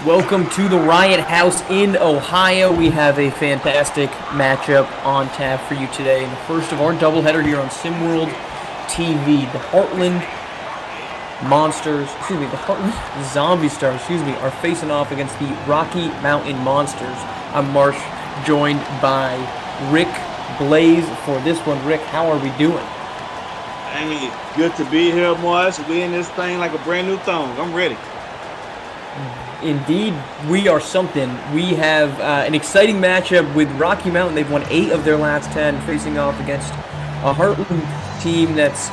Welcome to the Riot House in Ohio. We have a fantastic matchup on tap for you today. And the first of our doubleheader here on SimWorld TV. The Heartland Zombie Stars, are facing off against the Rocky Mountain Monsters. I'm Marsh, joined by Rick Blaze for this one. Rick, how are we doing? Hey, good to be here, Marsh. We in this thing like a brand new thong. I'm ready. Indeed, we are something. We have an exciting matchup with Rocky Mountain. They've won 8 of their last 10, facing off against a Heartland team that's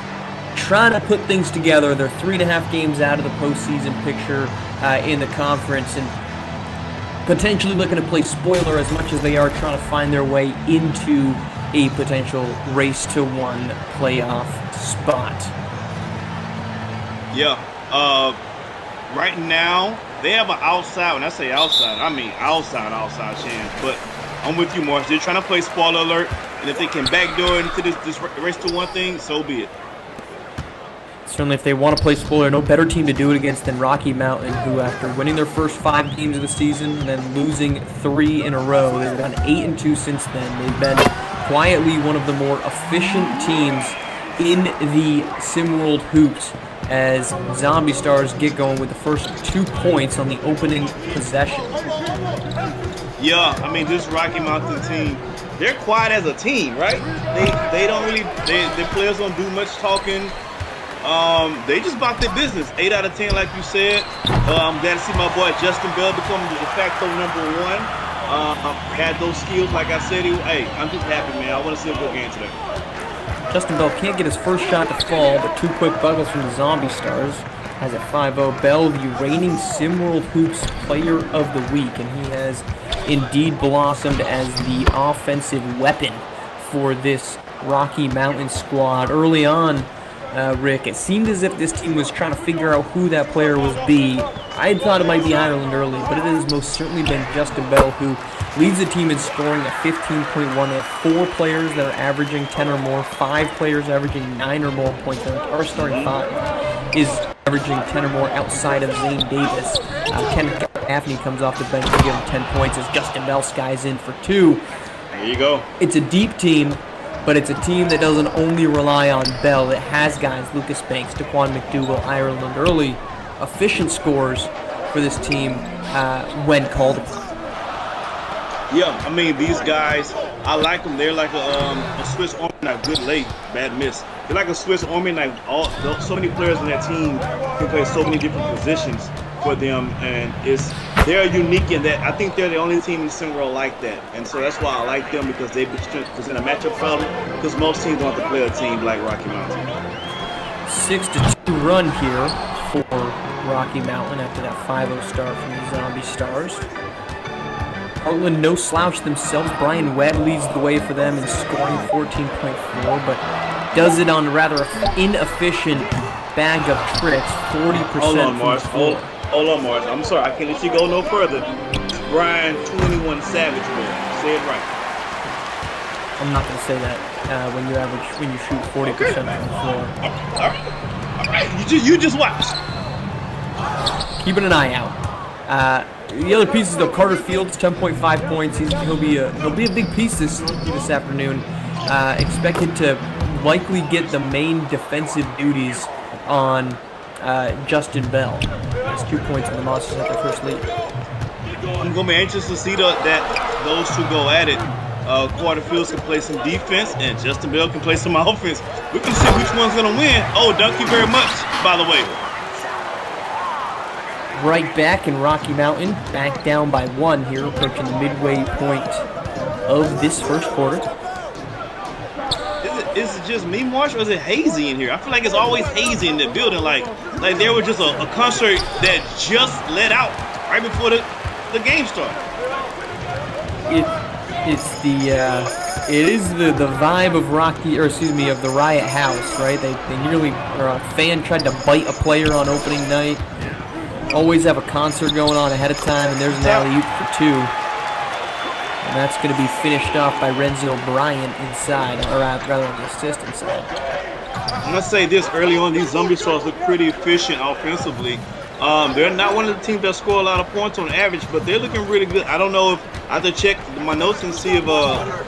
trying to put things together. They're 3.5 games out of the postseason picture in the conference, and potentially looking to play spoiler as much as they are trying to find their way into a potential race to one playoff spot. Yeah. Right now, they have an outside. When I say outside, I mean outside chance. But I'm with you, Marsh. They're trying to play spoiler alert, and if they can backdoor into this race to one thing, so be it. Certainly, if they want to play spoiler, no better team to do it against than Rocky Mountain, who, after winning their first 5 games of the season and then losing 3 in a row, they've gone 8-2 since then. They've been quietly one of the more efficient teams in the SimWorld hoops, as Zombie Stars get going with the first 2 points on the opening possession. Yeah, I mean, this Rocky Mountain team, they're quiet as a team, right? They don't really, their players don't do much talking. They just about their business. 8 out of 10, like you said. I'm glad to see my boy Justin Bell become the de facto #1. Had those skills, like I said. I'm just happy, man. I want to see a good game today. Justin Bell can't get his first shot to fall, but 2 quick buckles from the Zombie Stars. Has a 5-0. Bell, the reigning SimWorld Hoops Player of the Week, and he has indeed blossomed as the offensive weapon for this Rocky Mountain squad. Early on, Rick, it seemed as if this team was trying to figure out who that player was be. I had thought it might be Ireland early, but it has most certainly been Justin Bell, who leads the team in scoring at 15.1. They have 4 players that are averaging 10 or more, 5 players averaging 9 or more points. Our starting 5 is averaging 10 or more outside of Zane Davis. Ken Gaffney comes off the bench to give him 10 points as Justin Bell skies in for 2. There you go. It's a deep team, but it's a team that doesn't only rely on Bell. It has guys, Lucas Banks, Daquan McDougal, Ireland early, efficient scores for this team when called upon. Yeah, I mean, these guys, I like them. They're like a Swiss Army knife, good late, bad miss. They're like a Swiss Army knife. So many players in that team can play so many different positions for them, and they're unique in that. I think they're the only team in SimWorld like that, and so that's why I like them, because they present a matchup problem, because most teams don't have to play a team like Rocky Mountain. 6-2 run here for Rocky Mountain after that 5-0 start from the Zombie Stars. Heartland no slouch themselves. Brian Webb leads the way for them in scoring 14.4, but does it on a rather inefficient bag of tricks, 40%. Hold on, Mars. Hold on, Mars. I'm sorry, I can't let you go no further. Brian 21 Savage, man. Say it right. I'm not going to say that when you shoot 40% from the floor. All right. You just watch. Keeping an eye out. The other pieces, though, Carter Fields, 10.5 points. He'll be a big piece this afternoon. Expected to likely get the main defensive duties on Justin Bell. That's 2 points in the Monsters at their first lead. I'm gonna be anxious to see that those two go at it. Carter Fields can play some defense, and Justin Bell can play some offense. We can see which one's gonna win. Oh, thank you very much, by the way. Right back in Rocky Mountain, back down by 1 here, approaching the midway point of this first quarter. Is it just me, Marsh, or is it hazy in here? I feel like it's always hazy in the building, like there was just a concert that just let out right before the game started. It is the vibe of the Riot House, right? They nearly, or a fan tried to bite a player on opening night. Always have a concert going on ahead of time, and there's an alley-oop for 2. And that's going to be finished off by Renzo Bryant inside, or rather on the assist inside. I'm going to say this early on, these Zombie Stars look pretty efficient offensively. They're not one of the teams that score a lot of points on average, but they're looking really good. I don't know if I have to check my notes and see if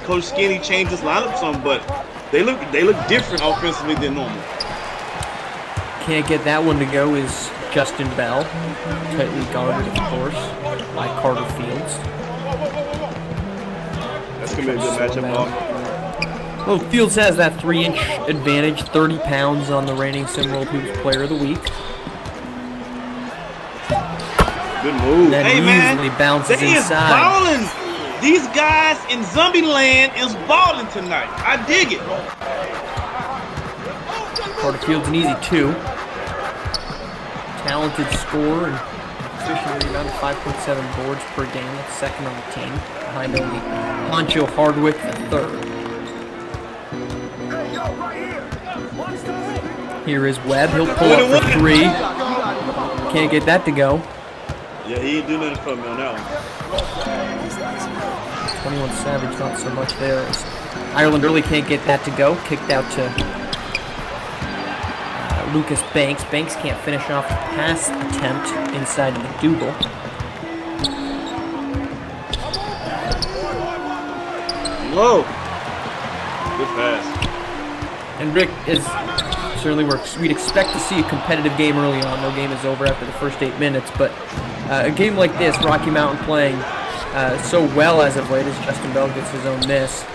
Coach Skinny changed his lineup some, but they look different offensively than normal. Can't get that one to go is Justin Bell, tightly guarded, of course, by Carter Fields. That's gonna be a good matchup, Bob. Well, Fields has that 3-inch advantage, 30 pounds on the reigning Simworld Hoops Player of the Week. Good move. Then easily bounces they inside. Is balling. These guys in Zombie Land is balling tonight. I dig it. Carter Fields an easy 2. Talented scorer and efficient rebound, 5.7 boards per game. That's second on the team, behind only Honcho Hardwick, the third. Here is Webb. He'll pull up for 3. Can't get that to go. Yeah, he ain't do nothing for me on that one. 21 Savage, not so much there. Ireland early can't get that to go. Kicked out to Lucas Banks. Banks can't finish off the pass attempt inside of McDougal. Whoa. Good pass. And Rick is certainly we'd expect to see a competitive game early on. No game is over after the first 8 minutes, but a game like this, Rocky Mountain playing so well as of late as Justin Bell gets his own miss.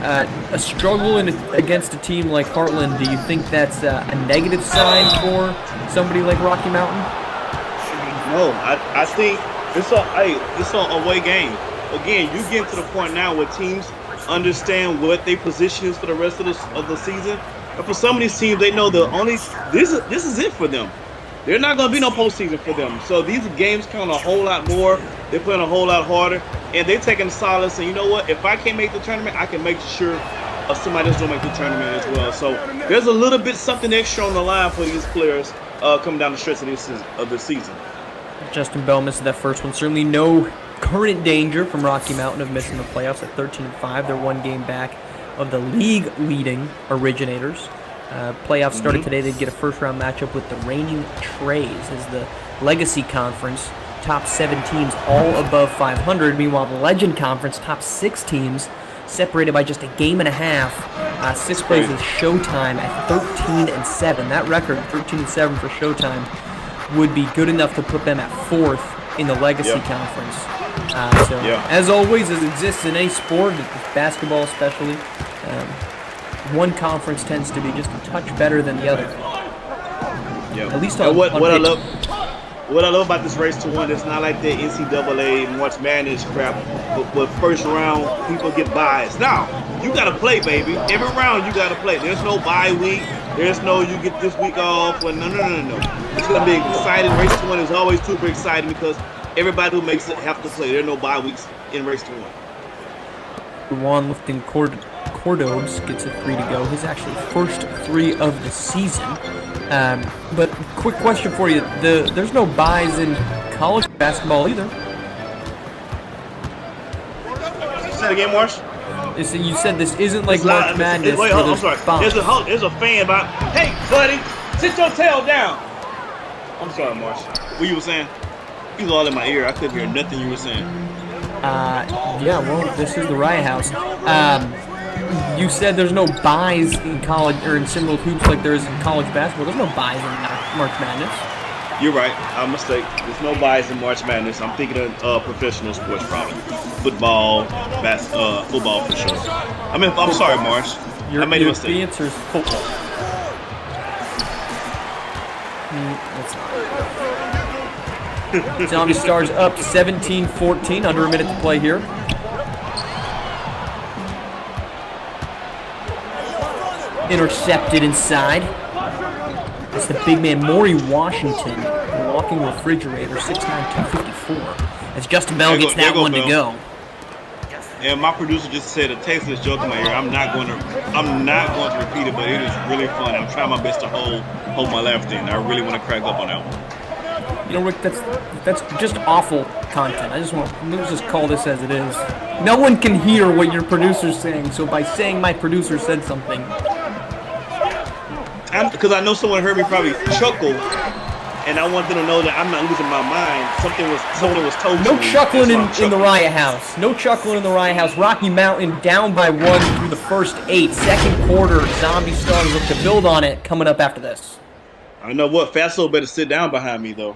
A struggle against a team like Heartland, do you think that's a negative sign for somebody like Rocky Mountain? No, I think it's an away game. Again, you get to the point now where teams understand what their position is for the rest of the season. And for some of these teams, they know this is it for them. They're not going to be no postseason for them. So these games count a whole lot more. They're playing a whole lot harder. And they're taking solace. And you know what? If I can't make the tournament, I can make sure somebody else will make the tournament as well. So there's a little bit something extra on the line for these players coming down the stretch of this season. Justin Bell misses that first one. Certainly no current danger from Rocky Mountain of missing the playoffs at 13-5. They're 1 game back of the league-leading originators. Playoffs started today. They'd get a first-round matchup with the reigning Treys as the Legacy Conference. Top 7 teams all above 500. Meanwhile, the Legend Conference, top 6 teams separated by just a game and a half. 6th place is Showtime at 13-7. That record, 13-7 for Showtime, would be good enough to put them at 4th in the Legacy Conference. As always, as exists in any sport, basketball especially, one conference tends to be just a touch better than the other. At least on what I love about this race to 1, it's not like the NCAA March Madness crap. But first round, people get biased. Now, you got to play, baby. Every round, you got to play. There's no bye week. There's no you get this week off. Well, no. It's going to be exciting. Race to 1 is always super exciting because everybody who makes it have to play. There are no bye weeks in race to 1. Juan lifting Cordobes gets a 3 to go. His actually first 3 of the season. But quick question for you: there's no buys in college basketball either. Say it again, Marsh. You said this isn't like March Madness. Wait, I'm sorry. There's a fan about. Hey, buddy, sit your tail down. I'm sorry, Marsh. What you were saying? You was all in my ear. I couldn't hear nothing you were saying. Yeah, well, this is the Riot House. You said there's no buys in college or in Simworld Hoops like there is in college basketball. There's no buys in March Madness. You're right. I'm mistaken. There's no buys in March Madness. I'm thinking of professional sports, probably football, football for sure. I'm sorry, Marsh. I made a mistake. The answer is football. That's not. Zombie Stars up 17-14, under a minute to play here. Intercepted inside. It's the big man, Maury Washington, walking refrigerator, 6'9", 254. As Justin Bell gets that one to go. And my producer just said a tasteless joke in my ear. I'm not going to repeat it, but it is really fun. I'm trying my best to hold my laugh in. I really want to crack up on that one. You know, Rick, that's just awful content. Let's just call this as it is. No one can hear what your producer's saying, so by saying my producer said something. Because I know someone heard me probably chuckle and I want them to know that I'm not losing my mind. Something was told to No me. chuckling That's why I'm in the Riot House. No chuckling in the Riot House. Rocky Mountain down by 1 through the first 8. Second quarter, Zombie Stars look to build on it coming up after this. I know what. Fatso better sit down behind me, though.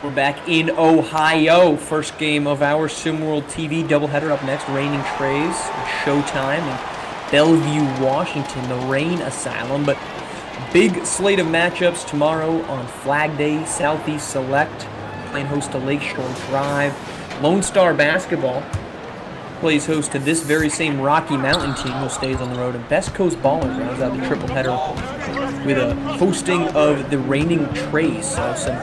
We're back in Ohio. First game of our SimWorld TV doubleheader up next. Reigning Treys, Showtime, and Bellevue, Washington, the Rain Asylum. But big slate of matchups tomorrow on Flag Day. Southeast Select playing host to Lakeshore Drive. Lone Star Basketball plays host to this very same Rocky Mountain team who stays on the road. And Best Coast Ballers rounds out the triple header with a hosting of the Reigning Treys. So some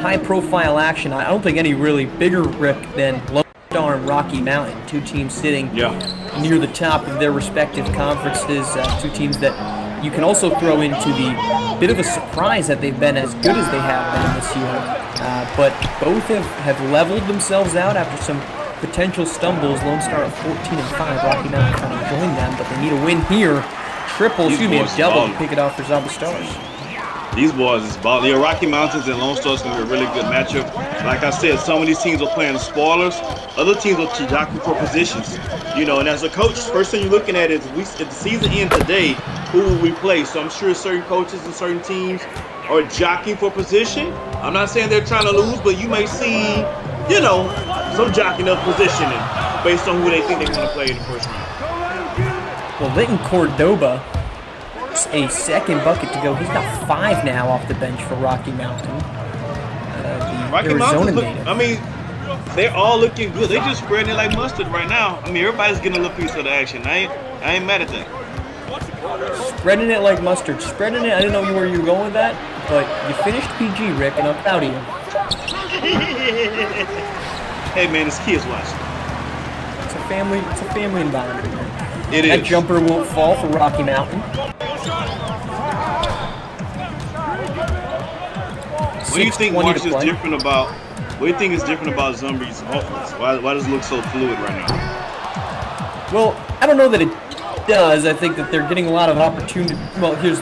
high-profile action. I don't think any really bigger, Rick, than Lone Star and Rocky Mountain. Two teams sitting near the top of their respective conferences. Two teams that you can also throw into the bit of a surprise that they've been as good as they have been this year. But both have leveled themselves out after some potential stumbles. Lone Star at 14-5. Rocky Mountain trying to join them, but they need a win here. A double to pick it off for Zombie Stars. These boys is balling. Yeah, Rocky Mountains and Lone Star is going to be a really good matchup. Like I said, some of these teams are playing spoilers. Other teams are jockeying for positions. You know, and as a coach, first thing you're looking at is if the season ends today, who will we play? So I'm sure certain coaches and certain teams are jockeying for position. I'm not saying they're trying to lose, but you may see, you know, some jockeying up positioning based on who they think they're going to play in the first round. Well, Linton Cordoba, a second bucket to go. He's got 5 now off the bench for Rocky Mountain. Rocky Mountain, I mean, they're all looking good. They're just spreading it like mustard right now. I mean, everybody's getting a little piece of the action. I ain't mad at that. Spreading it like mustard. Spreading it. I didn't know where you were going with that, but you finished PG, Rick, and I'm proud of you. Hey, man, it's kids watching. It's a It's a family environment. That jumper won't fall for Rocky Mountain. What do you think, Marsh, is different about? What do you think is different about Zombies' offense? Why does it look so fluid right now? Well, I don't know that it does. I think that they're getting a lot of opportunity. Well, here's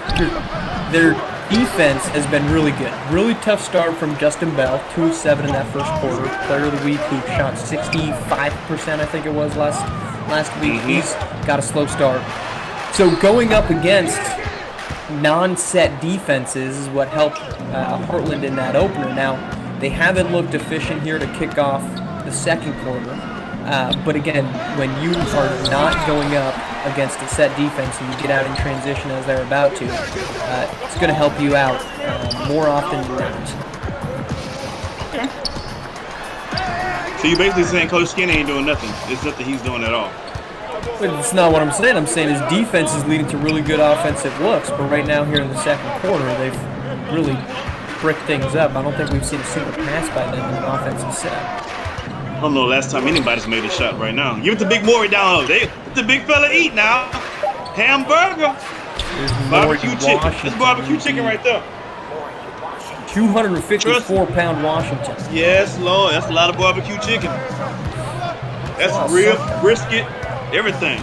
their defense has been really good. Really tough start from Justin Bell, 2 of 7 in that first quarter. Player of the week, who shot 65%, I think it was last week. He's got a slow start. So going up against non-set defenses is what helped Heartland in that opener. Now, they haven't looked efficient here to kick off the second quarter. But again, when you are not going up against a set defense and you get out in transition as they're about to, it's going to help you out more often than not. Okay. So you're basically saying Coach Skinner ain't doing nothing. There's nothing he's doing at all. But it's not what I'm saying. I'm saying his defense is leading to really good offensive looks. But right now here in the second quarter, they've really bricked things up. I don't think we've seen a single pass by them in an offensive set. I don't know the last time anybody's made a shot right now. Give it to Big Maury down there. Let the big fella eat now. Hamburger. Barbecue chicken. That's barbecue chicken right there. 254-pound Washington. Yes, Lord. That's a lot of barbecue chicken. That's rib, brisket, everything.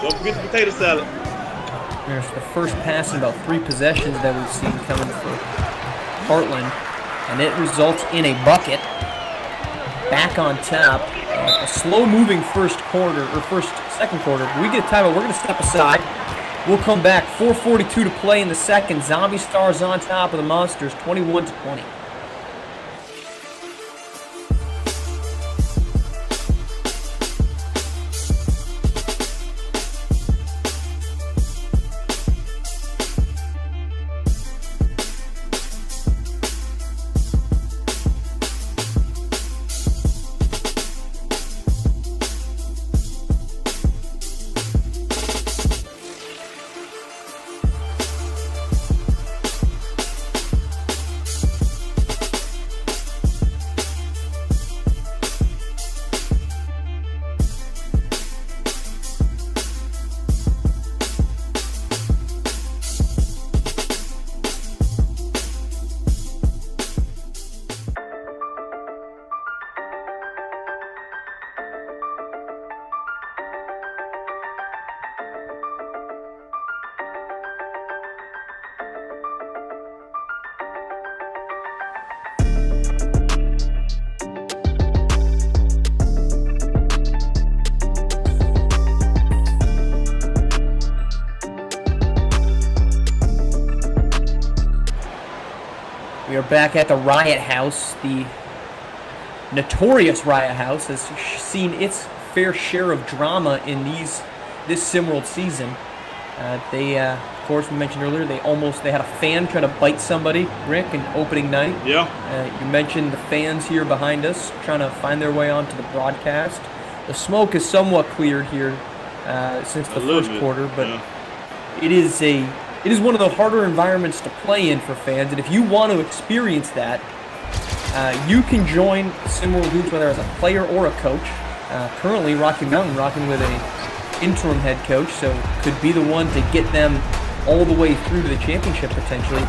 Don't forget the potato salad. There's the first pass in about 3 possessions that we've seen coming for Heartland. And it results in a bucket. Back on top. A slow-moving second quarter. We get a timeout. We're going to step aside. We'll come back. 4:42 to play in the second. Zombie Stars on top of the Monsters, 21-20. We are back at the Riot House. The notorious Riot House has seen its fair share of drama in this SimWorld season. Of course, we mentioned earlier, they had a fan try to bite somebody, Rick, in opening night. Yeah. You mentioned the fans here behind us trying to find their way onto the broadcast. The smoke is somewhat cleared here since the first quarter, but it is one of the harder environments to play in for fans, and if you want to experience that, you can join SimWorld Hoops whether as a player or a coach. Currently, Rocky Mountain rocking with an interim head coach, so could be the one to get them all the way through to the championship potentially.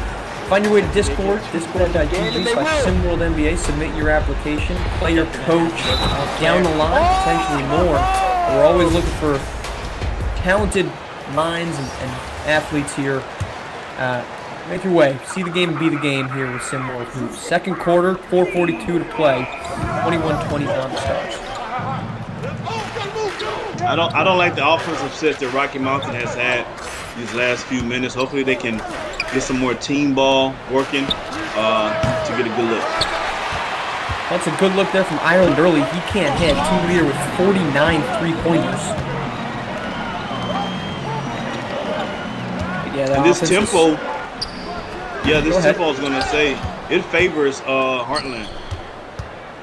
Find your way to Discord, discord.gg/SimWorldNBA. Submit your application, play your coach down the line, potentially more. We're always looking for talented minds and athletes here. Make your way. See the game and be the game here with SimWorld Hoops. Second quarter, 4:42 to play. 21-20 on the Stars. I don't like the offensive set that Rocky Mountain has had these last few minutes. Hopefully they can get some more team ball working to get a good look. That's a good look there from Ireland early. He can't hit. Team leader with 49 three-pointers. And this tempo, I was going to say, it favors Heartland.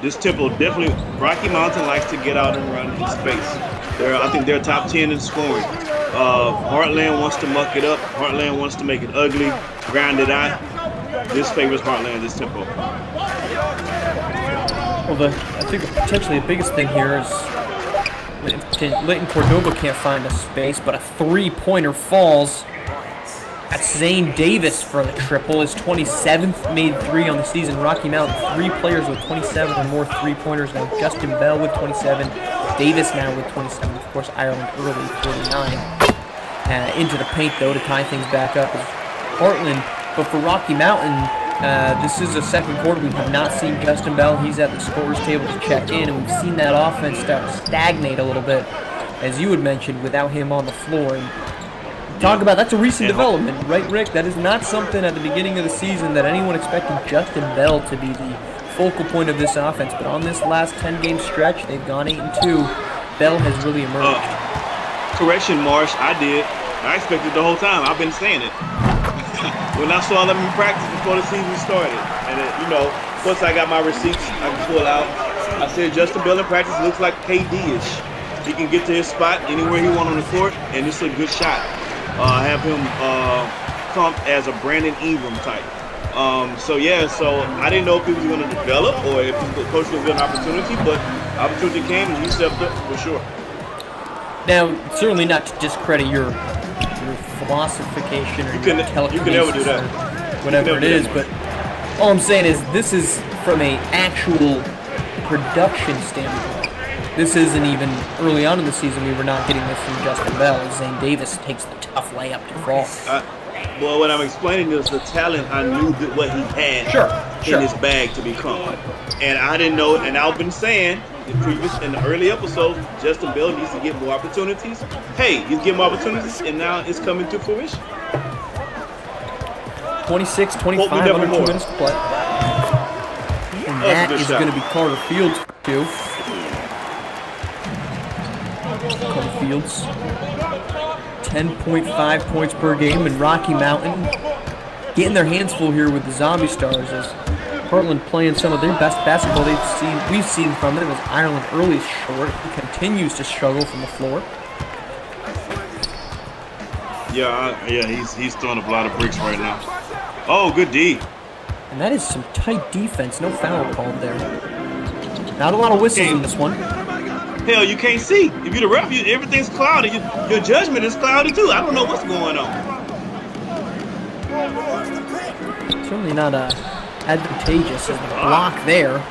This tempo definitely, Rocky Mountain likes to get out and run in space. I think they're top 10 in scoring. Heartland wants to muck it up. Heartland wants to make it ugly, grind it out. This favors Heartland, this tempo. Well, I think potentially the biggest thing here is Leighton Cordoba can't find a space, but a three-pointer falls. That's Zane Davis for the triple. His 27th made three on the season. Rocky Mountain, 3 players with 27 or more three-pointers now. Justin Bell with 27. Davis now with 27. Of course, Ireland early, 49. Into the paint, though, to tie things back up is Heartland. But for Rocky Mountain, this is the second quarter. We have not seen Justin Bell. He's at the scorer's table to check in, and we've seen that offense start to stagnate a little bit, as you had mentioned, without him on the floor. And talk about that's a recent development, right, Rick? That is not something at the beginning of the season that anyone expected Justin Bell to be the focal point of this offense. But on this last 10-game stretch, they've gone 8-2. Bell has really emerged. Correction, Marsh, I did. I expected the whole time. I've been saying it. When I saw them in practice before the season started, and once I got my receipts, I can pull out. I said Justin Bell in practice looks like KD-ish. He can get to his spot anywhere he wants on the court, and it's a good shot. Have him come as a Brandon Ingram type. So I didn't know if he was going to develop or if the coach was going to get an opportunity, but opportunity came and he stepped up for sure. Now, certainly not to discredit your philosophication or your telekinesis, you can never do that. Whatever it is, but all I'm saying is this is from a actual production standpoint. This isn't even early on in the season. We were not getting this from Justin Bell. Zane Davis takes the tough layup to fall. Well, what I'm explaining is the talent. I knew that what he had in his bag to become, and I didn't know. And I've been saying in the early episodes, Justin Bell needs to get more opportunities. Hey, he's getting more opportunities, and now it's coming to fruition. 26-25, under 2 minutes to play. And that is going to be Carter Fields, too. Carter Fields, 10.5 points per game, and Rocky Mountain getting their hands full here with the Zombie Stars as Heartland playing some of their best basketball we've seen from them as Ireland early is short. He continues to struggle from the floor. He's throwing a lot of bricks right now. Oh, good D. And that is some tight defense. No foul called there. Not a lot of whistles in this one. Hell, you can't see. If you're the ref, everything's cloudy. Your judgment is cloudy too. I don't know what's going on. Certainly not advantageous as the block there.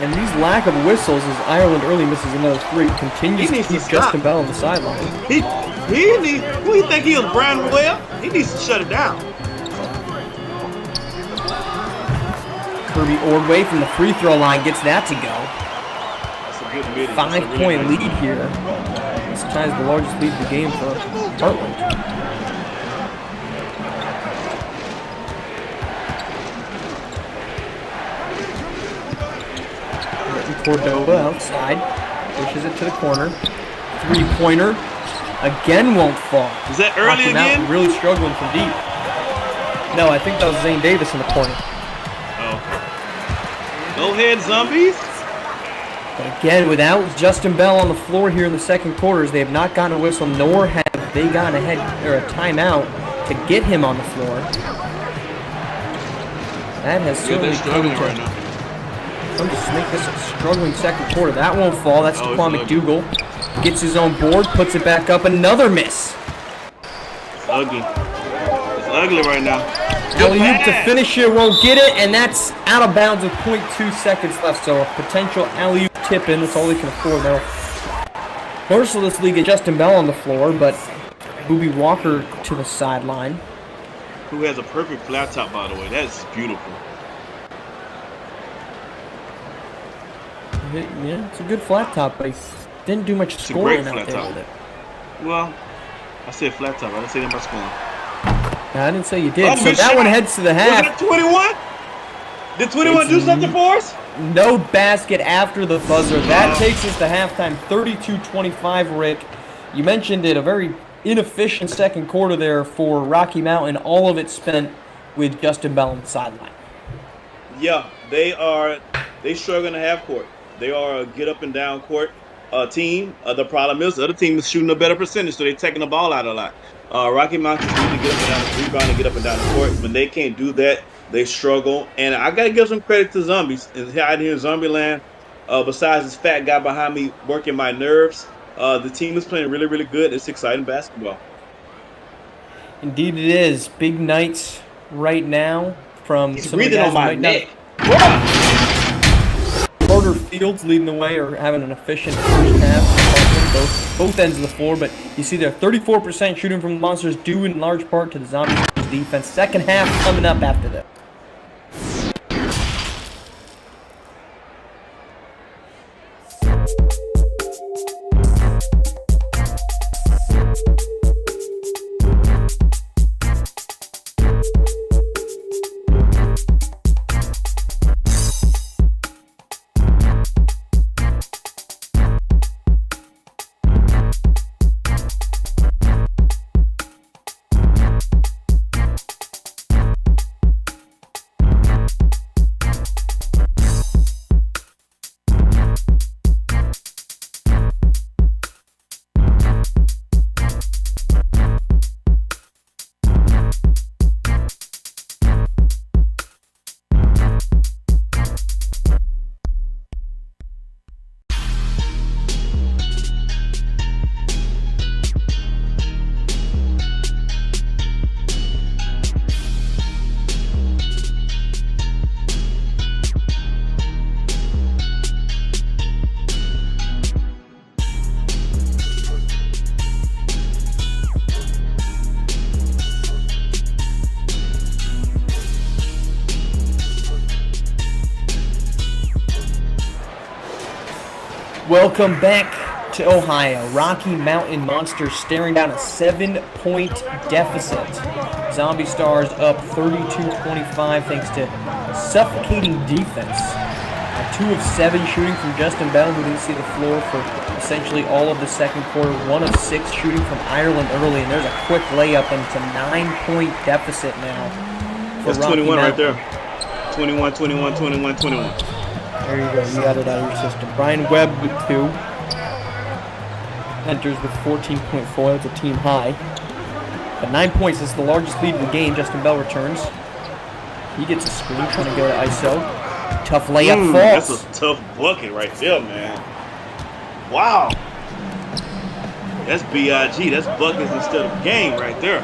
And these lack of whistles as Ireland early misses another three continues to keep Justin Bell on the sideline. Who do you think he is, Brian Ruel? He needs to shut it down. Kirby Ordway from the free throw line gets that to go. 5-point lead here. This ties the largest lead of the game for Heartland. Cordova outside, pushes it to the corner. 3-pointer again won't fall. Is that early again? Really struggling from deep. No, I think that was Zane Davis in the corner. Oh. Go ahead, Zombies. But again, without Justin Bell on the floor here in the second quarters, they have not gotten a whistle, nor have they gotten a timeout to get him on the floor. That has certainly struggling right now. Come to make this a struggling second quarter. That won't fall. That's Daquan McDougal. Gets his own board, puts it back up. Another miss. It's ugly. It's ugly right now. Alley-oop to finish it, won't get it, and that's out of bounds with 0.2 seconds left. So a potential alley-oop tip-in. That's all they can afford now. Mercilessly get Justin Bell on the floor, but Booby Walker to the sideline. Who has a perfect flat top, by the way. That's beautiful. Yeah, it's a good flat top, but he didn't do much scoring out there with it. Well, I said flat top. I didn't say that about scoring. No, I didn't say you did. So that one heads to the half. Was it 21? Did 21 do something for us? No basket after the buzzer. That takes us to halftime, 32-25, Rick. You mentioned it, a very inefficient second quarter there for Rocky Mountain. All of it spent with Justin Bell on the sideline. Yeah, they struggle in the half court. They are a get up and down court team. The problem is the other team is shooting a better percentage, so they're taking the ball out a lot. Rocky Mountains need to get up and down the rebound and get up and down the court. When they can't do that, They struggle, and I gotta give some credit to Zombies and out here in Zombie Land. Besides this fat guy behind me working my nerves, the team is playing really, really good. It's exciting basketball. Indeed, it is. Big nights right now from He's some of the breathing guys on who my might neck. Carter Fields leading the way, or having an efficient first half. Both ends of the floor, but you see there 34% shooting from the Monsters, due in large part to the Zombies defense. Second half coming up after this. Welcome back to Ohio. Rocky Mountain Monsters staring down a 7-point deficit. Zombie Stars up 32-25 thanks to suffocating defense. 2 of 7 shooting from Justin Bell, who didn't see the floor for essentially all of the second quarter. 1 of 6 shooting from Ireland early, and there's a quick layup, and it's a 9-point deficit now for That's Rocky 21 Mountain. right there. 21, 21, 21, 21. There you go. You got it out of your system. Brian Webb with 2. Enters with 14.4. That's a team high. But 9 points is the largest lead of the game. Justin Bell returns. He gets a screen, trying to go to ISO. Tough layup falls. That's a tough bucket right there, man. Wow. That's BIG. That's buckets instead of game right there.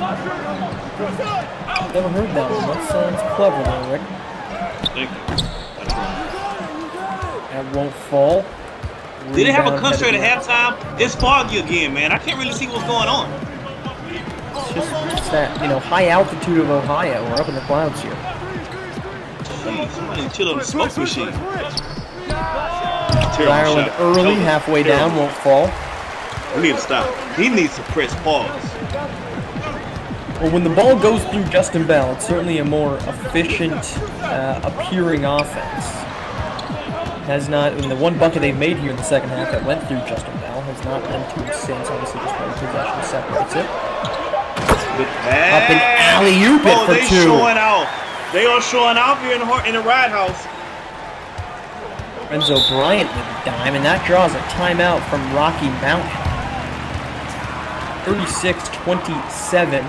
Never heard that one. That sounds clever though, Rick. Thank you. That's right. That won't fall. Did it have a Rebound concert headed at halftime? It's foggy again, man. I can't really see what's going on. It's just that, high altitude of Ohio. We're up in the clouds here. Jeez, somebody chill on the smoke machine. Ireland early, halfway down, won't fall. We need to stop. He needs to press pause. Well, when the ball goes through Justin Bell, it's certainly a more efficient appearing offense. Has not, in the one bucket they've made here in the second half that went through Justin Bell, has not been to since. Obviously, just one possession separates it. Good pass. Up and alley-oop it for they 2. Showing out. They are showing out here in the Ride House. Renzo Bryant with a dime, and that draws a timeout from Rocky Mountain. 36-27.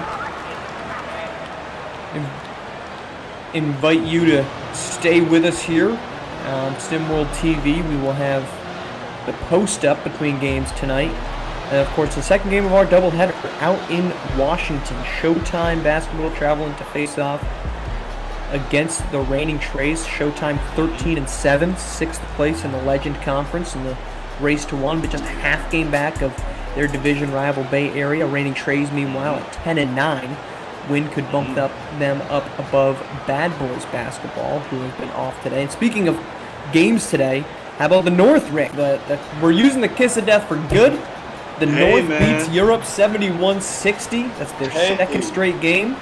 Invite you to stay with us here on StimWorld TV. We will have the post-up between games tonight. And, of course, the second game of our doubleheader out in Washington. Showtime basketball traveling to face off against the reigning Treys. Showtime 13-7, 6th place in the Legend Conference in the race to 1, but just a half game back of their division rival Bay Area. Reigning Treys, meanwhile, at 10-9. Win could bump them up above Bad Boys basketball, who have been off today. And speaking of games today, how about the North, Rick? We're using the kiss of death for good. The North beats Europe 71-60. That's their second straight game.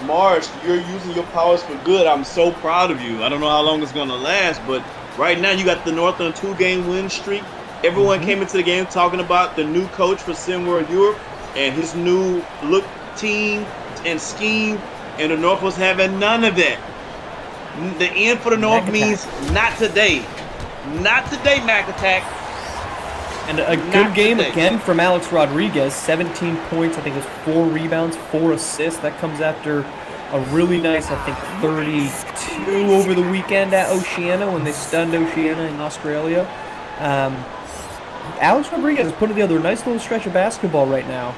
March, you're using your powers for good. I'm so proud of you. I don't know how long it's going to last, but right now you got the North on a 2-game win streak. Everyone came into the game talking about the new coach for SimWorld Europe and his new look, team, and scheme, and the North was having none of that. The end for the North means not today. Not today, Mac Attack. And a good game again from Alex Rodriguez. 17 points, I think it was 4 rebounds, 4 assists. That comes after a really nice, I think, 32 over the weekend at Oceania when they stunned Oceania in Australia. Alex Rodriguez is putting together a nice little stretch of basketball right now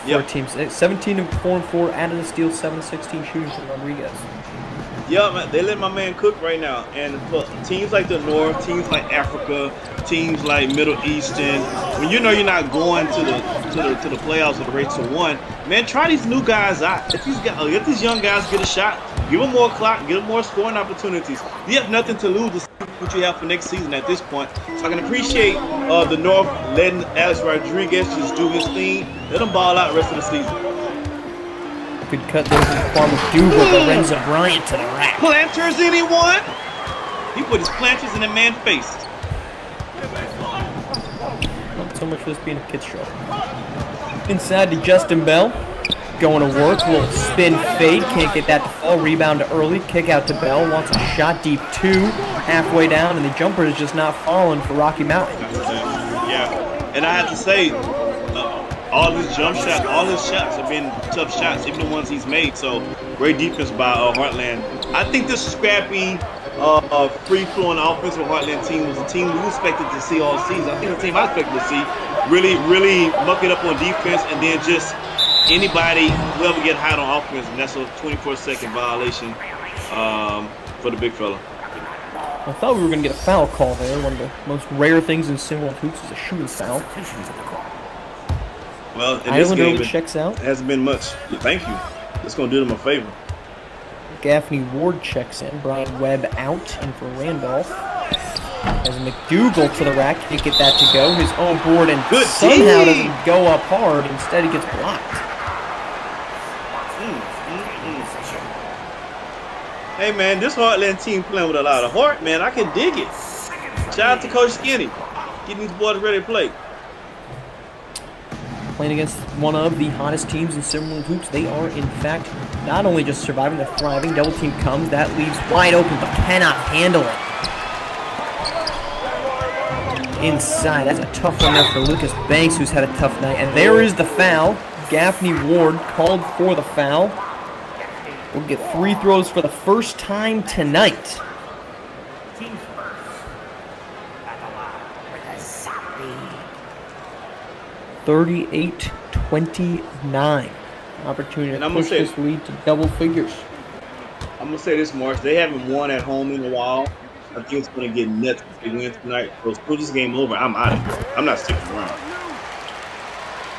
for teams. 17-4-4, added a steal, 7-16 shooting for Rodriguez. Yeah, man, they let my man cook right now. And for teams like the North, teams like Africa, teams like Middle Eastern, when you know you're not going to the playoffs or the race to one, man, try these new guys out. If these young guys get a shot, give them more clock, give them more scoring opportunities. You have nothing to lose to see what you have for next season at this point. So I can appreciate the North letting Alex Rodriguez just do his thing. Let him ball out the rest of the season. Good cut there from Kwame McDougal, Lorenzo Bryant to the rack. Planters, anyone? He put his planters in the man's face. Not so much for this being a kid's show. Inside to Justin Bell. Going to work, little spin fade, can't get that to fall, rebound to early, kick out to Bell, wants a shot deep 2, halfway down, and the jumper is just not falling for Rocky Mountain. Yeah, and I have to say, all his jump shots, all his shots have been tough shots, even the ones he's made. So great defense by Heartland. I think this scrappy, free-flowing offensive Heartland team was a team we expected to see all season. I think the team I expected to see really, really muck it up on defense, and then just anybody whoever get hot on offense, and that's a 24-second violation for the big fella. I thought we were going to get a foul call there. One of the most rare things in Simworld hoops is a shooting foul. Well, in this game, checks out. It hasn't been much. Thank you. It's going to do them a favor. Gaffney Ward checks in. Brian Webb out in for Randolph. As McDougal to the rack, can't get that to go. His own board and somehow doesn't go up hard. Instead, he gets blocked. Hey, man, this Heartland team playing with a lot of heart, man. I can dig it. Shout out to Coach Skinny. Getting these boys ready to play. Playing against one of the hottest teams in Simworld hoops. They are, in fact, not only just surviving, they're thriving. Double team comes. That leaves wide open, but cannot handle it. Inside. That's a tough one there for Lucas Banks, who's had a tough night. And there is the foul. Gaffney Ward called for the foul. We'll get free throws for the first time tonight. 38-29. Opportunity to push this lead to double figures. I'm going to say this, Marsh. They haven't won at home in a while. I think it's going to get nuts if they win tonight. So put this game over. I'm out of here. I'm not sticking around.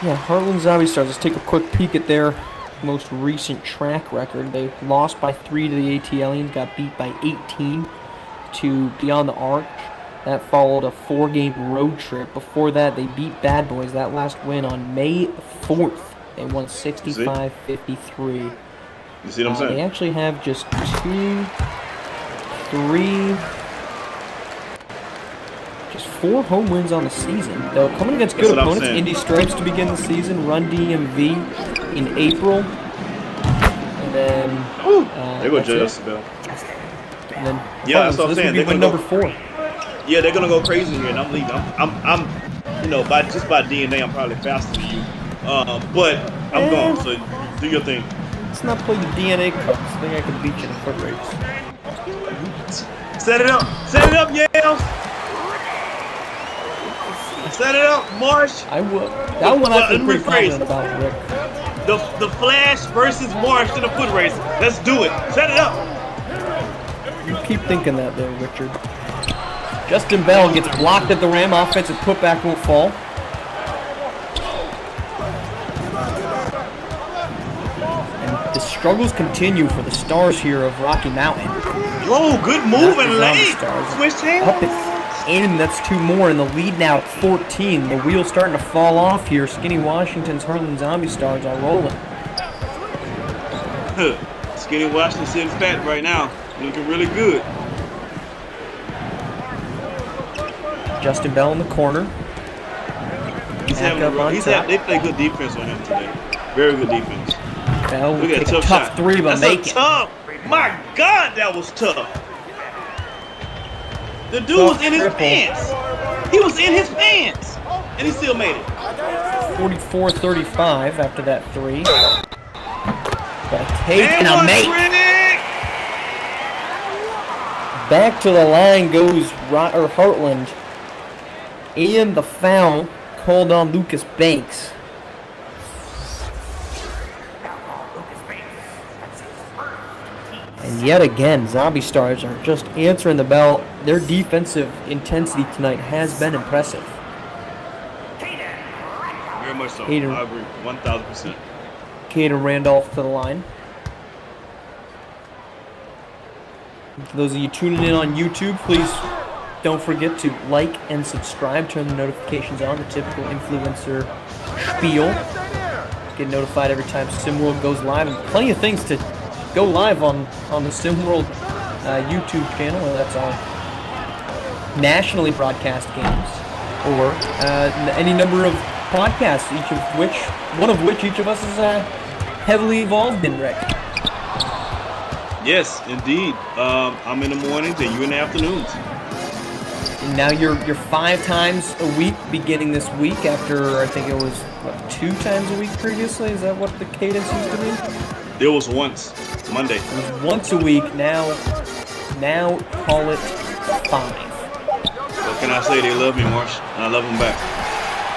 Yeah, Heartland Zombie Stars. Let's take a quick peek at their most recent track record. They lost by 3 to the AT Aliens, got beat by 18 to Beyond the Arch. That followed a 4-game road trip. Before that, they beat Bad Boys. That last win on May 4th. They won 65-53. You see what I'm saying? They actually have just 4 home wins on the season. Though coming against good opponents, Indy Stripes to begin the season, Run DMV in April. And then they go Justin Bell. And then that's what I'm saying. They're number 4. Yeah, they're gonna go crazy here, and I'm leaving. I'm by DNA, I'm probably faster than you. But I'm gone. So do your thing. Let's not play the DNA cups. I think I can beat you in a foot race. Set it up, Yale. Set it up, Marsh. I will. That one I feel pretty confident about, Rick. The Flash versus Marsh in a foot race. Let's do it. Set it up. You keep thinking that there, Richard. Justin Bell gets blocked at the rim. Offensive putback won't fall. And the struggles continue for the Stars here of Rocky Mountain. Whoa, good move and late. Switch hands. Up and in, that's 2 more, and the lead now at 14. The wheel's starting to fall off here. Skinny Washington's Heartland Zombie Stars are rolling. Skinny Washington sitting fat right now. Looking really good. Justin Bell in the corner. They play good defense on him today. Very good defense. Bell will take a tough 3, but make it. My God, that was tough. The dude was in his pants. He was in his pants, and he still made it. 44-35 after that 3. But a take and a make. Trick! Back to the line goes Heartland. And the foul called on Lucas Banks. And yet again, Zombie Stars are just answering the bell. Their defensive intensity tonight has been impressive. Very much so. I agree. 1,000%. Caden Randolph to the line. For those of you tuning in on YouTube, please don't forget to like and subscribe. Turn the notifications on, the typical influencer spiel. Get notified every time SimWorld goes live. And plenty of things to go live on the SimWorld YouTube channel, whether that's our nationally broadcast games or any number of podcasts, one of which each of us is heavily involved in, Rick. Yes, indeed. I'm in the mornings and you in the afternoons. And now you're 5 times a week beginning this week after I think it was 2 times a week previously. Is that what the cadence used to be? There was once Monday. It was once a week. Now call it 5. What can I say? They love me, Marsh, and I love them back.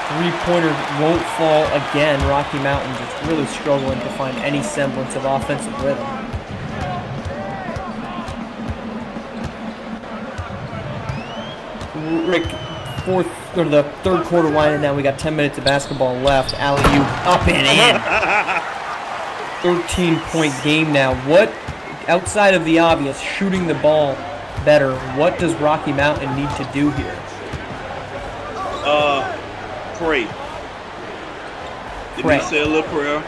3-pointer won't fall again. Rocky Mountain just really struggling to find any semblance of offensive rhythm. Rick, the third quarter winding down. We got 10 minutes of basketball left. Alley-oop up and in. 13-point game now. What, outside of the obvious, shooting the ball better, what does Rocky Mountain need to do here? Pray. They need to say a little prayer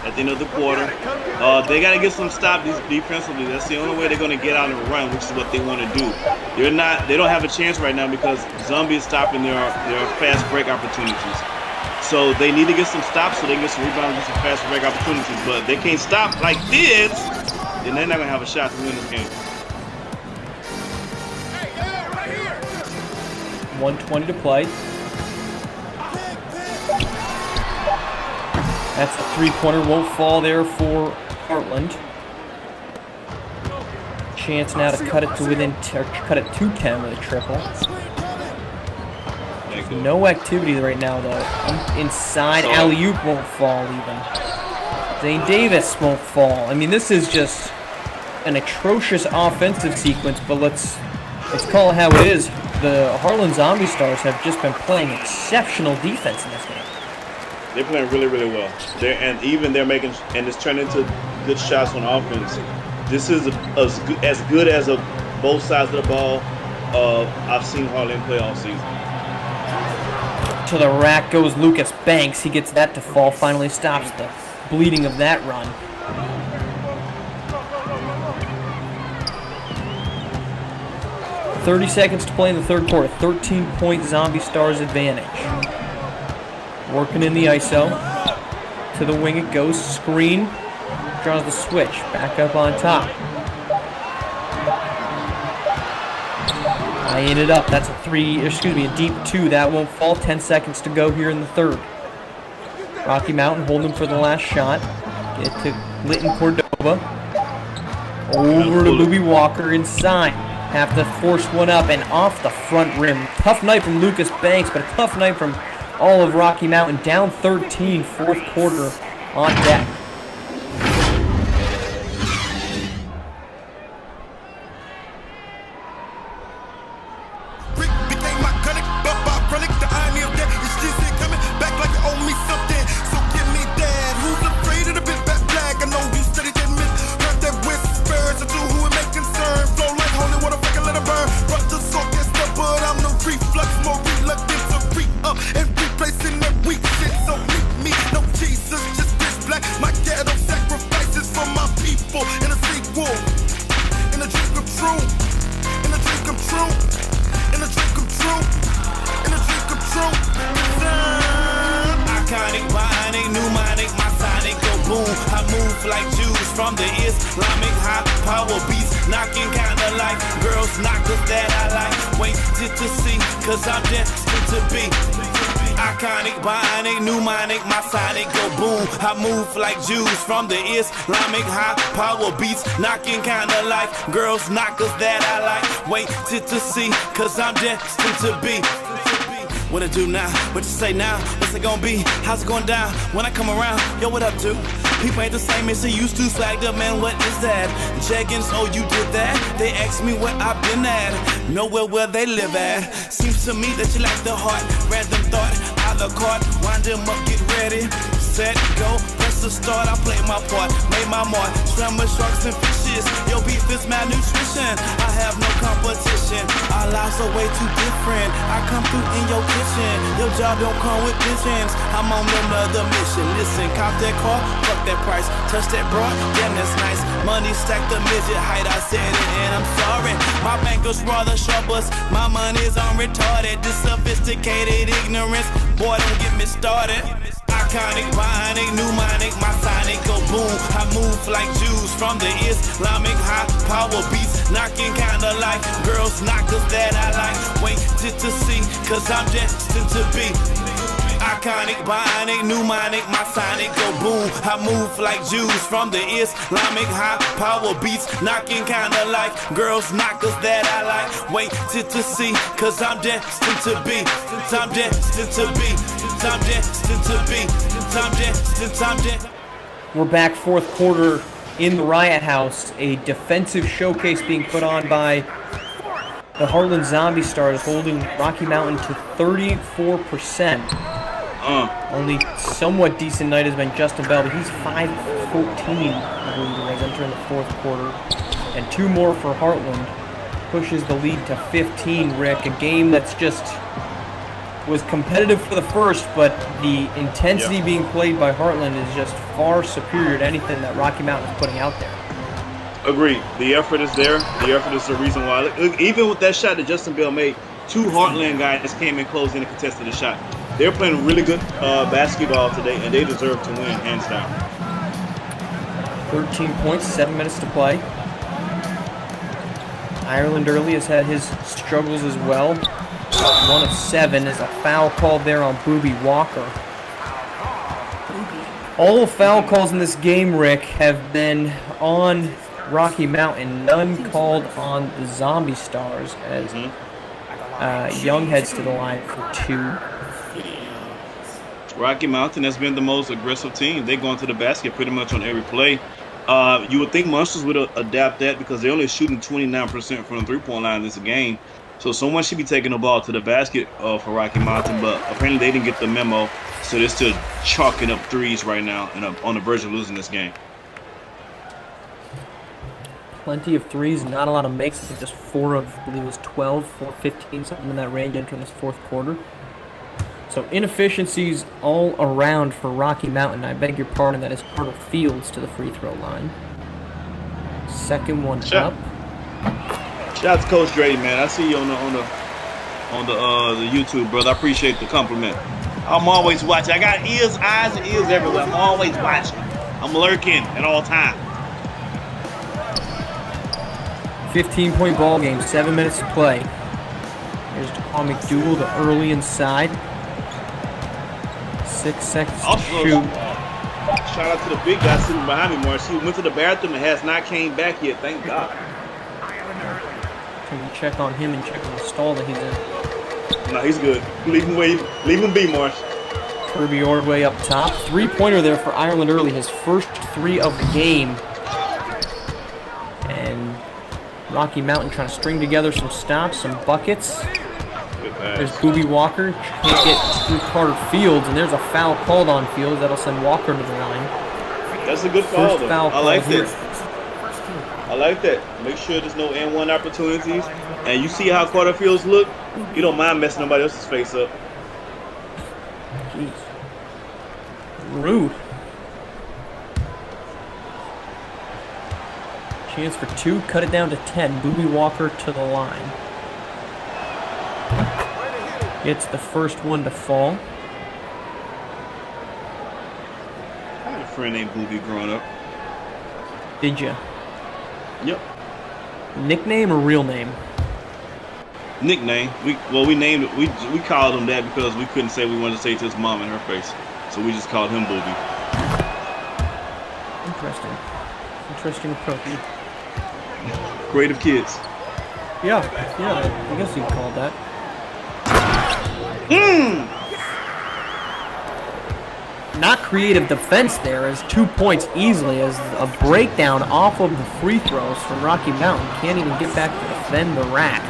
at the end of the quarter. They got to get some stop defensively. That's the only way they're going to get out and run, which is what they want to do. They don't have a chance right now because Zombie is stopping their fast break opportunities. So they need to get some stops so they can get some rebounds and get some fast break opportunities. But if they can't stop like this, then they're not going to have a shot to win this game. 1:20 to play. That's a 3-pointer, won't fall there for Heartland. Chance now to cut it to cut it to 10 with a triple. No activity right now though. Inside, alley-oop won't fall even. Zane Davis won't fall. I mean, this is just an atrocious offensive sequence, but let's call it how it is. The Heartland Zombie Stars have just been playing exceptional defense in this game. They're playing really, really well. They're making, and it's turning into good shots on offense. This is as good as both sides of the ball I've seen Heartland play all season. To the rack goes Lucas Banks. He gets that to fall. Finally stops the bleeding of that run. .30 seconds to play in the third quarter. 13-point Zombie Stars advantage. Working in the ISO. To the wing it goes. Screen. Draws the switch. Back up on top. Eyeing it up. That's a deep 2. That won't fall. 10 seconds to go here in the third. Rocky Mountain holding for the last shot. Get it to Linton Cordova. Over to Louie Walker inside. Have to force one up and off the front rim. Tough night from Lucas Banks, but a tough night from all of Rocky Mountain. Down 13, fourth quarter on deck. Iconic, bionic, pneumonic, my sonic go boom. I move like Jews from the Islamic high power beats, knocking kinda like girls knockers that I like. Wait to see, cause I'm destined to be. What it do now? What you say now? What's it gonna be? How's it going down? When I come around, yo, what up, dude? People ain't the same as they used to. Slagged up, man, what is that? Jeggings, oh, you did that? They ask me where I've been at. Nowhere where they live at. Seems to me that you lack the heart. Random thought, a la carte. Wind them up, get ready. Set, go. Press the start, I play my part. Made my mark. Swam with sharks and fishes. Yo, beef is malnutrition. I have no competition. Our lives are way too different. I come through in your kitchen. Your job don't come with visions. I'm on another mission. Listen, cop that car, fuck that price. Touch that broad, damn that's nice. Money stacked the midget height, I said it and I'm sorry. My bankers rather short, but my money's on retarded. This sophisticated ignorance, boy, don't get me started. Iconic, bionic, pneumonic, my sonic go boom. I move like Jews from the Islamic high power beats, knocking kinda like girls knockers that I like. Wait to see, cause I'm destined to be. Iconic, bionic, pneumonic, my sonic go boom. I move like Jews from the Islamic high power beats, knocking kinda like girls knockers that I like. Wait to see, cause I'm destined to be. I'm destined to be. I'm destined to be. I'm destined. We're back fourth quarter in the Riot House. A defensive showcase being put on by the Heartland Zombie Stars, holding Rocky Mountain to 34%. Only somewhat decent night has been Justin Bell, but he's 5-14, I believe, as entering the fourth quarter. And two more for Heartland. Pushes the lead to 15, Rick. A game that's just was competitive for the first, but the intensity being played by Heartland is just far superior to anything that Rocky Mountain is putting out there. Agreed. The effort is there. The effort is the reason why. Look, even with that shot that Justin Bell made, two Heartland guys came in close in and contested the shot. They're playing really good basketball today, and they deserve to win, hands down. 13 points, 7 minutes to play. Ireland early has had his struggles as well. 1 of 7 is a foul called there on Booby Walker. All foul calls in this game, Rick, have been on Rocky Mountain. None called on the Zombie Stars as Young heads to the line for 2. Rocky Mountain has been the most aggressive team. They go into the basket pretty much on every play. You would think Monsters would adapt that because they're only shooting 29% from the three-point line in this game. So someone should be taking the ball to the basket for Rocky Mountain, but apparently they didn't get the memo, so they're still chalking up threes right now and on the verge of losing this game. Plenty of threes, not a lot of makes. I think just 4 of, I believe it was 12, 4, 15, something in that range entering this fourth quarter. So inefficiencies all around for Rocky Mountain. I beg your pardon, that is Carter Fields to the free throw line. Second one up. Shout out to Coach Dre, man. I see you on the YouTube, brother. I appreciate the compliment. I'm always watching. I got ears, eyes, and ears everywhere. I'm always watching. I'm lurking at all times. 15-point ball game, 7 minutes to play. Here's DePaul McDougal to early inside. 6 seconds to shoot. Shout out to the big guy sitting behind me, Morris. He went to the bathroom and has not came back yet. Thank God. Can we check on him and check on the stall that he's in? No, he's good. Leave him be, Morris. Kirby Ordway up top. 3-pointer there for Ireland early. His first 3 of the game. And Rocky Mountain trying to string together some stops, some buckets. There's Booby Walker. Can't get through Carter Fields, and there's a foul called on Fields. That'll send Walker to the line. That's a good foul, First though. foul I like here. that. I like that. Make sure there's no N1 opportunities. And you see how Carter Fields look? You don't mind messing nobody else's face up. Jeez. Rude. Chance for 2. Cut it down to 10. Booby Walker to the line. Gets the first one to fall. I had a friend named Booby growing up. Did you? Yep. Nickname or real name? Nickname. We named it. We called him that because we couldn't say we wanted to say it to his mom in her face, so we just called him Booby. Interesting approach. Creative kids. Yeah, I guess you could call that. Not creative defense there, as 2 points easily, as a breakdown off of the free throws from Rocky Mountain. Can't even get back to defend the rack.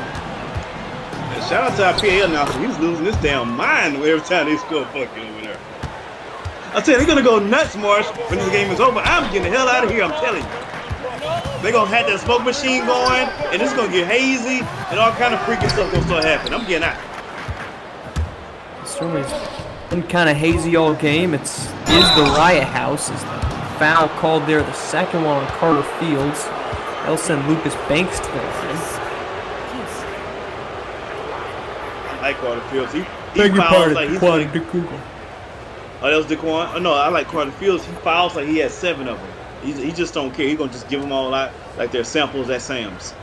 And shout out to our PA announcer. He's losing his damn mind every time they score fucking over there. I tell you, they're gonna go nuts, Marsh, when this game is over. I'm getting the hell out of here, I'm telling you. They're gonna have that smoke machine going, and it's gonna get hazy, and all kind of freaky stuff gonna start happening. I'm getting out. Certainly been kind of hazy all game. Is the Riot House. Is the foul called there, the second one on Carter Fields. They'll send Lucas Banks to the line. I like Carter Fields. He Beg your fouls pardon, like he's Quan like, DeKugel. oh, that was DeQuan? Oh, no, I like Carter Fields. He fouls like he has 7 of them. He just don't care. He's going to just give them all out like they're samples at Sam's.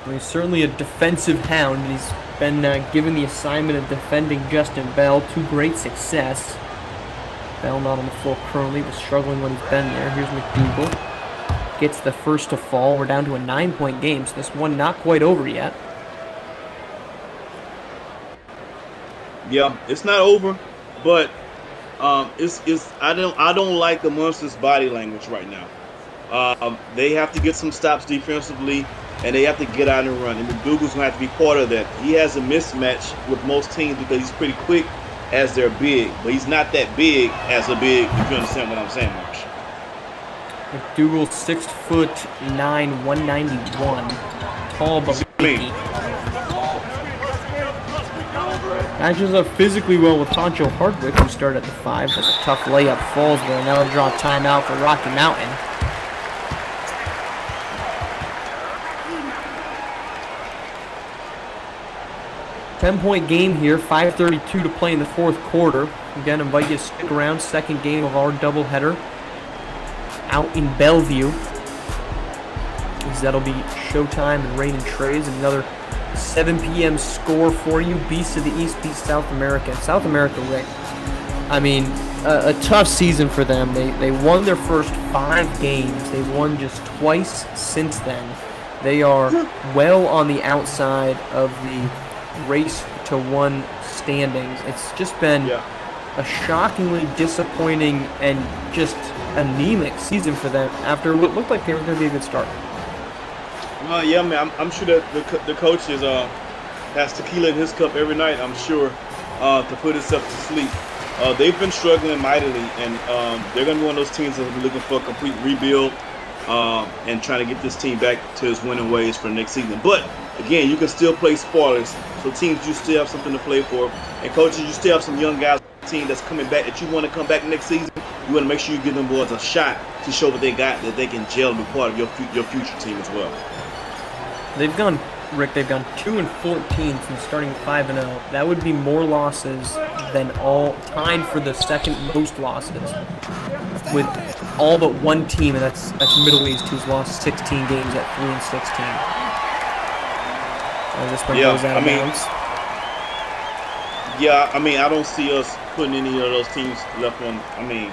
Well, he's certainly a defensive hound. He's been given the assignment of defending Justin Bell to great success. Bell not on the floor currently, but struggling when he's been there. Here's McDougal. Gets the first to fall. We're down to a 9-point game, so this one not quite over yet. Yeah, it's not over, but I don't like the Monsters' body language right now. They have to get some stops defensively, and they have to get out and run. And McDougal's gonna have to be part of that. He has a mismatch with most teams because he's pretty quick as they're big, but he's not that big as a big. If you understand what I'm saying, Marsh. McDougal 6'9", 191, tall but lanky. Matches up physically well with Poncho Hardwick, who started at the 5. That's a tough layup, falls there, and that'll draw timeout for Rocky Mountain. Ten-point game here, 5:32 to play in the fourth quarter. Again, invite you to stick around. Second game of our doubleheader out in Bellevue. That'll be Showtime and Rain and Treys. Another 7 p.m. score for you. Beasts of the East beat South America. South America, Rick, I mean, a tough season for them. They won their first 5 games. They've won just twice since then. They are well on the outside of the race to 1 standings. It's just been a shockingly disappointing and just anemic season for them after what looked like they were going to be a good start. Well, yeah, man. I'm sure that the coach has tequila in his cup every night, I'm sure, to put himself to sleep. They've been struggling mightily, and they're going to be one of those teams that will be looking for a complete rebuild and trying to get this team back to its winning ways for next season. But, again, you can still play spoilers. So teams, you still have something to play for. And coaches, you still have some young guys on the team that's coming back that you want to come back next season. You want to make sure you give them boys a shot to show what they got, that they can gel and be part of your future team as well. They've gone 2-14 since starting 5-0. That would be more losses than all, tied for the second most losses, with all but one team, and that's Middle East, who's lost 16 games at 3-16. This one goes out of bounds. Yeah, I mean, I don't see us putting any of those teams left on. I mean,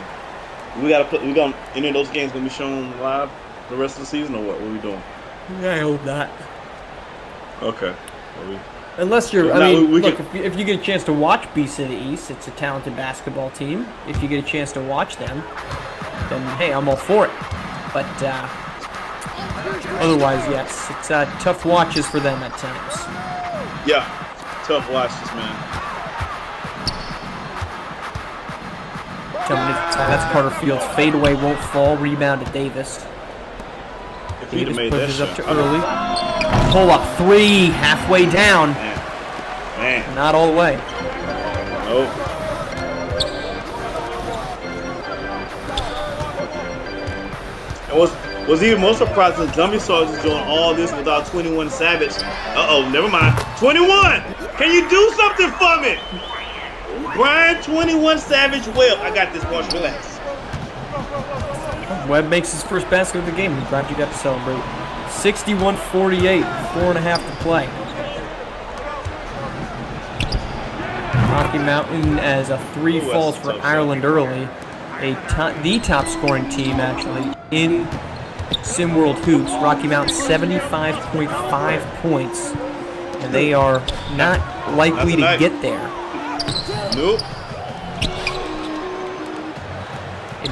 we gonna any of those games gonna be shown live the rest of the season, or what? What are we doing? I hope not. Okay. Unless you're, I mean, look, if you get a chance to watch Beasts of the East, it's a talented basketball team. If you get a chance to watch them, then hey, I'm all for it. But otherwise, yes, it's tough watches for them at times. Yeah, tough watches, man. 10 minutes. That's Carter Fields. Fadeaway won't fall. Rebound to Davis. If he'd have made pushes that up shot. to early. Pull up 3, halfway down. Man. Not all the way. Nope. And was even more surprised that Zombie Stars is doing all this without 21 Savage. Never mind. 21! Can you do something for me? Brian 21 Savage Webb. I got this, Marsh. Relax. Webb makes his first basket of the game. I'm glad you got to celebrate. 61-48, 4.5 to play. Rocky Mountain as a 3 falls for Ireland early. The top scoring team, actually, in SimWorld Hoops. Rocky Mountain 75.5 points. And they are not likely to get there. Nope.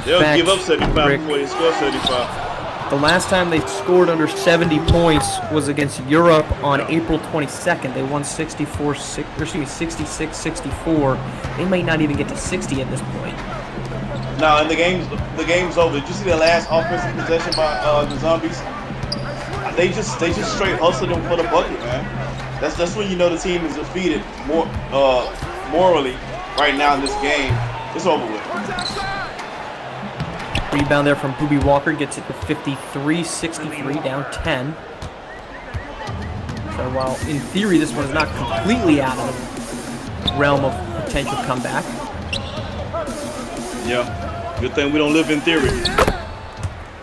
They'll give up 75 before they score 75. The last time they scored under 70 points was against Europe on April 22nd. They won 66-64. They might not even get to 60 at this point. No, and the game's over. Did you see that last offensive possession by the Zombies? They just straight hustled them for the bucket, man. That's when you know the team is defeated morally right now in this game. It's over with. Rebound there from Booby Walker, gets it to 53-63, down 10. So while in theory this one is not completely out of the realm of potential comeback. Yeah, good thing we don't live in theory.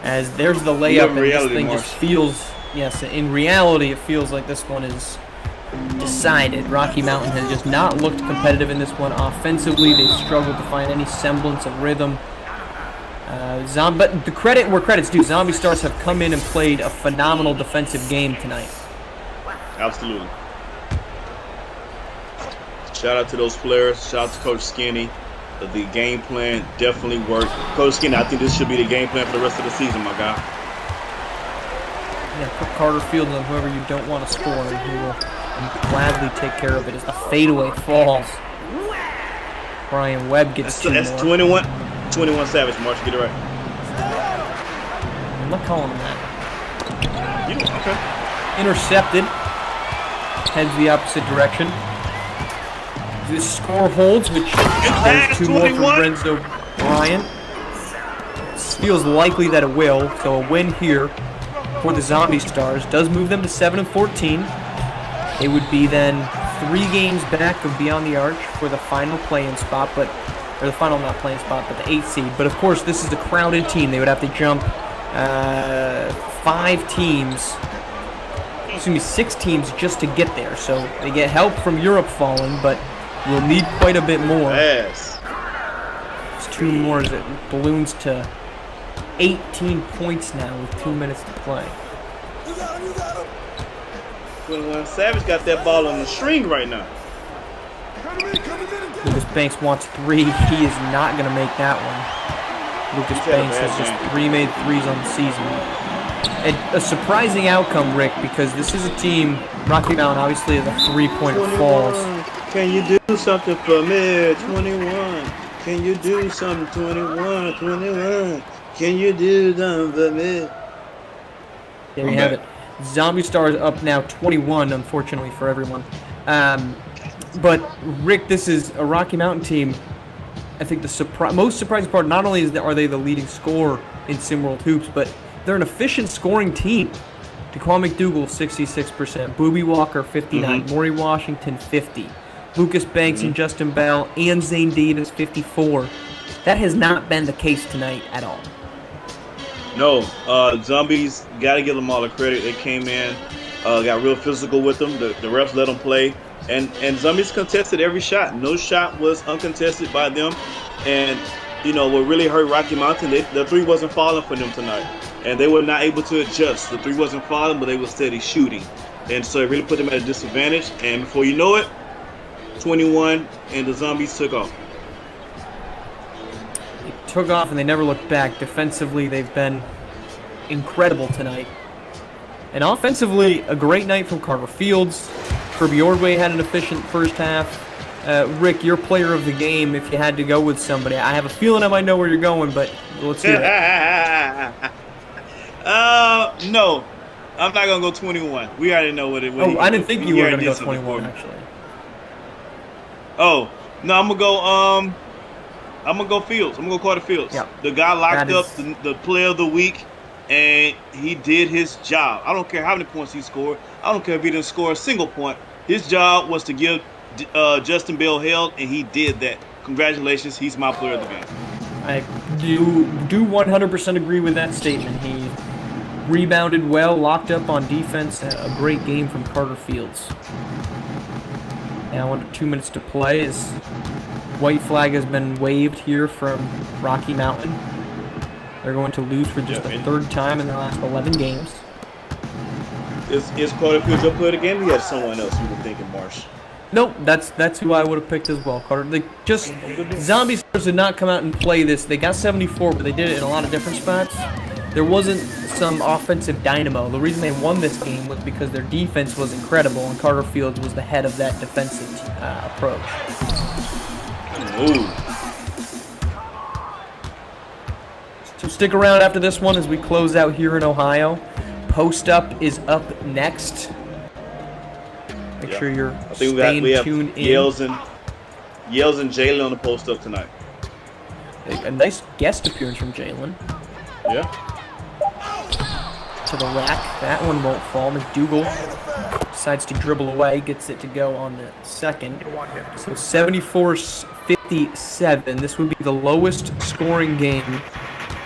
As there's the layup, and this thing just feels, yes, in reality it feels like this one is decided. Rocky Mountain has just not looked competitive in this one. Offensively, they've struggled to find any semblance of rhythm. But the credit where credit's due, Zombie Stars have come in and played a phenomenal defensive game tonight. Absolutely. Shout out to those players. Shout out to Coach Skinny. The game plan definitely worked. Coach Skinny, I think this should be the game plan for the rest of the season, my guy. Yeah, put Carter Fields on whoever you don't want to score, and he will gladly take care of it as the fadeaway falls. Brian Webb gets two that's more. 21 Savage, March. Get it right. I'm not calling him that. Okay. Intercepted. Heads the opposite direction. This score holds, which there's two more from Renzo Bryant. This feels likely that it will, so a win here for the Zombie Stars does move them to 7-14. It would be then 3 games back of Beyond the Arch for the final play-in spot, or the final not play-in spot, but the 8th seed. But of course, this is a crowded team. They would have to jump 6 teams just to get there. So they get help from Europe falling, but will need quite a bit more. Yes. It's 2 more as it balloons to 18 points now with 2 minutes to play. 21 Savage got that ball on the string right now. Lucas Banks wants 3. He is not going to make that one. Lucas Banks has just 3 made threes on the season. A surprising outcome, Rick, because this is a team, Rocky Mountain obviously is a 3-point falls. Can you do something for me? 21. Can you do something? 21. 21. Can you do something for me? There you have it. Zombie Stars up now 21, unfortunately for everyone. But, Rick, this is a Rocky Mountain team. I think the most surprising part, not only are they the leading scorer in SimWorld Hoops, but they're an efficient scoring team. Daquan McDougal, 66%. Booby Walker, 59%. Maury Washington, 50%. Lucas Banks and Justin Bell and Zane Davis, 54%. That has not been the case tonight at all. No, Zombies, got to give them all the credit. They came in, got real physical with them. The refs let them play. And Zombies contested every shot. No shot was uncontested by them. And, you know, what really hurt Rocky Mountain, the 3 wasn't falling for them tonight. And they were not able to adjust. The 3 wasn't falling, but they were steady shooting. And so it really put them at a disadvantage. And before you know it, 21, and the Zombies took off. They took off and they never looked back. Defensively, they've been incredible tonight. And offensively, a great night from Carter Fields. Kirby Ordway had an efficient first half. Rick, your player of the game, if you had to go with somebody. I have a feeling I might know where you're going, but let's hear it. No. I'm not going to go 21. We already know what it was. I didn't think you were going to go 21, actually. Oh, no, I'm going to go Fields. I'm going to go Carter Fields. Yep. The guy locked up the player of the week, and he did his job. I don't care how many points he scored. I don't care if he didn't score a single point. His job was to give Justin Bell hell, and he did that. Congratulations. He's my player of the game. I do 100% agree with that statement. He rebounded well, locked up on defense. A great game from Carter Fields. Now under 2 minutes to play, as white flag has been waved here from Rocky Mountain. They're going to lose for just the third time in the last 11 games. Is Carter Fields your player again? We had someone else you were thinking, Marsh. Nope, that's who I would have picked as well, Carter. Zombie Stars did not come out and play this. They got 74, but they did it in a lot of different spots. There wasn't some offensive dynamo. The reason they won this game was because their defense was incredible, and Carter Fields was the head of that defensive approach. Ooh. So stick around after this one as we close out here in Ohio. Post Up is up next. Make sure you're staying tuned in. Yells and Jalen on the Post Up tonight. A nice guest appearance from Jalen. Yeah. To the rack. That one won't fall. McDougal decides to dribble away, gets it to go on the second. So 74-57. This would be the lowest scoring game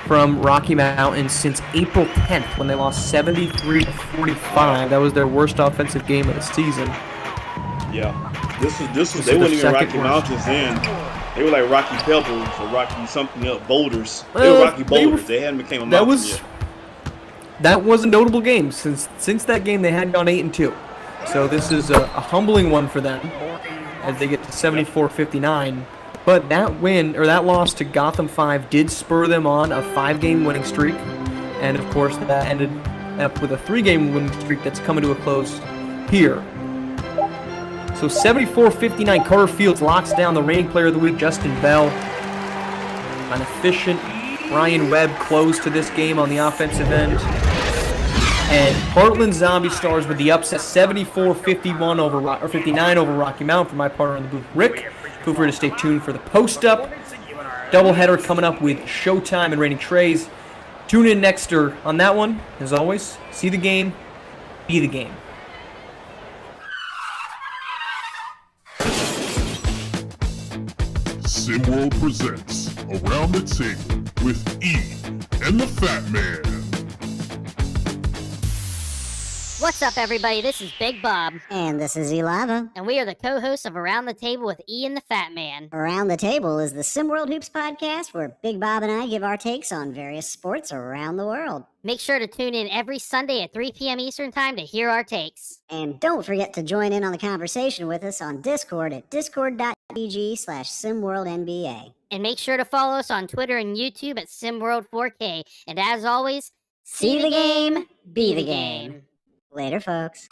from Rocky Mountain since April 10th when they lost 73-45. That was their worst offensive game of the season. Yeah. This was they weren't even Rocky Mountains then. They were like Rocky Pebbles or Rocky something else, Boulders. They were Rocky Boulders. They hadn't became a mountain yet. That was a notable game. Since that game, they had gone 8-2. So this is a humbling one for them as they get to 74-59. But that win, or that loss to Gotham 5 did spur them on a 5-game winning streak. And of course, that ended up with a 3-game winning streak that's coming to a close here. So 74-59, Carter Fields locks down the reigning player of the week, Justin Bell. An efficient Ryan Webb close to this game on the offensive end. And Heartland Zombie Stars with the upset, 74-59 over Rocky Mountain for my partner in the booth, Rick. Feel free to stay tuned for the post-up. Doubleheader coming up with Showtime and reigning Treys. Tune in next on that one. As always, see the game, be the game. SimWorld presents Around the Table with E and the Fat Man. What's up, everybody? This is Big Bob. And this is Elava. And we are the co-hosts of Around the Table with E and the Fat Man. Around the Table is the SimWorld Hoops podcast where Big Bob and I give our takes on various sports around the world. Make sure to tune in every Sunday at 3 p.m. Eastern Time to hear our takes. And don't forget to join in on the conversation with us on Discord at discord.gg/SimWorldNBA. And make sure to follow us on Twitter and YouTube at SimWorld4K. And as always, see the game, be the game. Later, folks.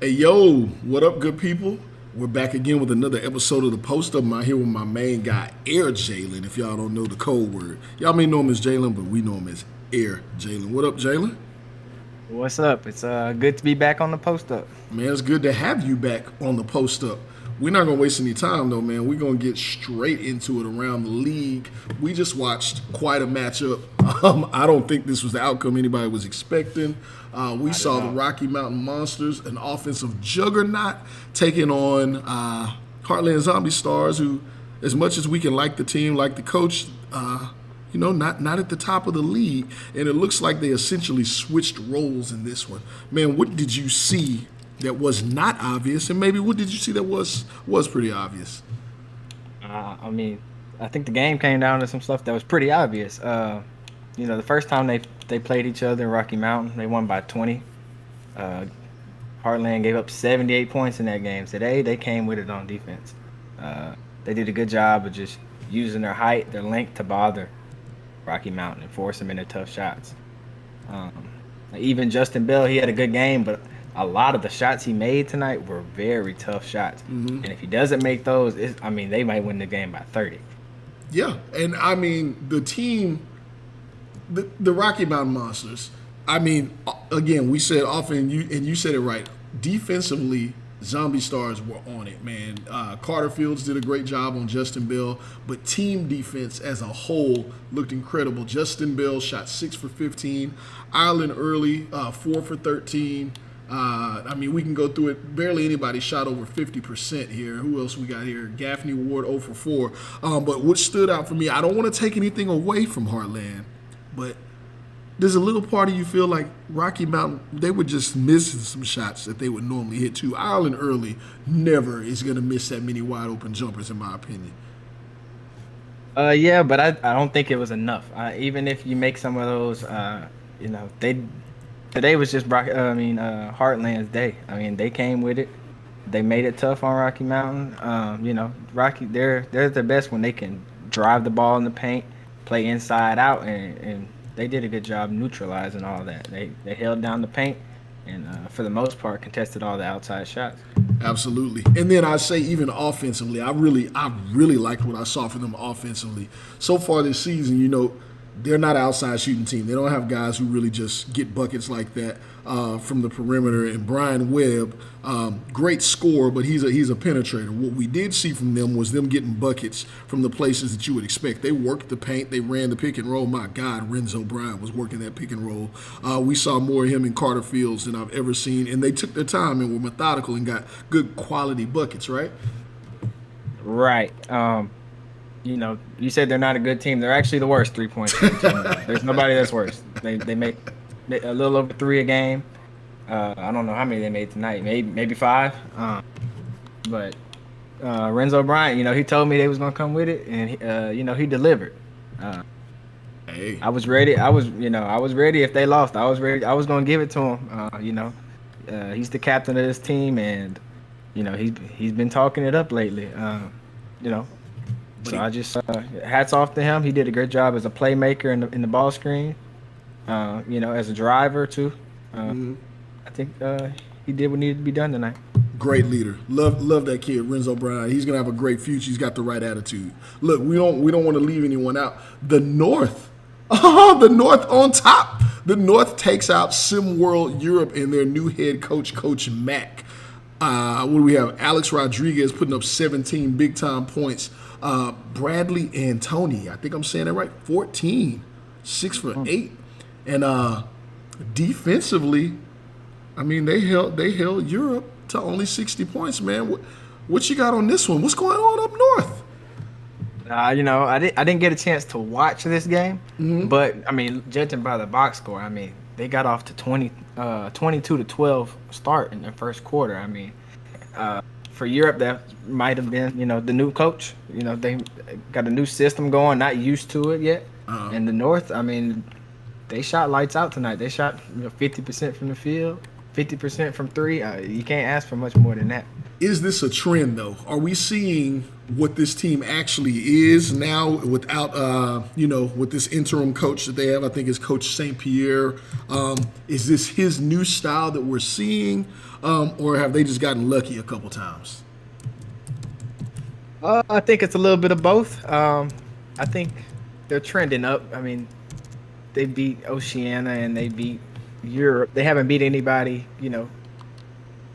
Hey, yo, what up, good people? We're back again with another episode of the Post Up. I'm here with my main guy, Air Jalen, if y'all don't know the code word. Y'all may know him as Jalen, but we know him as Air Jalen. What up, Jalen? What's up? It's good to be back on the Post Up. Man, it's good to have you back on the Post Up. We're not going to waste any time, though, man. We're going to get straight into it around the league. We just watched quite a matchup. I don't think this was the outcome anybody was expecting. We saw the Rocky Mountain Monsters, an offensive juggernaut, taking on Heartland Zombie Stars, who, as much as we can like the team, like the coach, not at the top of the league. And it looks like they essentially switched roles in this one. Man, what did you see that was not obvious, and maybe what did you see that was pretty obvious? I think the game came down to some stuff that was pretty obvious. The first time they played each other in Rocky Mountain, they won by 20. Heartland gave up 78 points in that game. Today, they came with it on defense. They did a good job of just using their height, their length to bother Rocky Mountain and force them into tough shots. Even Justin Bell, he had a good game, but a lot of the shots he made tonight were very tough shots. Mm-hmm. And if he doesn't make those, they might win the game by 30. Yeah, and the team, the Rocky Mountain Monsters, again, we said often, you said it right, defensively, Zombie Stars were on it, man. Carter Fields did a great job on Justin Bell, but team defense as a whole looked incredible. Justin Bell shot 6 for 15. Ireland Early, 4 for 13. We can go through it. Barely anybody shot over 50% here. Who else we got here? Gaffney Ward 0 for 4. But what stood out for me, I don't want to take anything away from Heartland, but there's a little part of you feel like Rocky Mountain, they were just missing some shots that they would normally hit too. Ireland Early never is going to miss that many wide open jumpers, in my opinion. Yeah, but I don't think it was enough. Even if you make some of those, today was just Heartland's day. They came with it. They made it tough on Rocky Mountain. Rocky, they're the best when they can drive the ball in the paint, play inside out, and they did a good job neutralizing all that. They held down the paint and for the most part contested all the outside shots. Absolutely. And then I say even offensively, I really liked what I saw from them offensively. So far this season, they're not an outside shooting team. They don't have guys who really just get buckets like that from the perimeter. And Brian Webb, great scorer, but he's a penetrator. What we did see from them was them getting buckets from the places that you would expect. They worked the paint. They ran the pick and roll. My God, Renzo Bryant was working that pick and roll. We saw more of him in Carter Fields than I've ever seen. And they took their time and were methodical and got good quality buckets, right? Right. You said they're not a good team. They're actually the worst three-point team. There's nobody that's worse. They make a little over 3 a game. I don't know how many they made tonight. Maybe 5. But Renzo Bryant, he told me they was gonna come with it, and he delivered. Hey, I was ready. I was ready if they lost. I was ready. I was gonna give it to him. He's the captain of this team, and he's been talking it up lately. So I just hats off to him. He did a great job as a playmaker in the ball screen. As a driver too. I think he did what needed to be done tonight. Great leader. Love that kid, Renzo Bryant. He's gonna have a great future. He's got the right attitude. Look, we don't want to leave anyone out. The North. The North on top. The North takes out SimWorld Europe and their new head coach, Coach Mack. What do we have? Alex Rodriguez putting up 17 big-time points. Bradley Antoni, I think I'm saying that right, 14, 6 for 8. And defensively, they held Europe to only 60 points, man. What you got on this one? What's going on up north? I didn't get a chance to watch this game, but judging by the box score, they got off to 22-12 start in the first quarter. For Europe, that might have been, the new coach. They got a new system going, not used to it yet. And the North, they shot lights out tonight. They shot 50% from the field, 50% from 3. You can't ask for much more than that. Is this a trend, though? Are we seeing what this team actually is now without, with this interim coach that they have? I think it's Coach St. Pierre. Is this his new style that we're seeing, or have they just gotten lucky a couple times? I think it's a little bit of both. I think they're trending up. I mean, they beat Oceania and they beat Europe. They haven't beat anybody,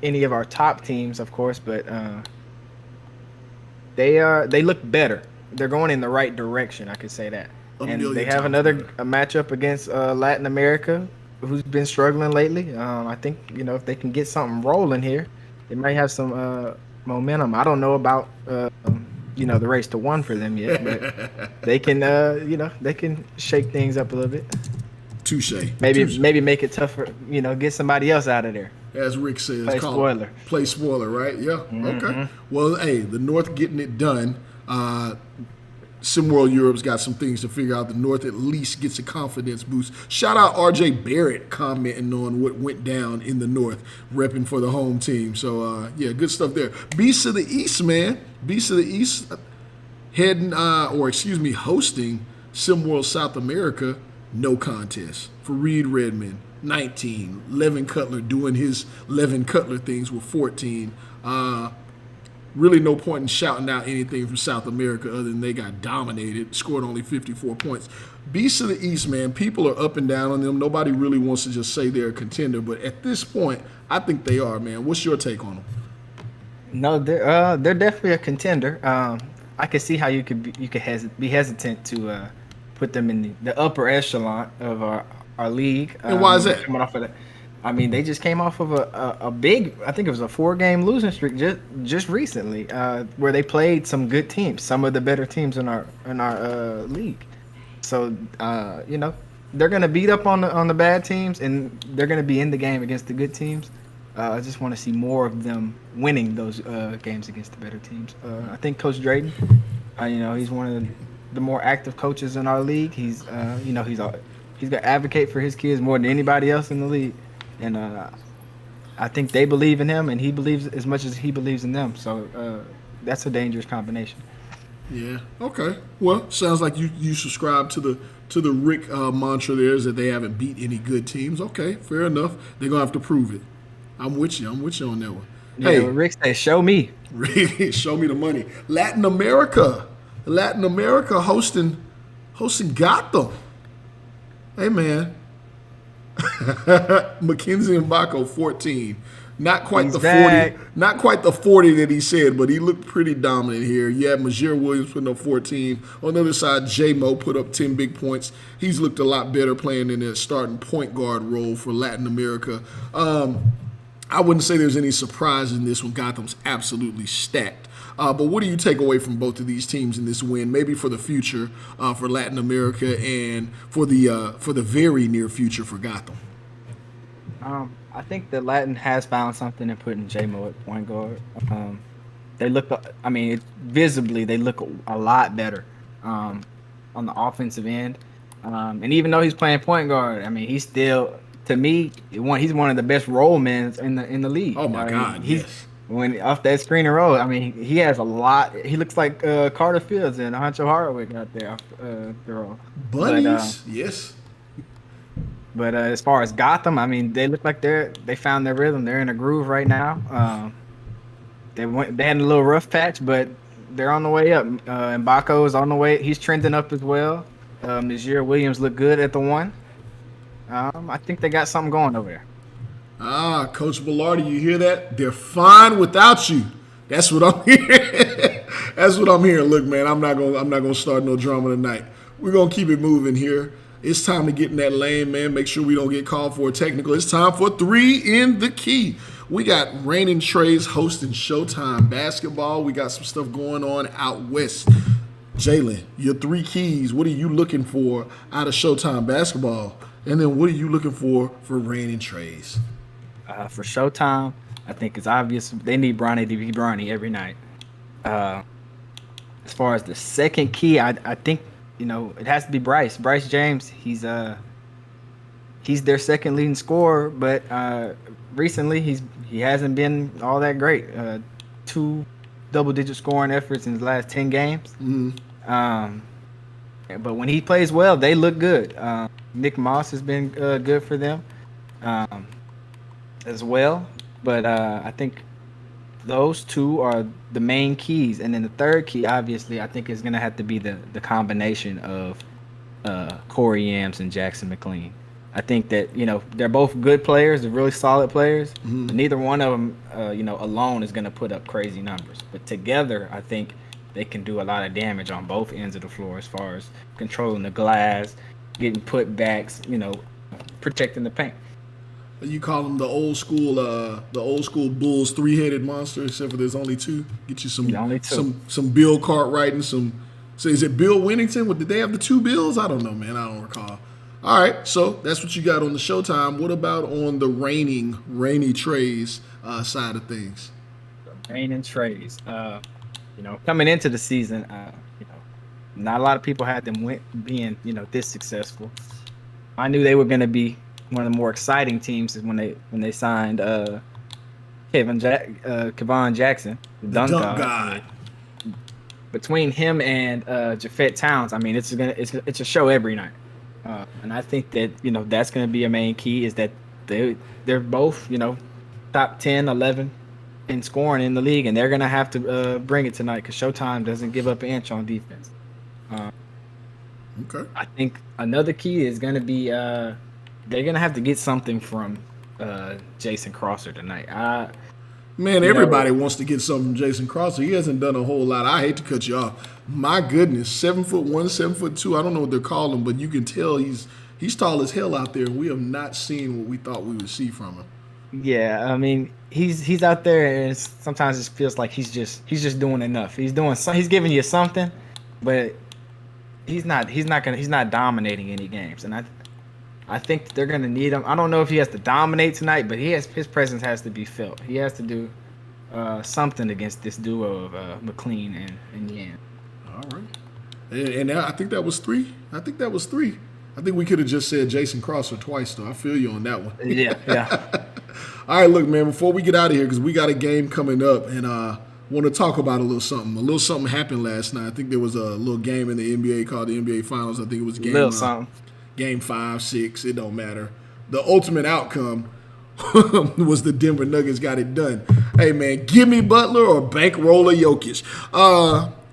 any of our top teams, of course, but they look better. They're going in the right direction, I could say that. And they have a matchup against Latin America, who's been struggling lately. I think if they can get something rolling here, they might have some momentum. I don't know about the race to 1 for them yet, but they can they can shake things up a little bit. Touche. Maybe make it tougher. Get somebody else out of there. As Rick says, play spoiler. Play spoiler, right? Yeah. Okay. Well, hey, the North getting it done. SimWorld Europe's got some things to figure out. The North at least gets a confidence boost. Shout out RJ Barrett commenting on what went down in the North, repping for the home team. So, good stuff there. Beasts of the East, man. Beasts of the East hosting SimWorld South America. No contest for Reed Redmond, 19. Levin Cutler doing his Levin Cutler things with 14. Really no point in shouting out anything from South America other than they got dominated, scored only 54 points. Beasts of the East, man, people are up and down on them. Nobody really wants to just say they're a contender, but at this point, I think they are, man. What's your take on them? No, they're definitely a contender. I can see how you could be hesitant to put them in the upper echelon of our league. And why is that? Coming off of that, I mean, they just came off of a big, I think it was a 4-game losing streak just recently, where they played some good teams, some of the better teams in our league. So they're gonna beat up on the bad teams, and they're gonna be in the game against the good teams. I just want to see more of them winning those games against the better teams. I think Coach Drayton, he's one of the more active coaches in our league. He's gonna advocate for his kids more than anybody else in the league, and I think they believe in him, and he believes as much as he believes in them. So that's a dangerous combination. Yeah. Okay. Well, sounds like you subscribe to the Rick mantra there, is that they haven't beat any good teams. Okay, fair enough. They're gonna have to prove it. I'm with you on that one. Yeah, hey, Rick says, "Show me, show me the money." Latin America hosting Gotham. Hey man, Mackenzie Mbako 14. Not quite the 40. Not quite the 40 that he said, but he looked pretty dominant here. Yeah, Majir Williams putting up 14. On the other side, J-Mo put up 10 big points. He's looked a lot better playing in that starting point guard role for Latin America. I wouldn't say there's any surprise in this one. Gotham's absolutely stacked. But what do you take away from both of these teams in this win? Maybe for the future for Latin America, and for the very near future for Gotham. I think that Latin has found something in putting J-Mo at point guard. They look, visibly they look a lot better on the offensive end. And even though he's playing point guard, he's still, to me, he's one of the best roll men in the league. Oh my God, yes. When off that screen and roll, he has a lot. He looks like Carter Fields and Huncho Hardwick out there off the roll. Bunnies, yes. But as far as Gotham, they look like they found their rhythm. They're in a groove right now. They had a little rough patch, but they're on the way up. Mbako is on the way. He's trending up as well. Najir Williams looked good at the 1. I think they got something going over there. Coach Bellardi, you hear that? They're fine without you. That's what I'm hearing. That's what I'm hearing. Look, man, I'm not gonna start no drama tonight. We're gonna keep it moving here. It's time to get in that lane, man. Make sure we don't get called for a technical. It's time for 3 in the Key. We got reigning Treys hosting Showtime basketball. We got some stuff going on out west. Jalen, your 3 keys. What are you looking for out of Showtime basketball? And then what are you looking for reigning Treys? For Showtime, I think it's obvious they need Bronny to be Bronny every night. As far as the second key, I think it has to be Bryce. Bryce James. He's their second leading scorer, but recently he hasn't been all that great. 2 double-digit scoring efforts in his last 10 games. But when he plays well, they look good. Nick Moss has been good for them as well. But I think those two are the main keys. And then the third key, obviously, I think is going to have to be the combination of Corey Yams and Jackson McLean. I think that, they're both good players. They're really solid players. But neither one of them, alone is going to put up crazy numbers. But together, I think they can do a lot of damage on both ends of the floor as far as controlling the glass, getting putbacks, protecting the paint. You call them the old school Bulls 3-headed monster, except for there's only 2. Get you some Bill Cartwright and some. So is it Bill Winnington? Did they have the 2 Bills? I don't know, man. I don't recall. All right, so that's what you got on the Showtime. What about on the rainy Treys side of things? Reigning Treys. Coming into the season, not a lot of people had them being, this successful. I knew they were going to be one of the more exciting teams when they signed Kevon Jackson, the dunk god. Between him and Jafet Towns, I mean, it's a show every night. And I think that, that's going to be a main key is that they're both, top 10, 11 in scoring in the league, and they're going to have to bring it tonight because Showtime doesn't give up an inch on defense. Okay. I think another key is going to be they're going to have to get something from Jason Crosser tonight. Everybody wants to get something from Jason Crosser. He hasn't done a whole lot. I hate to cut you off. My goodness, 7'1", 7'2". I don't know what they're calling him, but you can tell he's tall as hell out there, and we have not seen what we thought we would see from him. Yeah, I mean, he's out there, and sometimes it feels like he's just doing enough. He's giving you something, but he's not dominating any games, and I think they're gonna need him. I don't know if he has to dominate tonight, but his presence has to be felt. He has to do something against this duo of McLean and Yan. All right, and I think that was 3. I think we could have just said Jason Crosser twice, though. I feel you on that one. Yeah. All right, look, man, before we get out of here, because we got a game coming up, and want to talk about a little something. A little something happened last night. I think there was a little game in the NBA called the NBA Finals. I think it was game 5, 6. It don't matter. The ultimate outcome was the Denver Nuggets got it done. Hey, man, give me Butler or bankroller Jokic.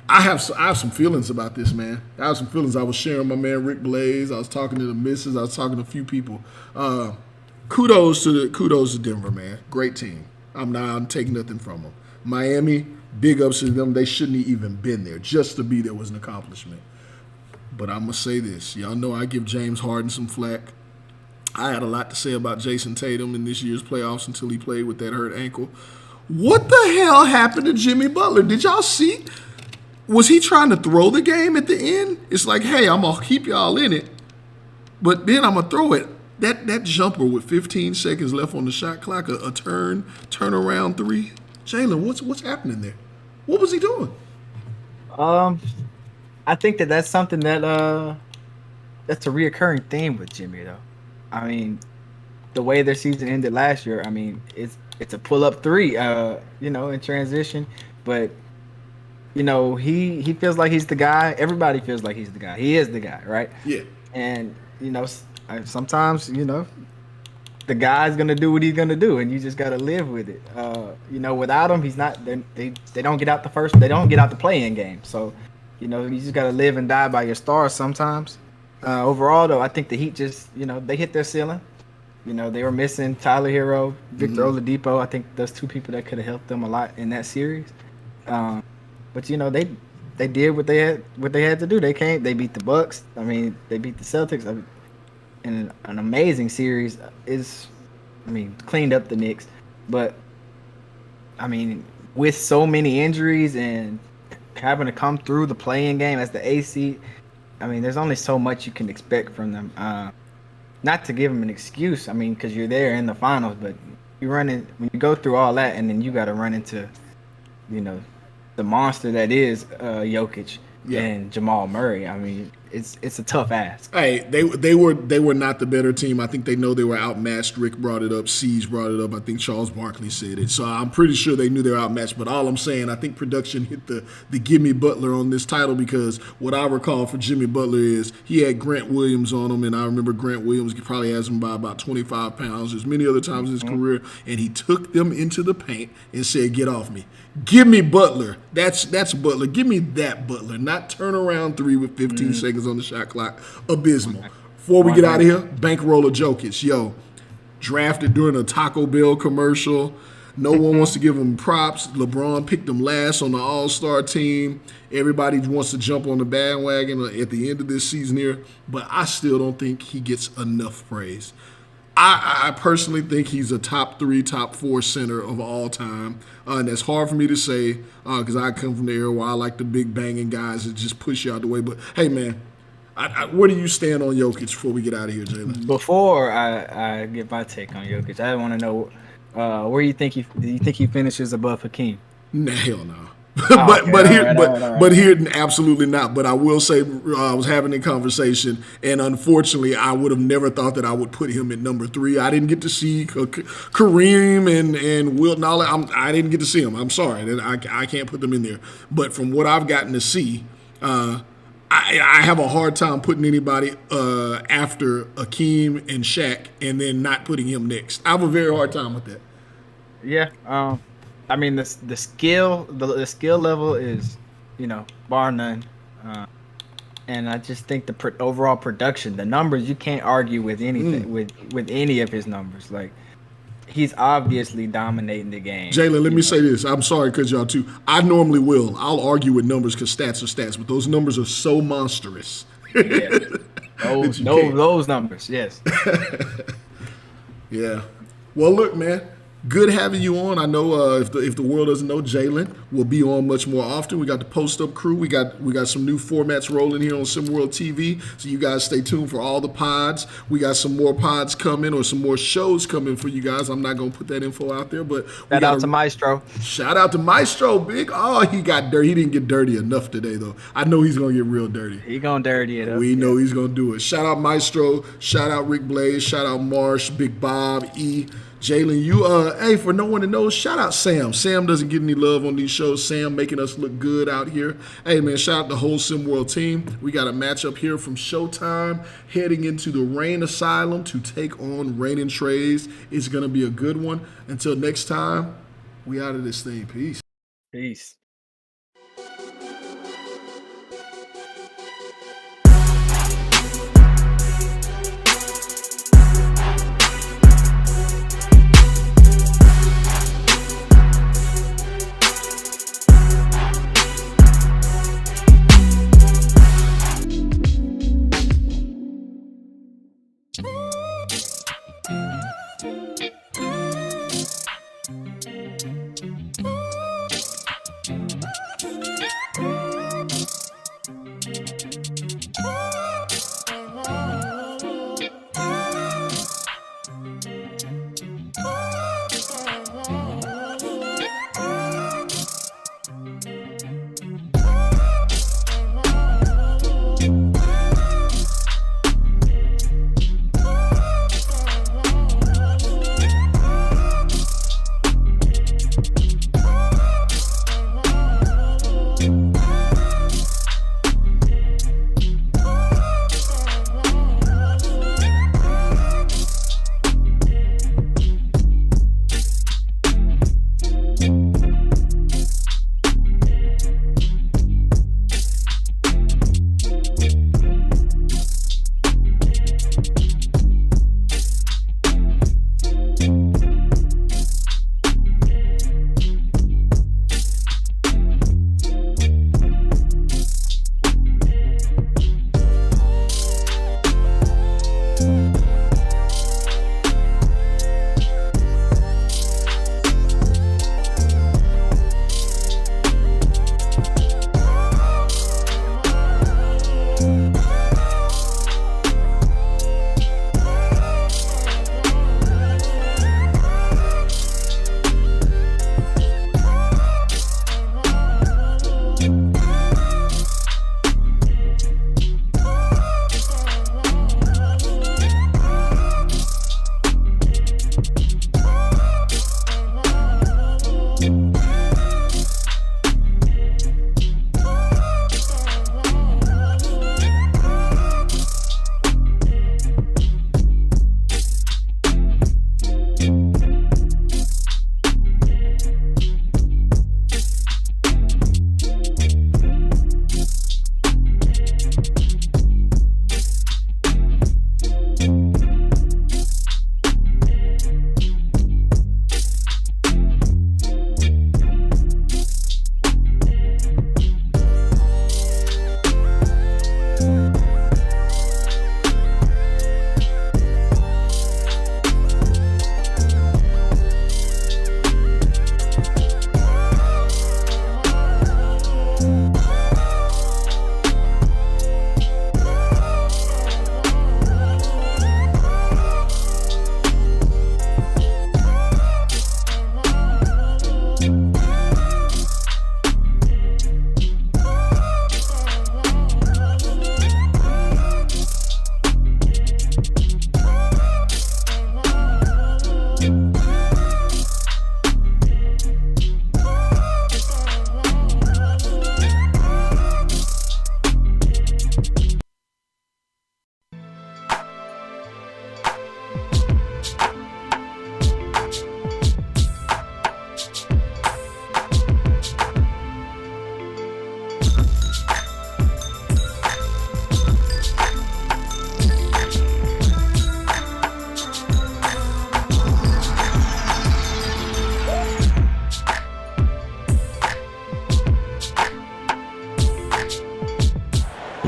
I have some feelings about this, man. I have some feelings. I was sharing my man Rick Blaze. I was talking to the missus. I was talking to a few people. Kudos to Denver, man. Great team. I'm taking nothing from them. Miami, big ups to them. They shouldn't have even been there. Just to be there was an accomplishment. But I'm going to say this. Y'all know I give James Harden some flack. I had a lot to say about Jason Tatum in this year's playoffs until he played with that hurt ankle. What the hell happened to Jimmy Butler? Did y'all see? Was he trying to throw the game at the end? It's like, hey, I'm going to keep y'all in it, but then I'm going to throw it. That jumper with 15 seconds left on the shot clock, a turnaround 3. Jalen, what's happening there? What was he doing? I think that's something that that's a reoccurring theme with Jimmy, though. I mean, the way their season ended last year, I mean, it's a pull-up 3, in transition, but he feels like he's the guy. Everybody feels like he's the guy. He is the guy, right? Yeah. And sometimes the guy's gonna do what he's gonna do, and you just gotta live with it. Without him, he's not. They don't get out the play-in game. So, you just gotta live and die by your stars sometimes. Overall, though, I think the Heat just, they hit their ceiling. They were missing Tyler Hero, Victor Oladipo. I think those 2 people that could have helped them a lot in that series. But they did what they had to do. They beat the Bucks. I mean, they beat the Celtics. In an amazing series. Cleaned up the Knicks. But with so many injuries and having to come through the play-in game as the AC, there's only so much you can expect from them. Not to give them an excuse, because you're there in the finals, but when you go through all that, and then you got to run into, the monster that is Jokic and Jamal Murray. it's a tough ask. Hey, they were not the better team. I think they know they were outmatched. Rick brought it up. Siege brought it up. I think Charles Barkley said it. So I'm pretty sure they knew they were outmatched. But all I'm saying, I think production hit the Gimme Butler on this title, because what I recall for Jimmy Butler is he had Grant Williams on him, and I remember Grant Williams probably has him by about 25 pounds. There's many other times in his career, and he took them into the paint and said, "Get off me. Give me Butler. That's Butler. Give me that Butler. Not turn around three with 15 seconds on the shot clock. Abysmal." Before we get out of here, bankroll of Jokic. Yo, drafted during a Taco Bell commercial. No one wants to give him props. LeBron picked him last on the All-Star team. Everybody wants to jump on the bandwagon at the end of this season here, but I still don't think he gets enough praise. I personally think he's a top 3, top 4 center of all time. And that's hard for me to say because I come from the era where I like the big banging guys that just push you out the way. But, hey, man, where do you stand on Jokic before we get out of here, Jalen? Before I give my take on Jokic, I want to know where you think he finishes above Hakeem? Nah, hell no. Okay, but here, absolutely not. But I will say, I was having a conversation, and unfortunately, I would have never thought that I would put him at number 3. I didn't get to see Kareem and Wilt and all that. I didn't get to see him. I'm sorry, I can't put them in there. But from what I've gotten to see, I have a hard time putting anybody after Akeem and Shaq, and then not putting him next. I have a very hard time with that. Yeah. I mean, the skill level is, bar none. And I just think the overall production, the numbers, you can't argue with anything with any of his numbers. Like, he's obviously dominating the game. Jalen, let me say this. I'm sorry to cut y'all too. I normally will. I'll argue with numbers because stats are stats, but those numbers are so monstrous. Yeah. Those numbers, yes. Yeah. Well, look, man. Good having you on. I know if the world doesn't know, Jalen will be on much more often. We got the Post Up crew. We got some new formats rolling here on SimWorld TV. So you guys stay tuned for all the pods. We got some more pods coming, or some more shows coming for you guys. I'm not gonna put that info out there, but shout out to Maestro. Shout out to Maestro, big. Oh, he got dirty. He didn't get dirty enough today though. I know he's gonna get real dirty. He gonna dirty it up. We know he's gonna do it. Shout out Maestro. Shout out Rick Blaze. Shout out Marsh, Big Bob, E. Jalen, you, hey, for no one to know, shout out Sam. Sam doesn't get any love on these shows. Sam making us look good out here. Hey, man, shout out the whole SimWorld team. We got a matchup here from Showtime heading into the Rain Asylum to take on Rain and Treys. It's going to be a good one. Until next time, we out of this thing. Peace. Peace.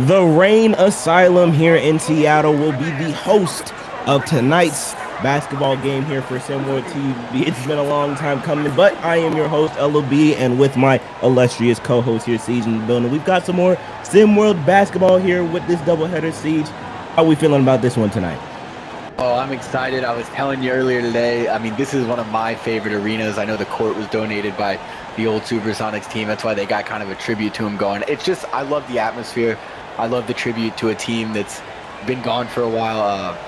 The Rain Asylum here in Seattle will be the host of tonight's basketball game here for SimWorld TV. It's been a long time coming, but I am your host, LOB, and with my illustrious co-host here, Siege, in the building. We've got some more SimWorld basketball here with this doubleheader, Siege. How are we feeling about this one tonight? Oh, I'm excited. I was telling you earlier today, I mean, this is one of my favorite arenas. I know the court was donated by the old Supersonics team. That's why they got kind of a tribute to him going. It's just, I love the atmosphere. I love the tribute to a team that's been gone for a while.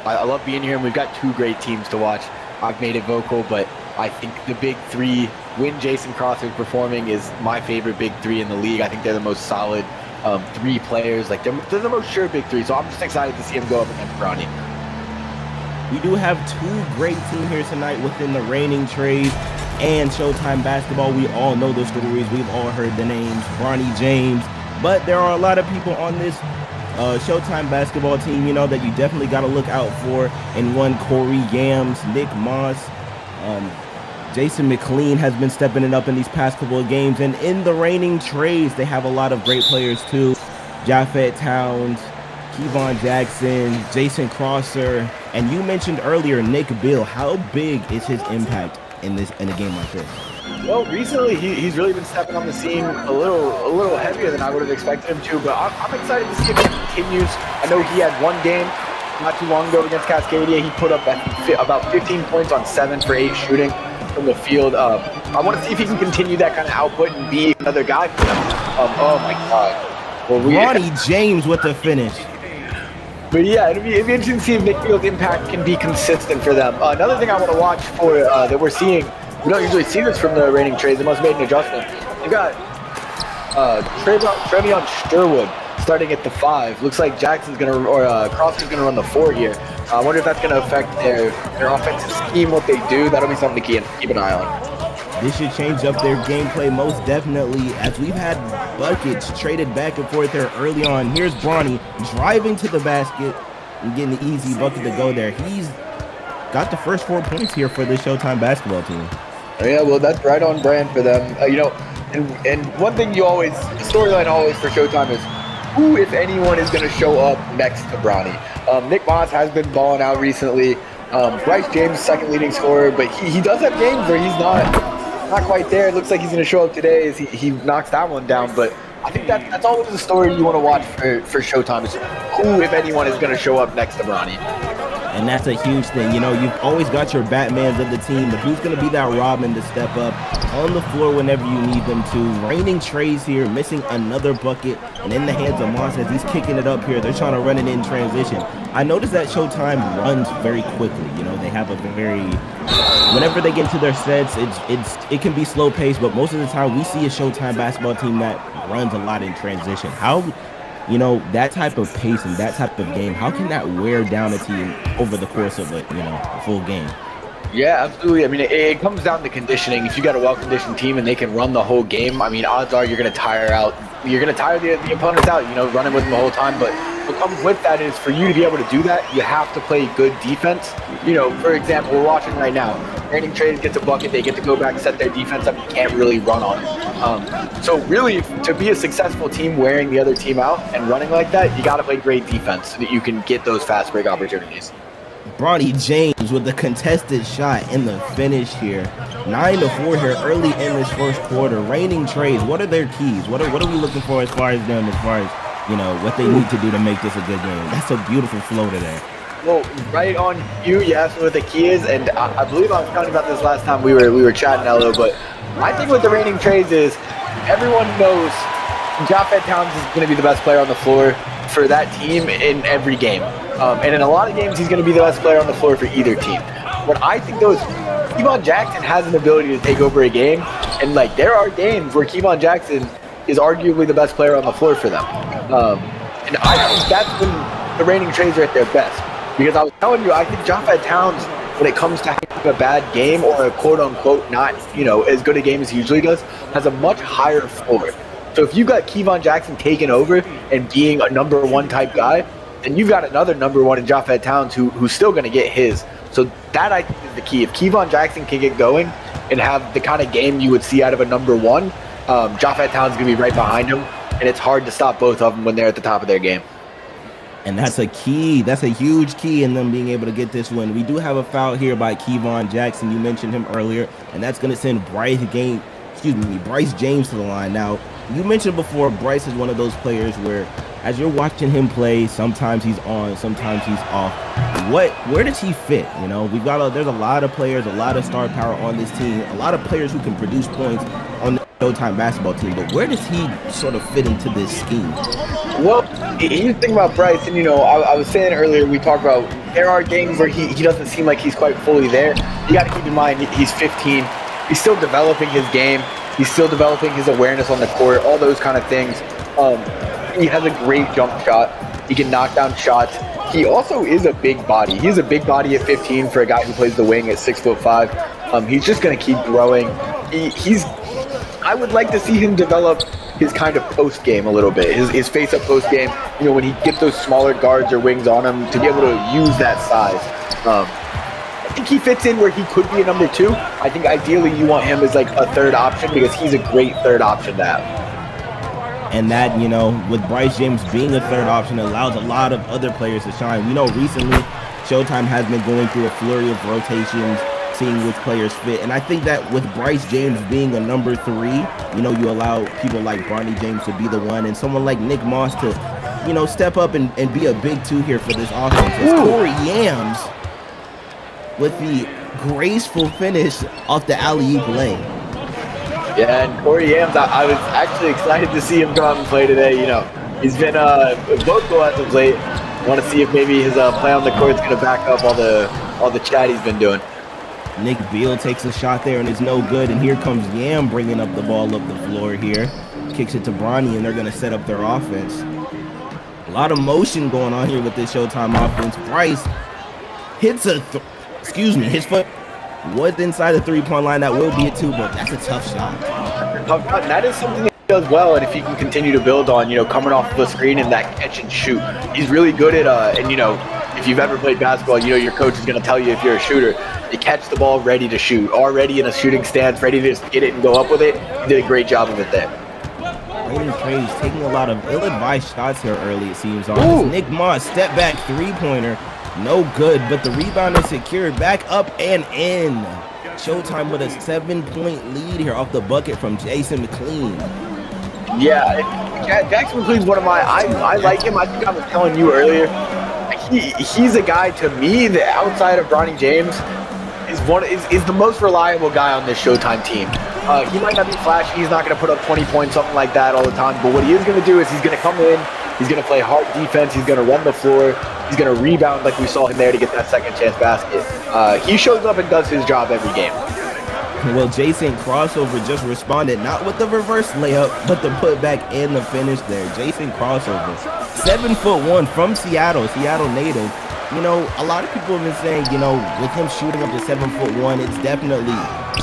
I love being here, and we've got two great teams to watch. I've made it vocal, but I think the big three, when Jason Crosser's performing, is my favorite big three in the league. I think they're the most solid three players. Like, they're the most sure big three, so I'm just excited to see him go up against Bronny. We do have two great teams here tonight within the reigning Treys and Showtime basketball. We all know the stories. We've all heard the names, Bronny James. But there are a lot of people on this Showtime basketball team, you know, that you definitely got to look out for. And one, Corey Yams, Nick Moss, Jason McLean has been stepping it up in these past couple of games. And in the reigning Treys, they have a lot of great players too. Japheth Towns, Kevon Jackson, Jason Crosser, and you mentioned earlier Nick Bill. How big is his impact in a game like this? Well, recently he's really been stepping on the scene a little heavier than I would have expected him to, but I'm excited to see if he continues. I know he had one game not too long ago against Cascadia. He put up about 15 points on 7 for 8 shooting from the field. I want to see if he can continue that kind of output and be another guy for them. Oh my God. Well, Bronny James with the finish. But yeah, it'd be interesting to see if Nick Bill's impact can be consistent for them. Another thing I want to watch for that we're seeing, we don't usually see this from the reigning Treys. They must have made an adjustment. They've got Trevion Sherwood starting at the 5. Looks like Jackson's gonna Crosser's gonna run the 4 here. I wonder if that's gonna affect their offensive scheme, what they do. That'll be something to keep an eye on. This should change up their gameplay most definitely, as we've had buckets traded back and forth there early on. Here's Bronny driving to the basket and getting the easy bucket to go there. He's got the first 4 points here for the Showtime basketball team. Yeah, well, that's right on brand for them. You know, and one thing storyline always for Showtime is who, if anyone, is going to show up next to Bronny. Nick Moss has been balling out recently. Bryce James, second leading scorer, but he does have games where he's not quite there. It looks like he's going to show up today as he knocks that one down, but I think that's always the story you want to watch for Showtime is who, if anyone, is going to show up next to Bronny. And that's a huge thing. You know, you've always got your Batmans of the team, but who's going to be that Robin to step up on the floor whenever you need them to? Reigning Treys here, missing another bucket, and in the hands of Moss as he's kicking it up here. They're trying to run it in transition. I noticed that Showtime runs very quickly. You know, they have a very... Whenever they get into their sets, it can be slow paced, but most of the time we see a Showtime basketball team that runs a lot in transition. How... You know, that type of pace and that type of game, how can that wear down a team over the course of a full game? Yeah, absolutely. I mean, it comes down to conditioning. If you got a well-conditioned team and they can run the whole game, I mean, odds are you're going to tire the opponents out, you know, running with them the whole time. But what comes with that is for you to be able to do that, you have to play good defense. You know, for example, we're watching right now. Reigning Treys gets a bucket, they get to go back, set their defense up. You can't really run on it. So really, to be a successful team wearing the other team out and running like that, you got to play great defense so that you can get those fast break opportunities. Bronny James with the contested shot in the finish here. 9-4 here early in this first quarter. Reigning Treys, what are their keys? What are we looking for as far as them, as far as, you know, what they need to do to make this a good game? That's a beautiful floater there. Well, right on you asked me what the key is, and I believe I was talking about this last time we were chatting, Elo, but I think what the reigning Treys is, everyone knows Japheth Towns is going to be the best player on the floor for that team in every game. And in a lot of games, he's going to be the best player on the floor for either team. What I think, though, is Kevon Jackson has an ability to take over a game, and like there are games where Kevon Jackson is arguably the best player on the floor for them. And I think that's when the reigning Treys are at their best. Because I was telling you, I think Japheth Towns, when it comes to having a bad game or a quote-unquote not, you know, as good a game as he usually does, has a much higher floor. So if you've got Kevon Jackson taking over and being a number one type guy, then you've got another number one in Japheth Towns who's still going to get his. So that, I think, is the key. If Kevon Jackson can get going and have the kind of game you would see out of a number one, Japheth Towns is going to be right behind him. and it's hard to stop both of them when they're at the top of their game. And that's a key. That's a huge key in them being able to get this win. We do have a foul here by Kevon Jackson. You mentioned him earlier, and that's going to send Bryce James to the line. Now, you mentioned before, Bryce is one of those players where, as you're watching him play, sometimes he's on, sometimes he's off. Where does he fit? You know, there's a lot of players, a lot of star power on this team, a lot of players who can produce points on the Showtime basketball team. But where does he sort of fit into this scheme? Well, here's the thing about Bryce, and I was saying earlier, we talked about there are games where he doesn't seem like he's quite fully there. You got to keep in mind he's 15. He's still developing his game. He's still developing his awareness on the court, all those kind of things. He has a great jump shot. He can knock down shots. He also is a big body. He's a big body at 15 for a guy who plays the wing at 6'5". He's just going to keep growing. I would like to see him develop his kind of post game a little bit, his face up post game. When he gets those smaller guards or wings on him, to be able to use that size. I think he fits in where he could be a number 2. I think ideally you want him as like a third option because he's a great third option to have. And that, with Bryce James being a third option, allows a lot of other players to shine. We know recently Showtime has been going through a flurry of rotations, seeing which players fit. And I think that with Bryce James being a number 3, you allow people like Bronny James to be the one, and someone like Nick Moss to, step up and be a big 2 here for this offense. It's Corey Yams with the graceful finish off the alley-oop lane. Yeah, and Corey Yams, I was actually excited to see him come out and play today. He's been vocal as of late. I want to see if maybe his play on the court is going to back up all the chat he's been doing. Nick Beal takes a shot there and it's no good. And here comes Yam bringing up the ball up the floor here. Kicks it to Bronny, and they're going to set up their offense. A lot of motion going on here with this Showtime offense. Bryce hits his foot was inside the three-point line. That will be a 2, but that's a tough shot. That is something he does well, and if he can continue to build on, coming off the screen and that catch and shoot. He's really good at, if you've ever played basketball, your coach is going to tell you if you're a shooter, you catch the ball ready to shoot, already in a shooting stance, ready to just get it and go up with it. He did a great job of it there. Treys taking a lot of ill-advised shots here early, it seems. On Nick Moss, step back three-pointer. No good, but the rebound is secured. Back up and in. Showtime with a 7-point lead here off the bucket from Jason McLean. Yeah, Jackson McLean's one of my. I like him. I think I was telling you earlier. He's a guy to me that outside of Bronny James is the most reliable guy on this Showtime team. He might not be flashy. He's not going to put up 20 points, something like that all the time. But what he is going to do is he's going to come in. He's going to play hard defense. He's going to run the floor. He's going to rebound like we saw him there to get that second chance basket. He shows up and does his job every game. Well, Jason Crossover just responded, not with the reverse layup, but the putback and the finish there. Jason Crossover, 7'1" from Seattle native. A lot of people have been saying, with him shooting up to 7'1", it's definitely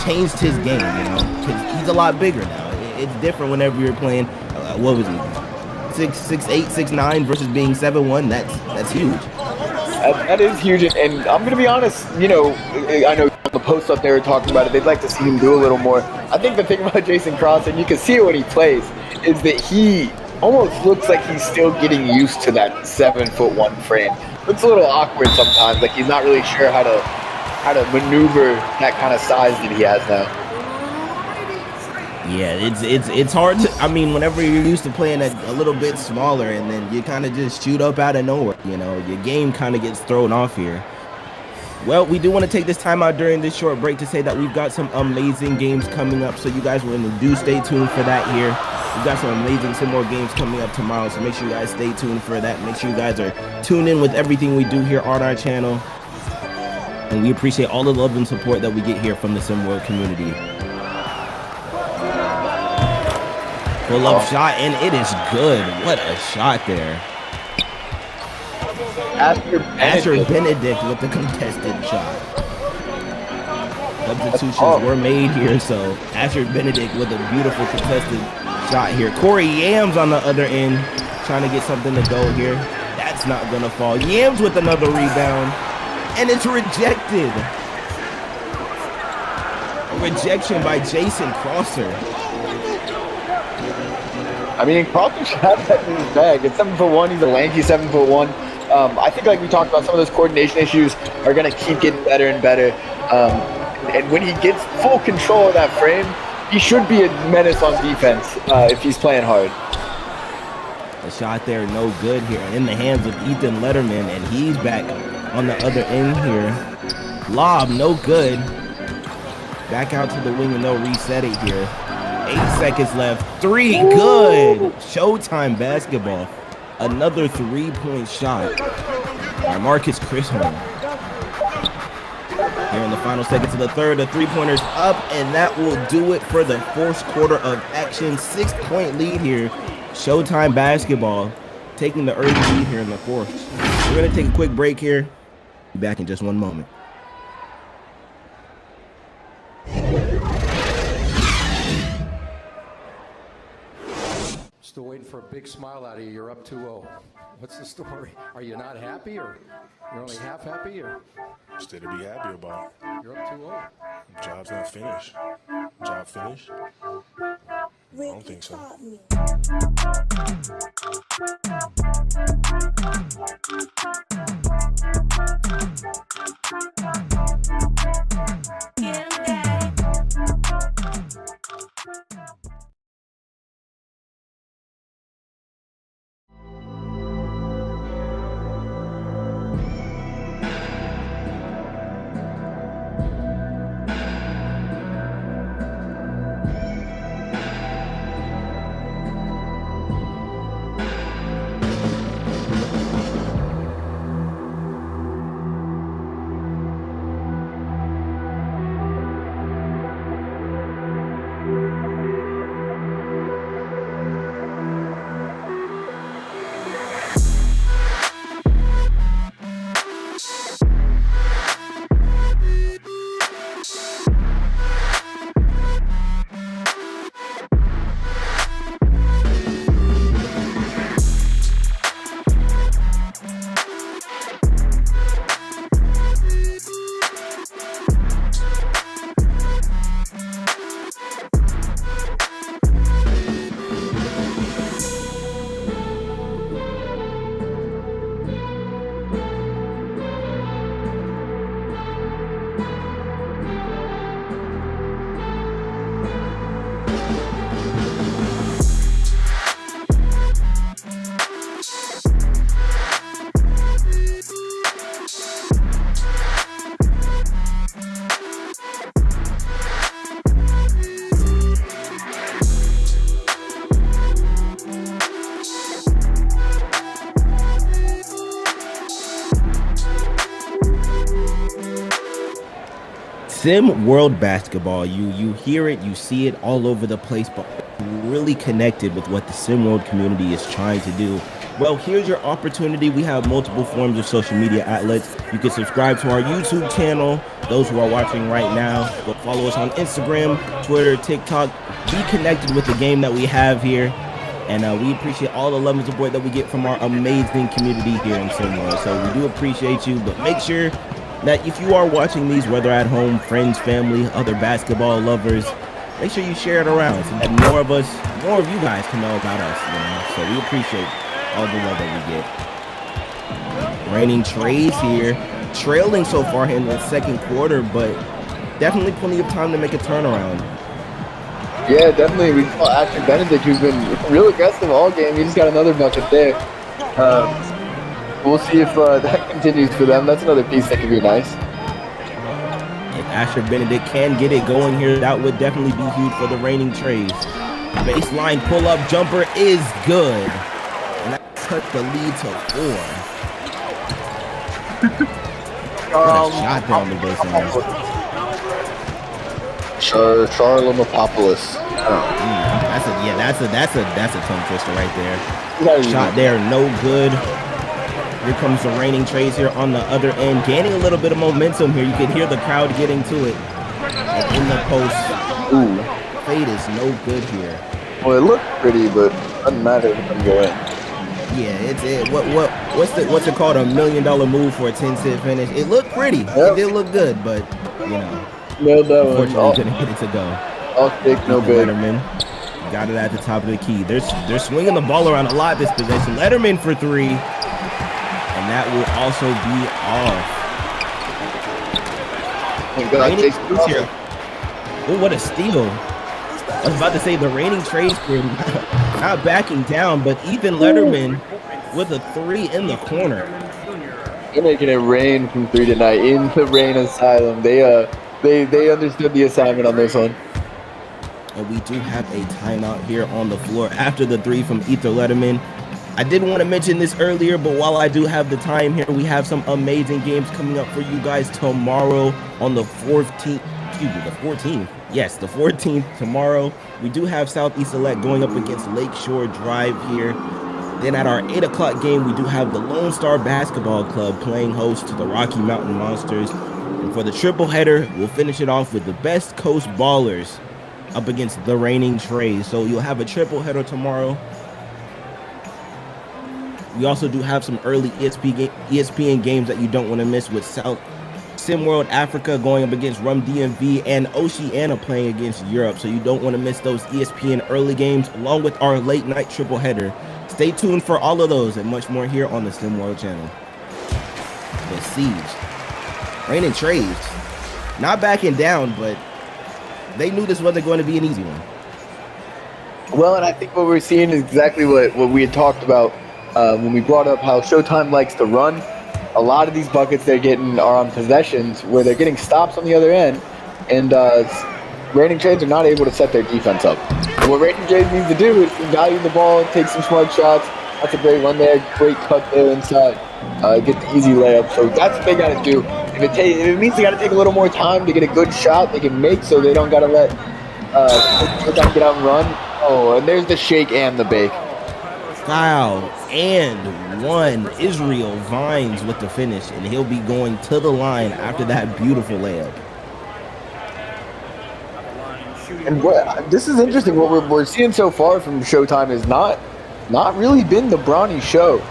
changed his game, because he's a lot bigger now. It's different whenever you're playing, what was he? 6'8", 6'9" versus being 7'1", that's huge. That is huge, and I'm going to be honest, I know the posts up there are talking about it, they'd like to see him do a little more. I think the thing about Jason Cross, and you can see it when he plays, is that he almost looks like he's still getting used to that 7'1" frame. Looks a little awkward sometimes, like he's not really sure how to maneuver that kind of size that he has now. Yeah, it's hard to, whenever you're used to playing a little bit smaller and then you kind of just shoot up out of nowhere, your game kind of gets thrown off here. Well, we do want to take this time out during this short break to say that we've got some amazing games coming up, so you guys do stay tuned for that here. We've got some more games coming up tomorrow, so make sure you guys stay tuned for that. Make sure you guys are tuned in with everything we do here on our channel. And we appreciate all the love and support that we get here from the SimWorld community. Pull-up shot, and it is good. What a shot there. Asher Benedict with the contested shot. Substitutions were made here, so Asher Benedict with a beautiful contested shot here. Corey Yams on the other end, trying to get something to go here. That's not going to fall. Yams with another rebound, and it's rejected. A rejection by Jason Crosser. I mean, Carlton should have that in his bag. At 7'1", he's a lanky 7'1". I think, like we talked about, some of those coordination issues are going to keep getting better and better. And when he gets full control of that frame, he should be a menace on defense if he's playing hard. The shot there, no good here. In the hands of Ethan Letterman, and he's back on the other end here. Lob, no good. Back out to the wing, and they'll reset it here. 8 seconds left. 3, good. Showtime basketball. Another 3-point shot by Marcus Chisholm. Here in the final seconds of the third, the three-pointer's up, and that will do it for the fourth quarter of action. 6-point lead here. Showtime basketball taking the early lead here in the fourth. We're going to take a quick break here. Be back in just one moment. Still waiting for a big smile out of you. You're up 2-0. What's the story? Are you not happy, or you're only half happy, or? Still to be happy about. You're up 2-0. Job's not finished. Job finished? I don't think so. Sim World Basketball, you hear it, you see it all over the place, but really connected with what the Sim World community is trying to do. Well, here's your opportunity. We have multiple forms of social media outlets. You can subscribe to our YouTube channel. Those who are watching right now, go follow us on Instagram, Twitter, TikTok. Be connected with the game that we have here. And we appreciate all the love and support that we get from our amazing community here in Sim World. So we do appreciate you, but make sure that if you are watching these, whether at home, friends, family, other basketball lovers, make sure you share it around so that more of you guys can know about us, you know. So we appreciate all the love that we get. Reigning Treys here, trailing so far in the second quarter, but definitely plenty of time to make a turnaround. Yeah, definitely. We saw Asher Benedict, who's been real aggressive all game. He just got another bucket there. We'll see if that continues for them. That's another piece that could be nice. If Asher Benedict can get it going here, that would definitely be huge for the reigning Treys. Baseline pull-up jumper is good. And that cut the lead to 4. What a shot down the baseline. Charlamopoulos. That's a tongue twister right there. Shot there, no good. Here comes the reigning Treys here on the other end, gaining a little bit of momentum here. You can hear the crowd getting to it. And in the post, fade is no good here. Well, it looked pretty, but doesn't matter if I'm going. Yeah, what's it called? $1 million move for a 10-set finish. It looked pretty. Yep. It did look good, but you know, nailed that one. Unfortunately, couldn't get it to go. I'll take no bid. got it at the top of the key. They're swinging the ball around a lot this possession. Letterman for 3, and that will also be off. Here. Oh, what a steal. I was about to say the reigning Treys here not backing down, but Ethan Letterman with a 3 in the corner. They're making it rain from 3 tonight in the Rain Asylum. They understood the assignment on this one. And we do have a timeout here on the floor after the 3 from Ethan Letterman. I did want to mention this earlier, but while I do have the time here, we have some amazing games coming up for you guys tomorrow on the 14th. The 14th. Yes, the 14th tomorrow. We do have Southeast Select going up against Lakeshore Drive here. Then at our 8 o'clock game, we do have the Lone Star Basketball Club playing host to the Rocky Mountain Monsters. And for the triple header, we'll finish it off with the Best Coast Ballers up against the reigning Treys. So you'll have a triple header tomorrow. We also do have some early ESPN games that you don't want to miss with South SimWorld Africa going up against Rum DMV and Oceania playing against Europe. So you don't want to miss those ESPN early games along with our late night triple header. Stay tuned for all of those and much more here on the SimWorld channel. The Siege. Reigning Treys. Not backing down, but they knew this wasn't going to be an easy one. Well, and I think what we're seeing is exactly what we had talked about when we brought up how Showtime likes to run. A lot of these buckets they're getting are on possessions where they're getting stops on the other end, and Reigning Treys are not able to set their defense up. So what Reigning Treys needs to do is value the ball, take some smart shots. That's a great run there, great cut there inside. Get the easy layup. So that's what they got to do. If it means they got to take a little more time to get a good shot they can make, so they don't got to let Showtime get out and run. Oh, and there's the shake and the bake. Foul and 1. Israel Vines with the finish, and he'll be going to the line after that beautiful layup. And this is interesting. What we're seeing so far from Showtime is not really been the Bronny show.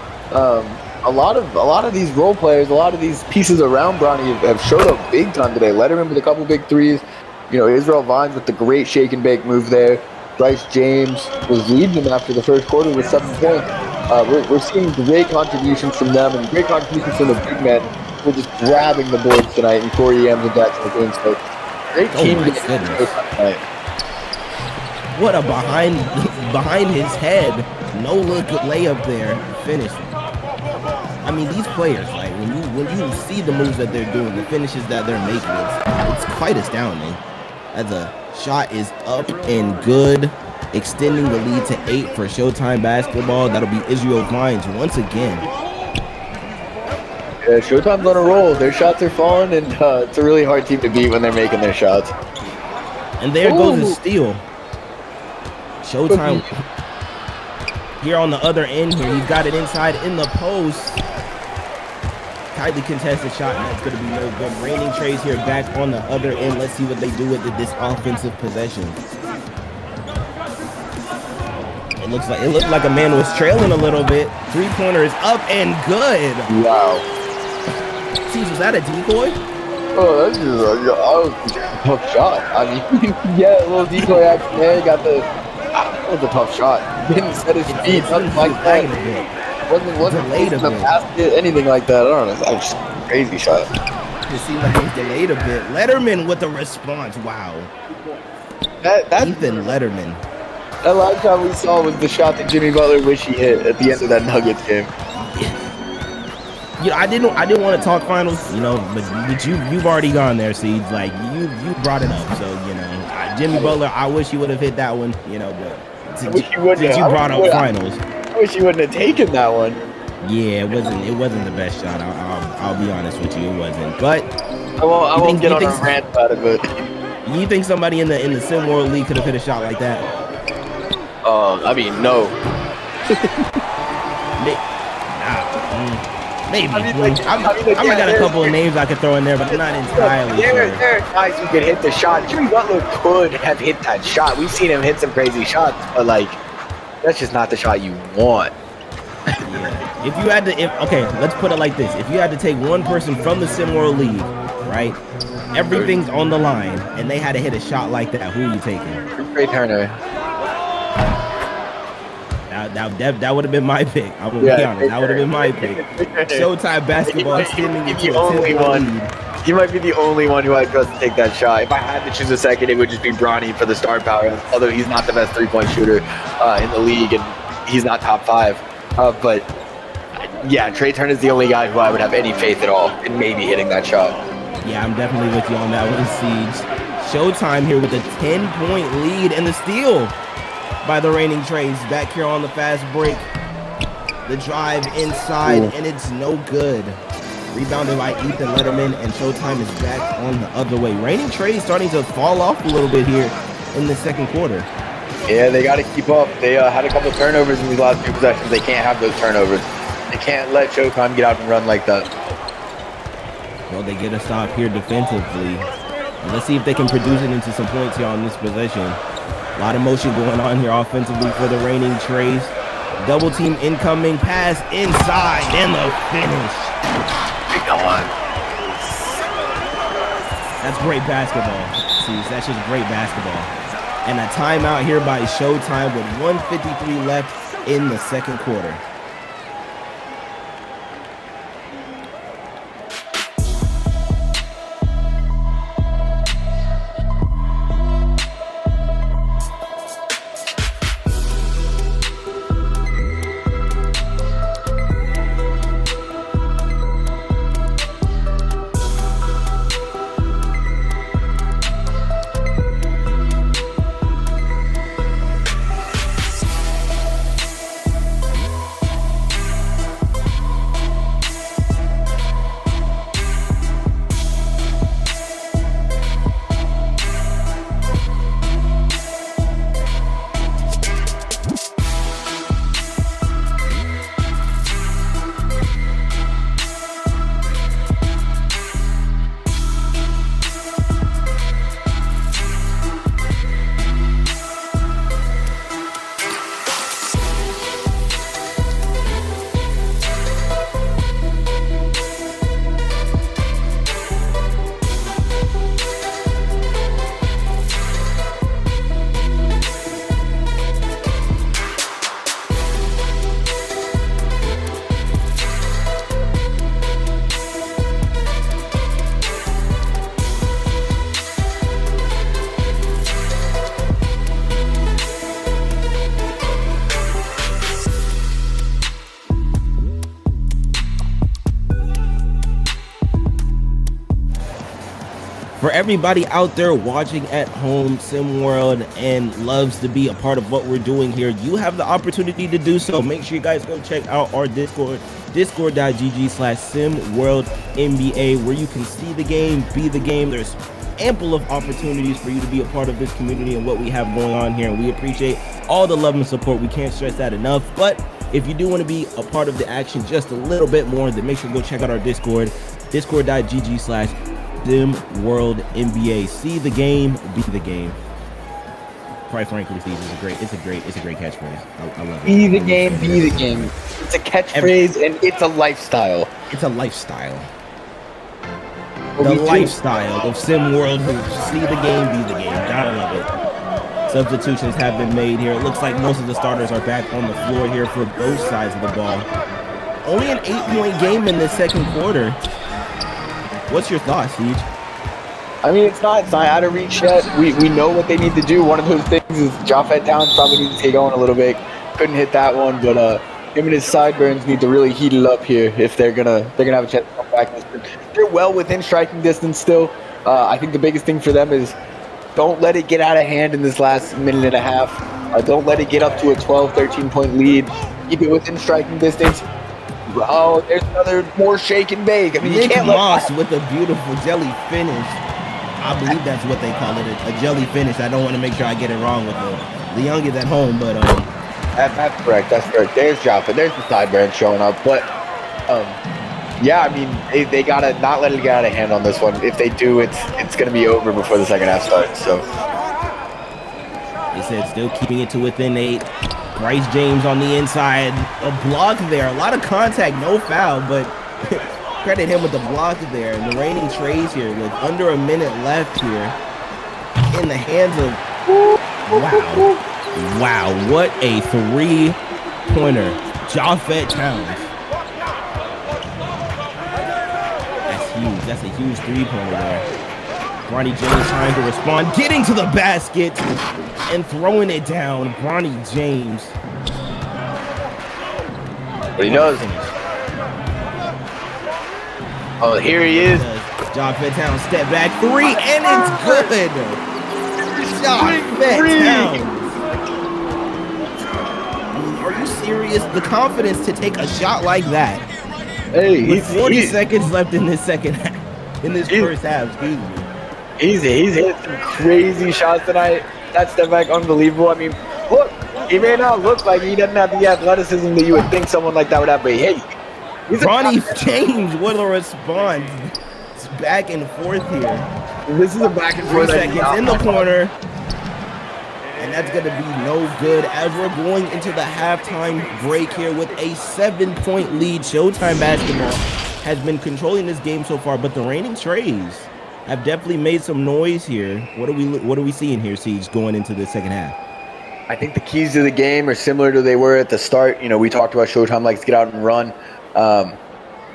A lot of these role players, a lot of these pieces around Bronny have showed up big time today. Letterman with a couple big threes. You know, Israel Vines with the great shake and bake move there. Bryce James was leading them after the first quarter with 7 points. We're seeing great contributions from them and great contributions from the big men. We're just grabbing the boards tonight, and Corey Ems and Jackson are doing so. Great team tonight. What a behind his head, no look layup there, finish. I mean, these players, like when you see the moves that they're doing, the finishes that they're making, it's quite astounding. As a shot is up and good, extending the lead to 8 for Showtime basketball. That'll be Israel Vines once again. Yeah, Showtime's on a roll. Their shots are falling, and it's a really hard team to beat when they're making their shots. And there goes the steal. Showtime here on the other end here. He's got it inside in the post. Tightly contested shot, and that's going to be no good. Reigning Treys here back on the other end. Let's see what they do with this offensive possession. It looked like a man was trailing a little bit. 3-pointer is up and good. Wow. Jeez, was that a decoy? Oh, that's just a tough shot. I mean, yeah, a little decoy action there. Got the. That was a tough shot. Didn't set his feet, nothing like that. Wasn't late a bit. Basket, anything like that. I don't know. That was just a crazy shot. It seemed like he delayed a bit. Letterman with the response. Wow. Ethan Letterman. That last shot we saw was the shot that Jimmy Butler wished he hit at the end of that Nuggets game. You know, I didn't want to talk finals, you know, but you've already gone there, Seeds. Like you brought it up, so you know, Jimmy Butler. I wish he would have hit that one, you know, but since you brought up finals, I wish you wouldn't have taken that one. Yeah, it wasn't the best shot. I'll be honest with you, it wasn't. But I won't get on a rant about it. But you think somebody in the SimWorld League could have hit a shot like that? I mean, no. Maybe. I got a couple of names I could throw in there, but I'm not entirely sure. There are guys who can hit the shot. Jimmy Butler could have hit that shot. We've seen him hit some crazy shots, but like, that's just not the shot you want. Yeah. If you had to, let's put it like this: if you had to take one person from the SimWorld League, right? Everything's on the line, and they had to hit a shot like that. Who are you taking? Trey Turner. That would have been my pick. I'm gonna be honest. That would have been my pick. Showtime basketball extending it to a 10-point lead. He might be the only one who I'd trust to take that shot. If I had to choose a second, it would just be Bronny for the star power. Although he's not the best 3-point shooter in the league, and he's not top 5. But yeah, Trey Turner is the only guy who I would have any faith at all in maybe hitting that shot. Yeah, I'm definitely with you on that one, Siege. Showtime here with a 10-point lead and the steal by the reigning Treys. Back here on the fast break. The drive inside, and it's no good. Rebounded by Ethan Letterman, and Showtime is back on the other way. Reigning Treys starting to fall off a little bit here in the second quarter. Yeah, they got to keep up. They had a couple of turnovers in these last 2 possessions. They can't have those turnovers. They can't let Showtime get out and run like that. Well, they get a stop here defensively. Let's see if they can produce it into some points here on this possession. A lot of motion going on here offensively for the reigning Treys. Double team incoming, pass inside, and the finish. That's great basketball. See, that's just great basketball. And a timeout here by Showtime with 1:53 left in the second quarter. For everybody out there watching at home, SimWorld, and loves to be a part of what we're doing here, you have the opportunity to do so. Make sure you guys go check out our Discord, discord.gg/SimWorldNBA, where you can see the game, be the game. There's ample of opportunities for you to be a part of this community and what we have going on here, and we appreciate all the love and support. We can't stress that enough. But if you do want to be a part of the action just a little bit more, then make sure to go check out our Discord, discord.gg/SimWorldNBA. See the game, be the game. Quite frankly, Steve, it's a great catchphrase. I love it. Be the game, be the game. It's a catchphrase and it's a lifestyle. It's a lifestyle. The lifestyle of SimWorld Hoops. See the game, be the game. Gotta love it. Substitutions have been made here. It looks like most of the starters are back on the floor here for both sides of the ball. Only an 8-point game in the second quarter. What's your thoughts, Siege? I mean, it's not out of reach yet. We know what they need to do. One of those things is Japheth Towns probably needs to get going a little bit. Couldn't hit that one, but him and his sideburns need to really heat it up here if they're gonna have a chance to come back. They're well within striking distance still. I think the biggest thing for them is don't let it get out of hand in this last minute and a half. Don't let it get up to a 12, 13-point lead. Keep it within striking distance. Oh, there's another more shake and bake. I mean, Nick you can't Moss with a beautiful jelly finish. I believe that's what they call it, a jelly finish. I don't want to make sure I get it wrong with the youngins at home, but that's correct. That's correct. There's Jaffa. There's the sideburn showing up, but yeah, I mean, they gotta not let it get out of hand on this one. If they do, it's gonna be over before the second half starts. So they said still keeping it to within 8. Bryce James on the inside, a block there, a lot of contact, no foul, but credit him with the block there. And the reigning Treys here with under a minute left here in the hands of, wow, what a 3 pointer. Japhett Towns. That's huge. That's a huge three-pointer there. Bronny James trying to respond, getting to the basket and throwing it down. Bronny James. But he knows. Oh, here he is. Japhett Towns step back three, and it's good. Japhett Towns. Are you serious? The confidence to take a shot like that. Hey, with 40 seconds left in this second half, in this first half. Excuse me. He's hit some crazy shots tonight. That step back, unbelievable. I mean, look, he may not look like he doesn't have the athleticism that you would think someone like that would have, but hey, Bronny James will respond. It's back and forth here. This is a back and forth. 3 seconds in the corner. And that's going to be no good as we're going into the halftime break here with a 7-point lead. Showtime Basketball has been controlling this game so far, but the reigning Treys have definitely made some noise here. What are we seeing here, Siege, going into the second half? I think the keys to the game are similar to they were at the start. You know, we talked about Showtime likes to get out and run.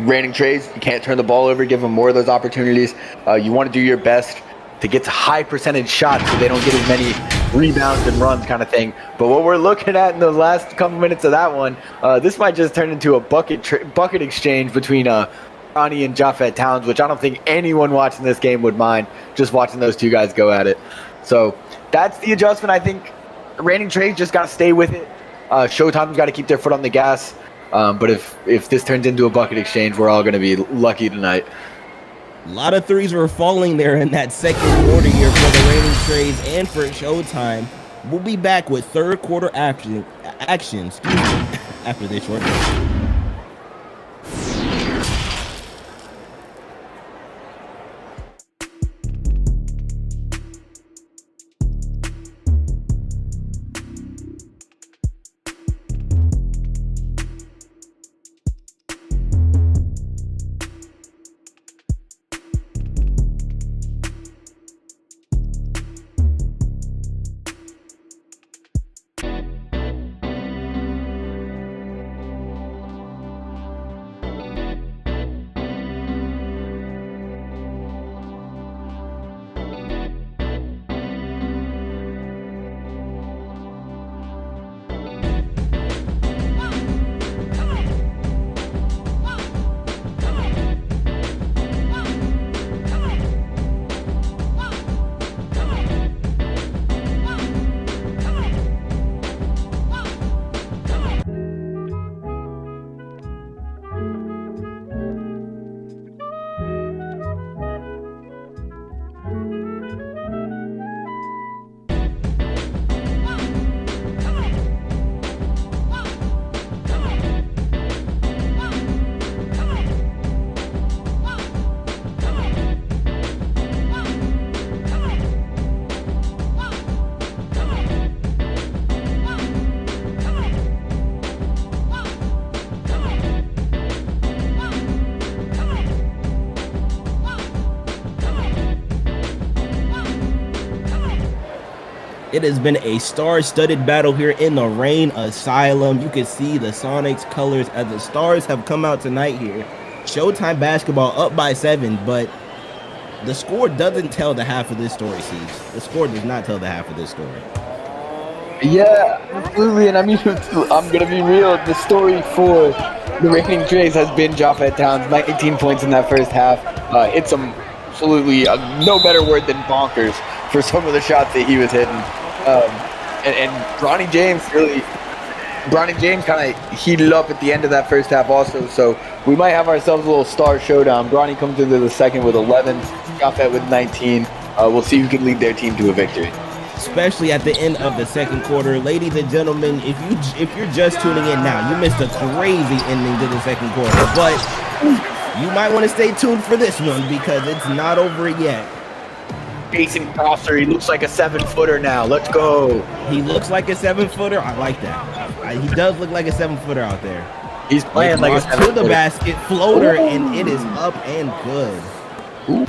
Reigning Treys, you can't turn the ball over, give them more of those opportunities. You want to do your best to get to high percentage shots so they don't get as many rebounds and runs kind of thing. But what we're looking at in the last couple minutes of that one, this might just turn into a bucket exchange between Bronny and Japhett Towns, which I don't think anyone watching this game would mind just watching those two guys go at it. So that's the adjustment. I think Reigning Treys just got to stay with it. Showtime's got to keep their foot on the gas. But if this turns into a bucket exchange, we're all going to be lucky tonight. A lot of threes were falling there in that second quarter here for the reigning Treys and for Showtime. We'll be back with third quarter actions after this short break. It has been a star-studded battle here in the Reign Asylum. You can see the Sonics colors as the stars have come out tonight here. Showtime Basketball up by 7, but the score doesn't tell the half of this story, Siege. The score does not tell the half of this story. Yeah, absolutely. And I mean, I'm going to be real. The story for the reigning Treys has been Japhett Towns, 19 points in that first half. It's absolutely no better word than bonkers for some of the shots that he was hitting. And Bronny James kind of heated up at the end of that first half also. So we might have ourselves a little star showdown. Bronny comes into the second with 11, Japhett with 19. We'll see who can lead their team to a victory. Especially at the end of the second quarter. Ladies and gentlemen, if you're just tuning in now, you missed a crazy ending to the second quarter. But you might want to stay tuned for this one because it's not over yet. Jason Crosser, he looks like a 7-footer now. Let's go. He looks like a 7-footer. I like that. He does look like a 7-footer out there. He's playing like a 7-footer. To the basket, floater, and it is up and good. Ooh.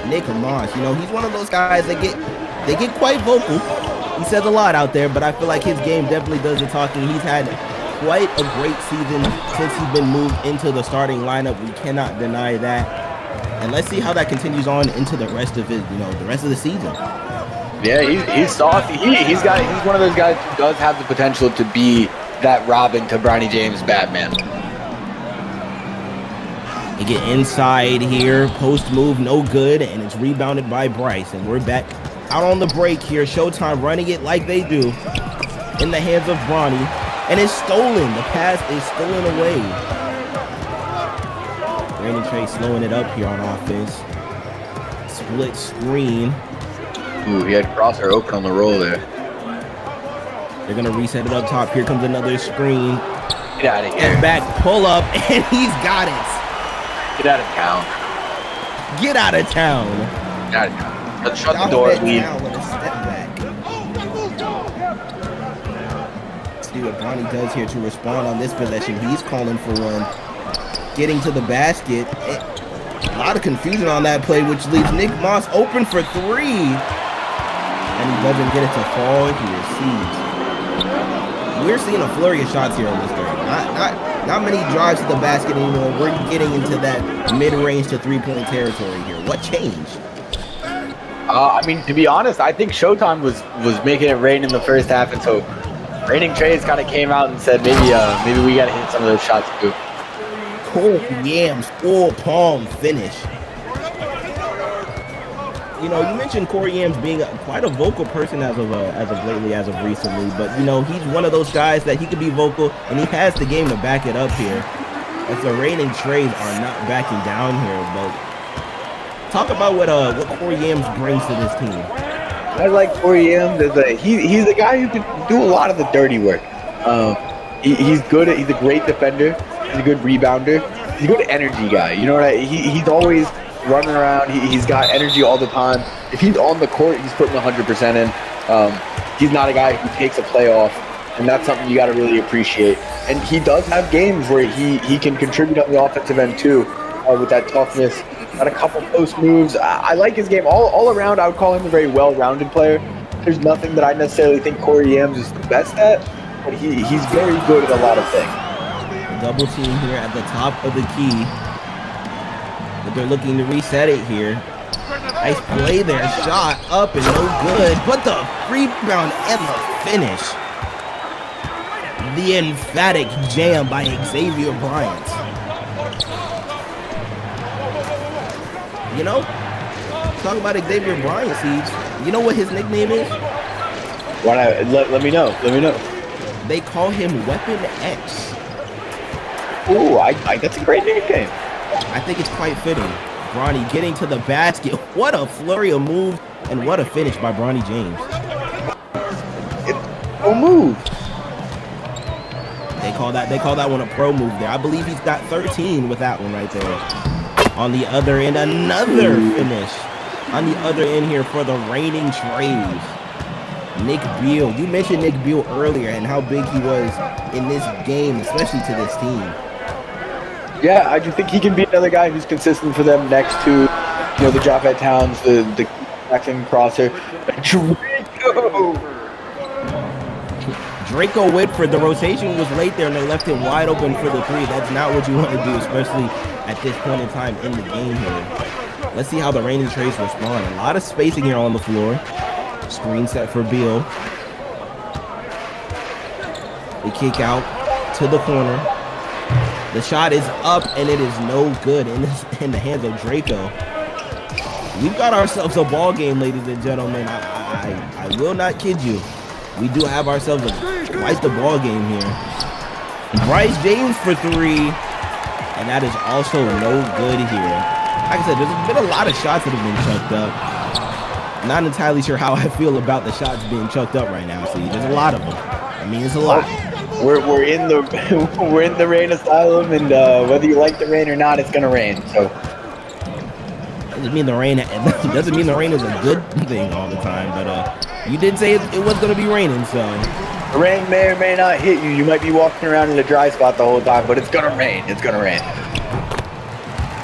Nick Moss, he's one of those guys that get quite vocal he says a lot out there, but I feel like his game definitely does the talking. He's had quite a great season since he's been moved into the starting lineup. We cannot deny that. And let's see how that continues on into the rest of his, the rest of the season. Yeah, he's saucy. He's one of those guys who does have the potential to be that Robin to Bronny James Batman. They get inside here, post move, no good, and it's rebounded by Bryce. And we're back out on the break here. Showtime running it like they do in the hands of Bronny, and it's stolen. The pass is stolen away. Brandon Treys slowing it up here on offense. Split screen. Ooh, he had Crosser open on the roll there. They're gonna reset it up top. Here comes another screen. Get out of here. And back pull up, and he's got it. Get out of town. Get out of town. Get out of town. Let's shut the door and leave. With a step back. See what Bronny does here to respond on this possession. He's calling for one. Getting to the basket. A lot of confusion on that play, which leaves Nick Moss open for three. And he doesn't get it to fall. He receives. We're seeing a flurry of shots here on this game. Not many drives to the basket anymore. We're getting into that mid-range to three-point territory here. What changed? I mean, to be honest, I think Showtime was making it rain in the first half, and so Raining Treys kind of came out and said maybe we got to hit some of those shots too. Cole Yams full palm finish. You mentioned Corey Yams being quite a vocal person as of recently, but he's one of those guys that he could be vocal, and he has the game to back it up here. As the Raining Treys are not backing down here, but talk about what Corey Yams brings to this team. I like Corey Yams he's a guy who can do a lot of the dirty work. He's good. He's a great defender. He's a good rebounder. He's a good energy guy. He's always running around. He's got energy all the time. If he's on the court, he's putting 100% in. He's not a guy who takes a play off, and that's something you got to really appreciate. And he does have games where he can contribute on the offensive end too, with that toughness. Got a couple post moves. I like his game all around. I would call him a very well-rounded player. There's nothing that I necessarily think Corey Yams is the best at, but he's very good at a lot of things. Double team here at the top of the key. But they're looking to reset it here. Nice play there. Shot up and no good. But the rebound and the finish. The emphatic jam by Xavier Bryant. Talk about Xavier Bryant, Siege. You know what his nickname is? Let me know. They call him Weapon X. Ooh, that's a great nickname. I think it's quite fitting. Bronny getting to the basket. What a flurry of moves, and what a finish by Bronny James. A move. They call that one a pro move there. I believe he's got 13 with that one right there. On the other end, another finish. On the other end here for the Raining Treys. Nick Beal. You mentioned Nick Beal earlier and how big he was in this game, especially to this team. Yeah, I do think he can be another guy who's consistent for them next to, the Japhet Towns, the Jackson Crosser. Draco Whitford, the rotation was late there and they left him wide open for the three. That's not what you want to do, especially at this point in time in the game here. Let's see how the Raining Treys respond. A lot of spacing here on the floor. Screen set for Beal. They kick out to the corner. The shot is up and it is no good in the hands of Draco. We've got ourselves a ball game, ladies and gentlemen. I will not kid you. We do have ourselves quite the ball game here. Bryce James for three. And that is also no good here. Like I said, there's been a lot of shots that have been chucked up. Not entirely sure how I feel about the shots being chucked up right now. See, there's a lot of them. I mean, it's a lot. We're in the rain asylum, and whether you like the rain or not, it's gonna rain. So doesn't mean the rain is a good thing all the time. But you did say it was gonna be raining, so the rain may or may not hit you. You might be walking around in a dry spot the whole time, but it's gonna rain. It's gonna rain.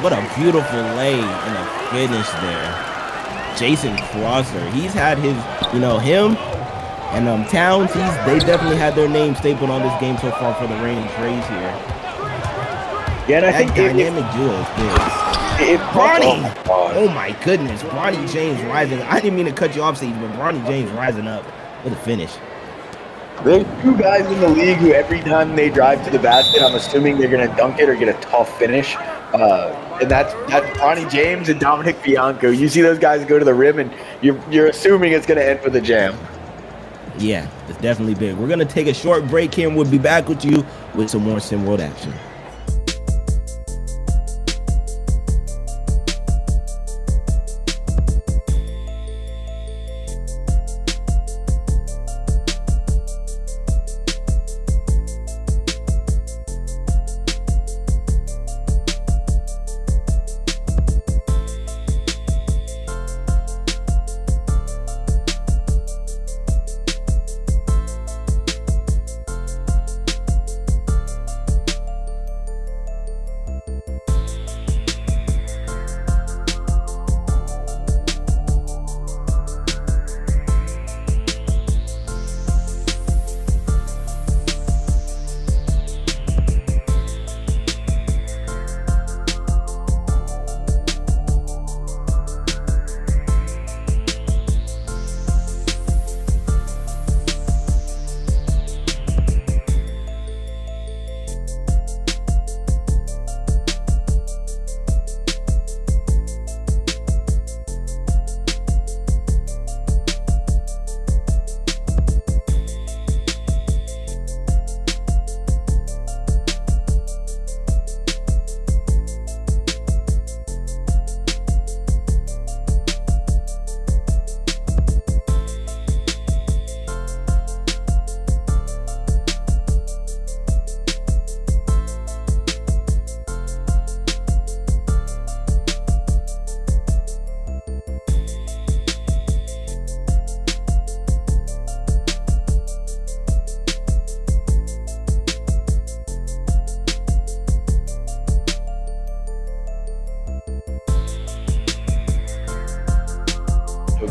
What a beautiful lay and a finish there. Jason Crosser, he's had his, him And Towns, they definitely had their name stapled on this game so far for the reigning Treys here. Yeah, and I That think dynamic duo is big. if Bronny! Oh my goodness, Bronny James rising. I didn't mean to cut you off, Steve, but Bronny James rising up with a finish. There's two guys in the league who every time they drive to the basket, I'm assuming they're going to dunk it or get a tough finish. And that's Bronny James and Dominic Bianco. You see those guys go to the rim, and you're assuming it's going to end for the jam. Yeah, it's definitely big. We're going to take a short break here, and we'll be back with you with some more SimWorld action.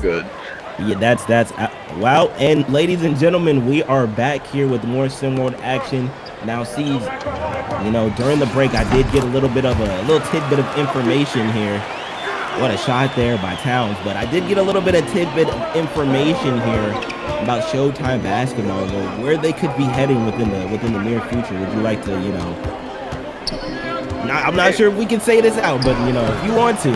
Good. Yeah, that's wow. And ladies and gentlemen, we are back here with more SimWorld action. Now, see, during the break, I did get a little tidbit of information here. What a shot there by Towns. But I did get a little bit of tidbit of information here about Showtime basketball, where they could be heading within the near future. Would you like to, I'm not sure if we can say this out, but if you want to,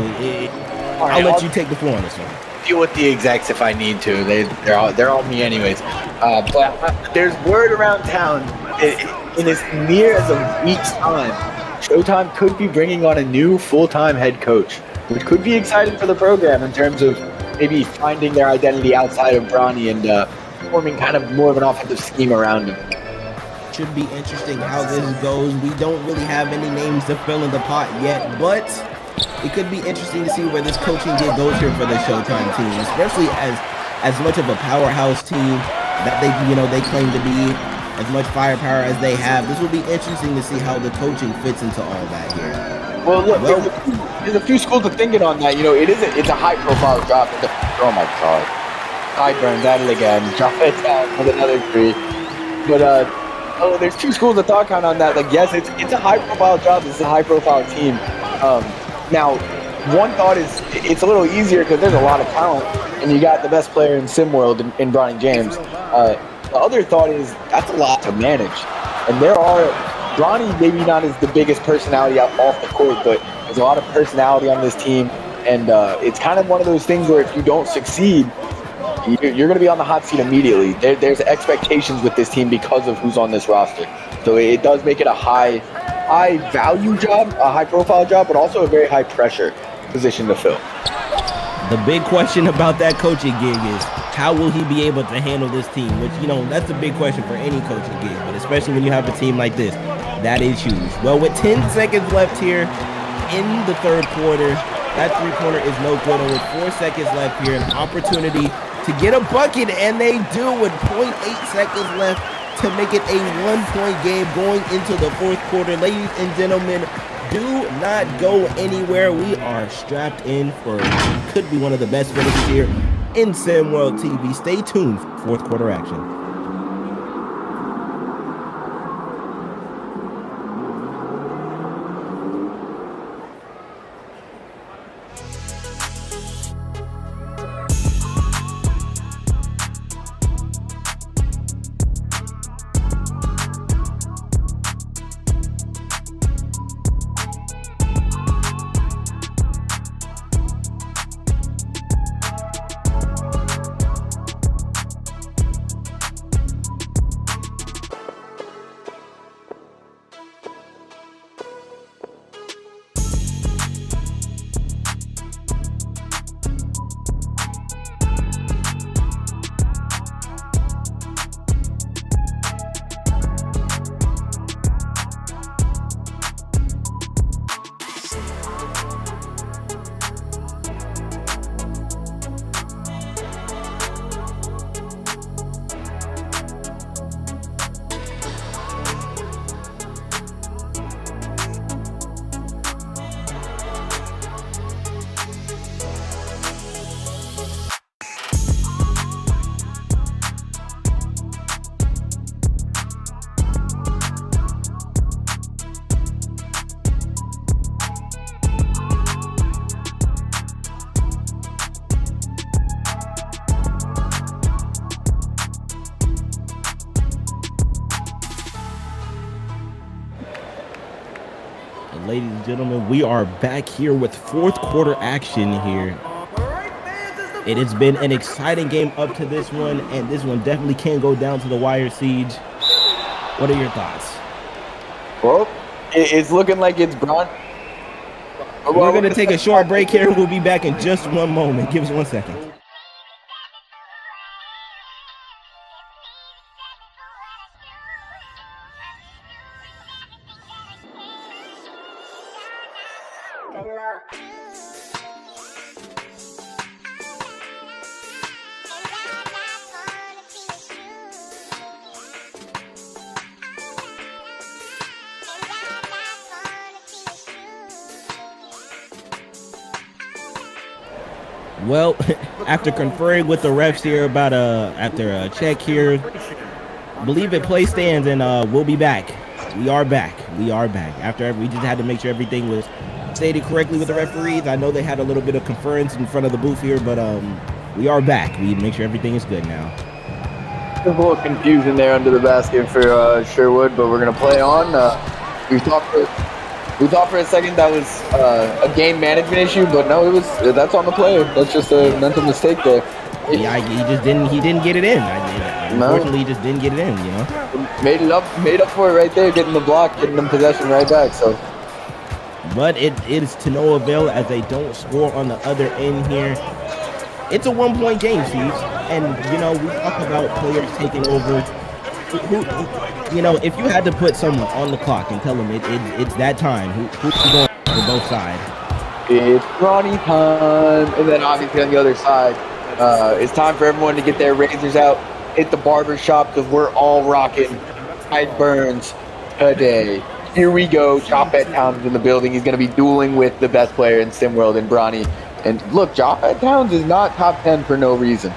I'll let you take the floor on this one. Deal with the execs if I need to. They're on me anyways. But there's word around town in as near as a week's time, Showtime could be bringing on a new full-time head coach, which could be exciting for the program in terms of maybe finding their identity outside of Bronny and forming kind of more of an offensive scheme around him. Should be interesting how this goes. We don't really have any names to fill in the pot yet, but it could be interesting to see where this coaching gig goes here for the Showtime team, especially as much of a powerhouse team that they claim to be, as much firepower as they have. This will be interesting to see how the coaching fits into all that here. Well, look, there's a few schools of thinking on that. It's a high-profile drop. Oh my God, Sideburns at it again. Drop it down with another three. But there's two schools of thought kind of on that. Like, yes, it's a high-profile job. It's a high-profile team. Now, one thought is it's a little easier because there's a lot of talent, and you got the best player in SimWorld in Bronny James. The other thought is that's a lot to manage, and Bronny maybe not as the biggest personality off the court, but there's a lot of personality on this team, and it's kind of one of those things where if you don't succeed, you're going to be on the hot seat immediately. There's expectations with this team because of who's on this roster, so it does make it a high value job, a high profile job, but also a very high pressure position to fill. The big question about that coaching gig is how will he be able to handle this team, which, that's a big question for any coaching gig, but especially when you have a team like this, that is huge. Well, with 10 seconds left here in the third quarter, that three-pointer is no good, and with 4 seconds left here, an opportunity to get a bucket, and they do with 0.8 seconds left to make it a 1-point game going into the fourth quarter. Ladies and gentlemen, do not go anywhere. We are strapped in for could be one of the best finishes here in SimWorld TV. Stay tuned for fourth quarter action. Ladies and gentlemen, we are back here with fourth quarter action here. It has been an exciting game up to this one, and this one definitely can go down to the wire, Siege. What are your thoughts? Well, it's looking like it's Bron. We're going to take a short break here. We'll be back in just one moment. Give us 1 second. Well, after conferring with the refs here about after a check here, I believe it play stands, and we'll be back. We are back. After we just had to make sure everything was stated correctly with the referees. I know they had a little bit of conference in front of the booth here, but we are back. We make sure everything is good now. There's a little confusion there under the basket for Sherwood, but we're gonna play on. We thought for a second that was a game management issue, but no, that's on the player. That's just a mental mistake there. Yeah, he didn't get it in. Unfortunately, he just didn't get it in. You know, made up for it right there, getting the block, getting them possession right back. So, but it is to no avail as they don't score on the other end here. It's a 1-point game, Steve, and you know we talk about players taking over. You know, if you had to put someone on the clock and tell them it's that time, who's going for both sides? It's Ronnie time, and then obviously on the other side, it's time for everyone to get their razors out, hit the barber shop, because we're all rocking sideburns today. Here we go. Japhet Towns in the building. He's going to be dueling with the best player in SimWorld, and Bronny. And look, Japhet Towns is not top 10 for no reason.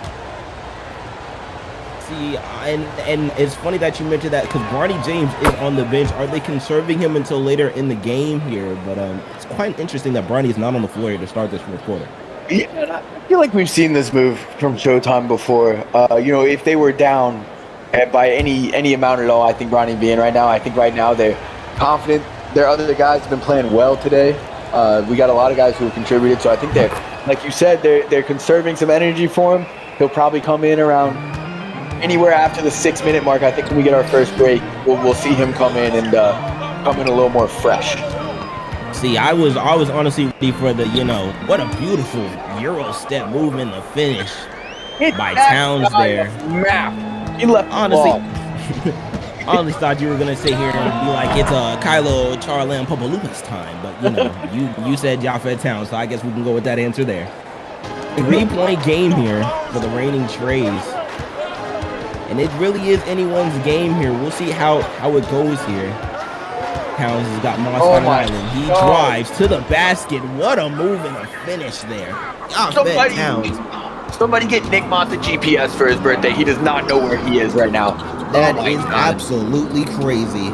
See, and it's funny that you mentioned that because Bronny James is on the bench. Are they conserving him until later in the game here? But it's quite interesting that Bronny is not on the floor here to start this fourth quarter. Yeah, and I feel like we've seen this move from Showtime before. You know, if they were down by any amount at all, I think Bronny being right now, I think right now they're confident. Their other guys have been playing well today. We got a lot of guys who have contributed, so I think they're, like you said, they're conserving some energy for him. He'll probably come in around anywhere after the 6-minute mark. I think when we get our first break, we'll see him come in and come in a little more fresh. See, I was honestly ready for the, you know, what a beautiful Euro step move in the finish by Towns there. He left honestly. I honestly thought you were gonna sit here and be like it's Kylo Charlan Popolupa's time, but you know, you said Japhet Towns, so I guess we can go with that answer there. 3-point game here for the reigning Treys. And it really is anyone's game here. We'll see how it goes here. Towns has got Moss on Island. He drives to the basket. What a move and a finish there. Japhet Towns Somebody get Nick Moss a GPS for his birthday. He does not know where he is right now. That is absolutely crazy.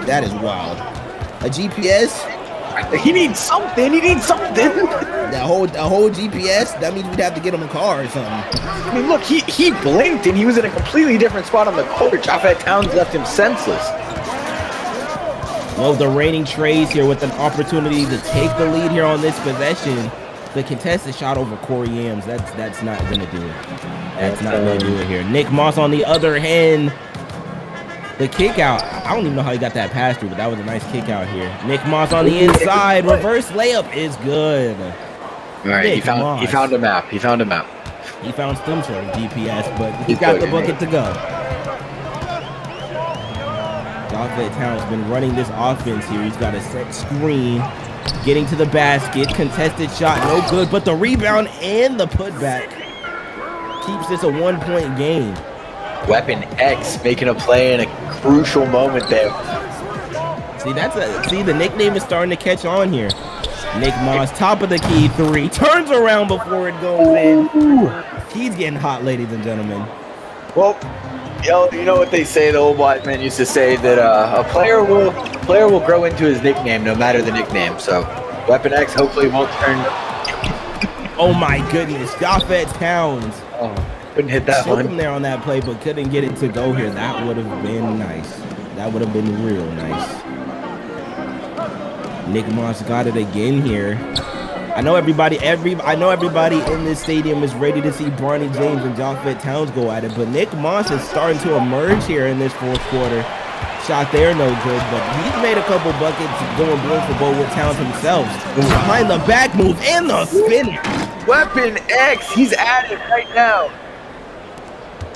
That is wild. A GPS? He needs something. A whole GPS? That means we'd have to get him a car or something. I mean, look, he blinked and he was in a completely different spot on the court. Japhet Towns left him senseless. Well, the reigning Treys here with an opportunity to take the lead here on this possession. The contested shot over Corey Yams. That's not going to do it. That's not going to do it here. Nick Moss on the other hand. The kick out. I don't even know how he got that pass through, but that was a nice kick out here. Nick Moss on the inside. Reverse layup is good. All right, he found a map. He found some sort of GPS, but he got the bucket to go. Japhet Towns has been running this offense here. He's got a set screen. Getting to the basket. Contested shot. No good, but the rebound and the putback keeps this a 1-point game. Weapon X making a play in a crucial moment there. See, the nickname is starting to catch on here. Nick Moss, top of the key three, turns around before it goes in. He's getting hot, ladies and gentlemen. Well, you know what they say, the old wise man used to say, that a player will grow into his nickname no matter the nickname. So Weapon X hopefully won't turn. Oh my goodness, Japhet Towns. Oh, couldn't hit that one. Him there on that play, but couldn't get it to go here. That would have been nice. That would have been real nice. Nick Moss got it again here. I know everybody in this stadium is ready to see Bronny James and Japhet Towns go at it, but Nick Moss is starting to emerge here in this fourth quarter. Shot there, no good, but he's made a couple buckets going blue for both with Towns himself. Behind the back move and the spin. Weapon X, he's at it right now.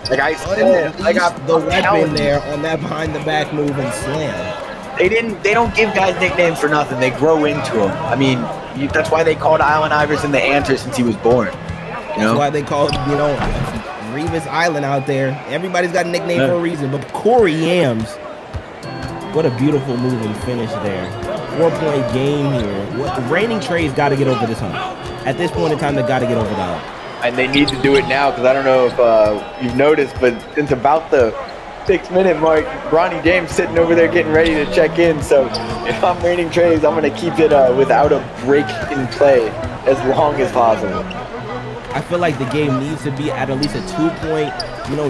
Like I said, I got the weapon there on that behind the back move and slam. They don't give guys nicknames for nothing. They grow into them. I mean, that's why they called Allen Iverson the answer since he was born. That's why they called, Revis Island out there. Everybody's got a nickname for a reason. But Corey Yams, what a beautiful move and finish there. 4-point game here. The reigning Treys got to get over this hump. At this point in time, they got to get over the hump. And they need to do it now, because I don't know if you've noticed, but since about the 6-minute mark, Bronny James sitting over there getting ready to check in. So if I'm reigning Treys, I'm going to keep it without a break in play as long as possible. I feel like the game needs to be at least a 2-point,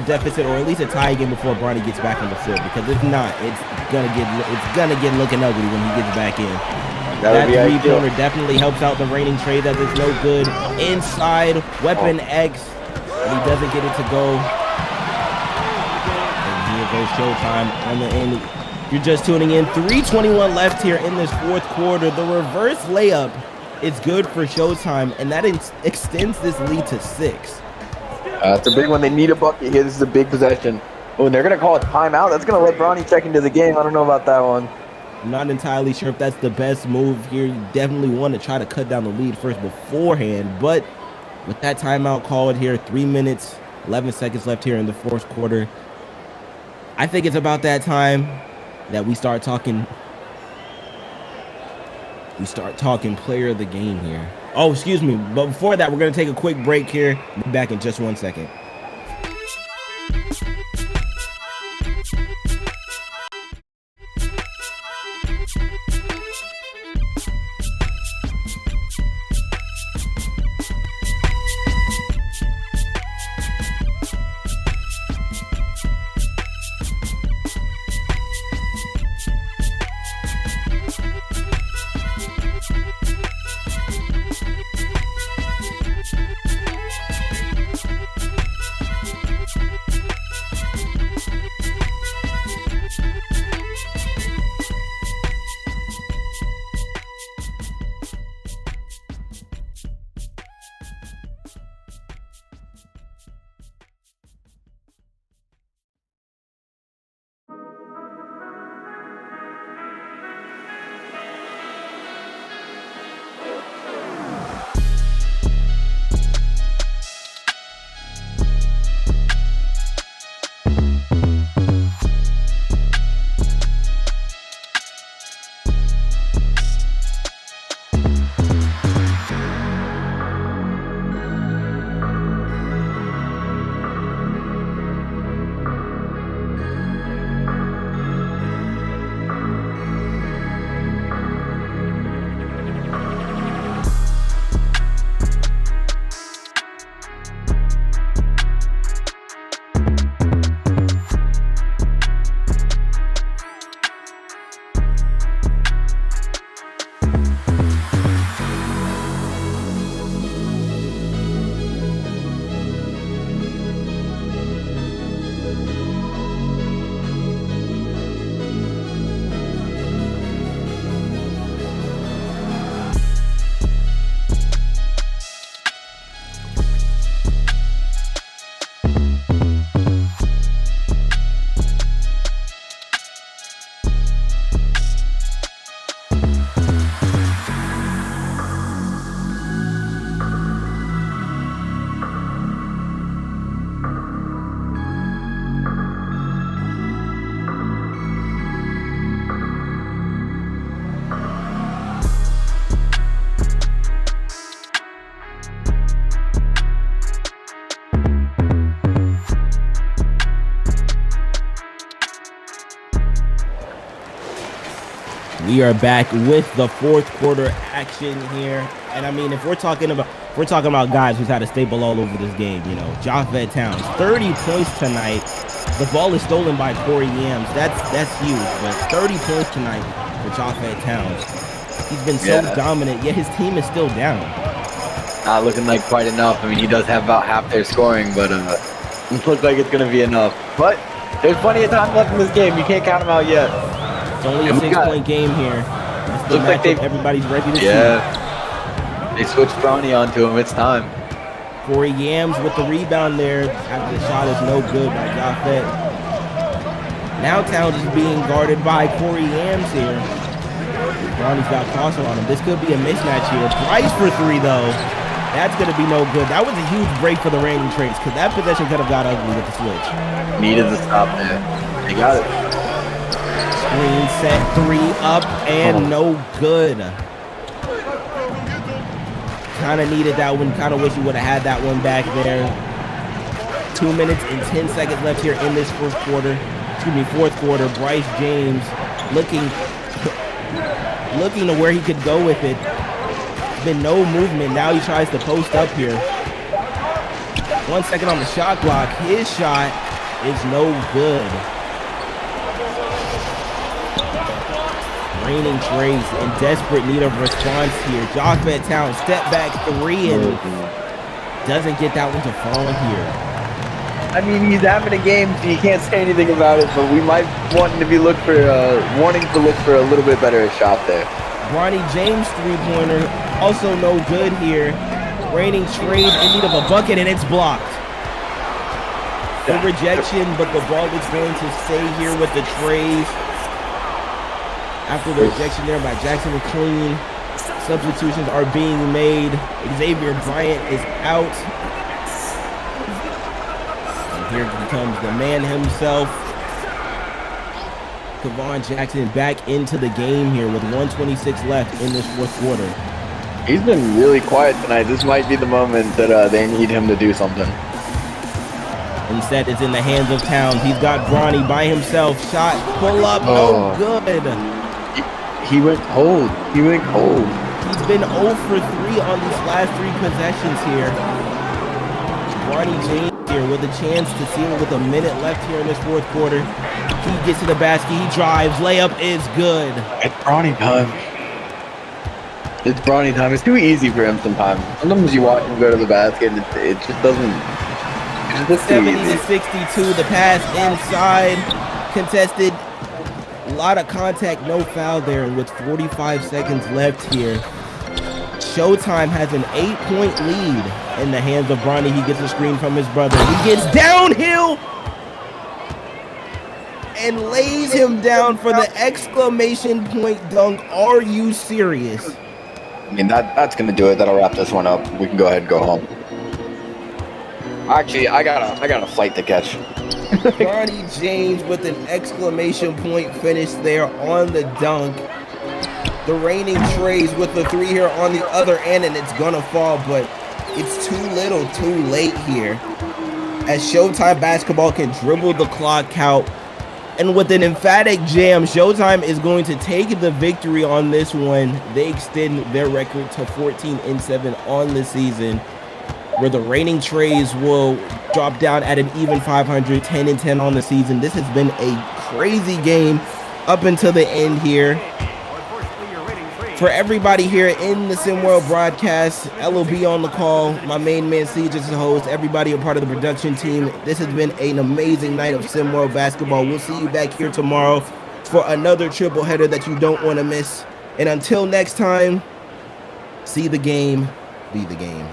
deficit, or at least a tie game before Bronny gets back on the field. Because if not, it's gonna get looking ugly when he gets back in. That three-pointer definitely helps out the reigning Treys as it's no good. Inside, Weapon X, and he doesn't get it to go. Goes Showtime on the end. You're just tuning in. 3:21 left here in this fourth quarter. The reverse layup is good for Showtime, and that extends this lead to 6. It's a big one. They need a bucket here. This is a big possession. Oh, and they're going to call a timeout. That's going to let Bronny check into the game. I don't know about that one. I'm not entirely sure if that's the best move here. You definitely want to try to cut down the lead first beforehand, but with that timeout called here, 3 minutes, 11 seconds left here in the fourth quarter, I think it's about that time that we start talking player of the game here. Oh, excuse me. But before that, we're going to take a quick break here. Be back in just 1 second. We are back with the fourth quarter action here. And I mean, if we're talking about guys who's had a staple all over this game, you know, Japhet Towns, 30 points tonight. The ball is stolen by Corey Yams. That's huge, but 30 points tonight for Japhet Towns. He's been so dominant, yet his team is still down. Not looking like quite enough. I mean, he does have about half their scoring, but it looks like it's going to be enough. But there's plenty of time left in this game. You can't count them out yet. It's only a 6-point game here. That's the matchup everybody's ready to see. They switched Bronny onto him. It's time. Corey Yams with the rebound there after the shot is no good by Japhet. Now Towns is being guarded by Corey Yams here. Bronny's got crosser on him. This could be a mismatch here. Treys for 3 though. That's going to be no good. That was a huge break for the reigning Treys because that possession could have got ugly with the switch. Needed to stop there. They got it. Screen set 3 up and no good. Kind of needed that one. Kind of wish you would have had that one back there. 2 minutes and 10 seconds left here in this fourth quarter. Bryce James looking to where he could go with it. Been no movement. Now he tries to post up here. 1 second on the shot clock. His shot is no good. Reigning Treys in desperate need of response here. Japhet Towns step back 3 and doesn't get that one to fall here. I mean, he's having a game, so you can't say anything about it, but we might wanting to look for a little bit better shot there. Bronny James 3-pointer, also no good here. Reigning Treys in need of a bucket, and it's blocked. The rejection, but the ball is going to stay here with the Treys. After the rejection there by Jackson McLean, substitutions are being made. Xavier Bryant is out. And here comes the man himself. Kevon Jackson back into the game here with 1:26 left in this fourth quarter. He's been really quiet tonight. This might be the moment that they need him to do something. Instead, it's in the hands of Towns. He's got Bronny by himself. Shot, pull up, no good. He went cold. He's been 0 for 3 on these last 3 possessions here. Bronny James here with a chance to seal it with a minute left here in this fourth quarter. He gets to the basket. He drives. Layup is good. It's Bronny time. It's too easy for him sometimes. Sometimes you watch him go to the basket and it just doesn't. It's just 70-62. The pass inside. Contested. A lot of contact, no foul there, and with 45 seconds left here, Showtime has an 8-point lead in the hands of Bronny. He gets a screen from his brother. He gets downhill and lays him down for the exclamation point dunk. Are you serious? I mean, that's going to do it. That'll wrap this one up. We can go ahead and go home. Actually, I got a flight to catch. Bronny James with an exclamation point finish there on the dunk. The reigning Treys with the 3 here on the other end, and it's gonna fall, but it's too little too late here. As Showtime basketball can dribble the clock out, and with an emphatic jam, Showtime is going to take the victory on this one. They extend their record to 14-7 on the season, where the reigning Treys will drop down at an even 500, 10-10 on the season. This has been a crazy game up until the end here. For everybody here in the SimWorld broadcast, LOB on the call, my main man Siege is the host, everybody a part of the production team. This has been an amazing night of SimWorld basketball. We'll see you back here tomorrow for another triple header that you don't want to miss. And until next time, see the game, be the game.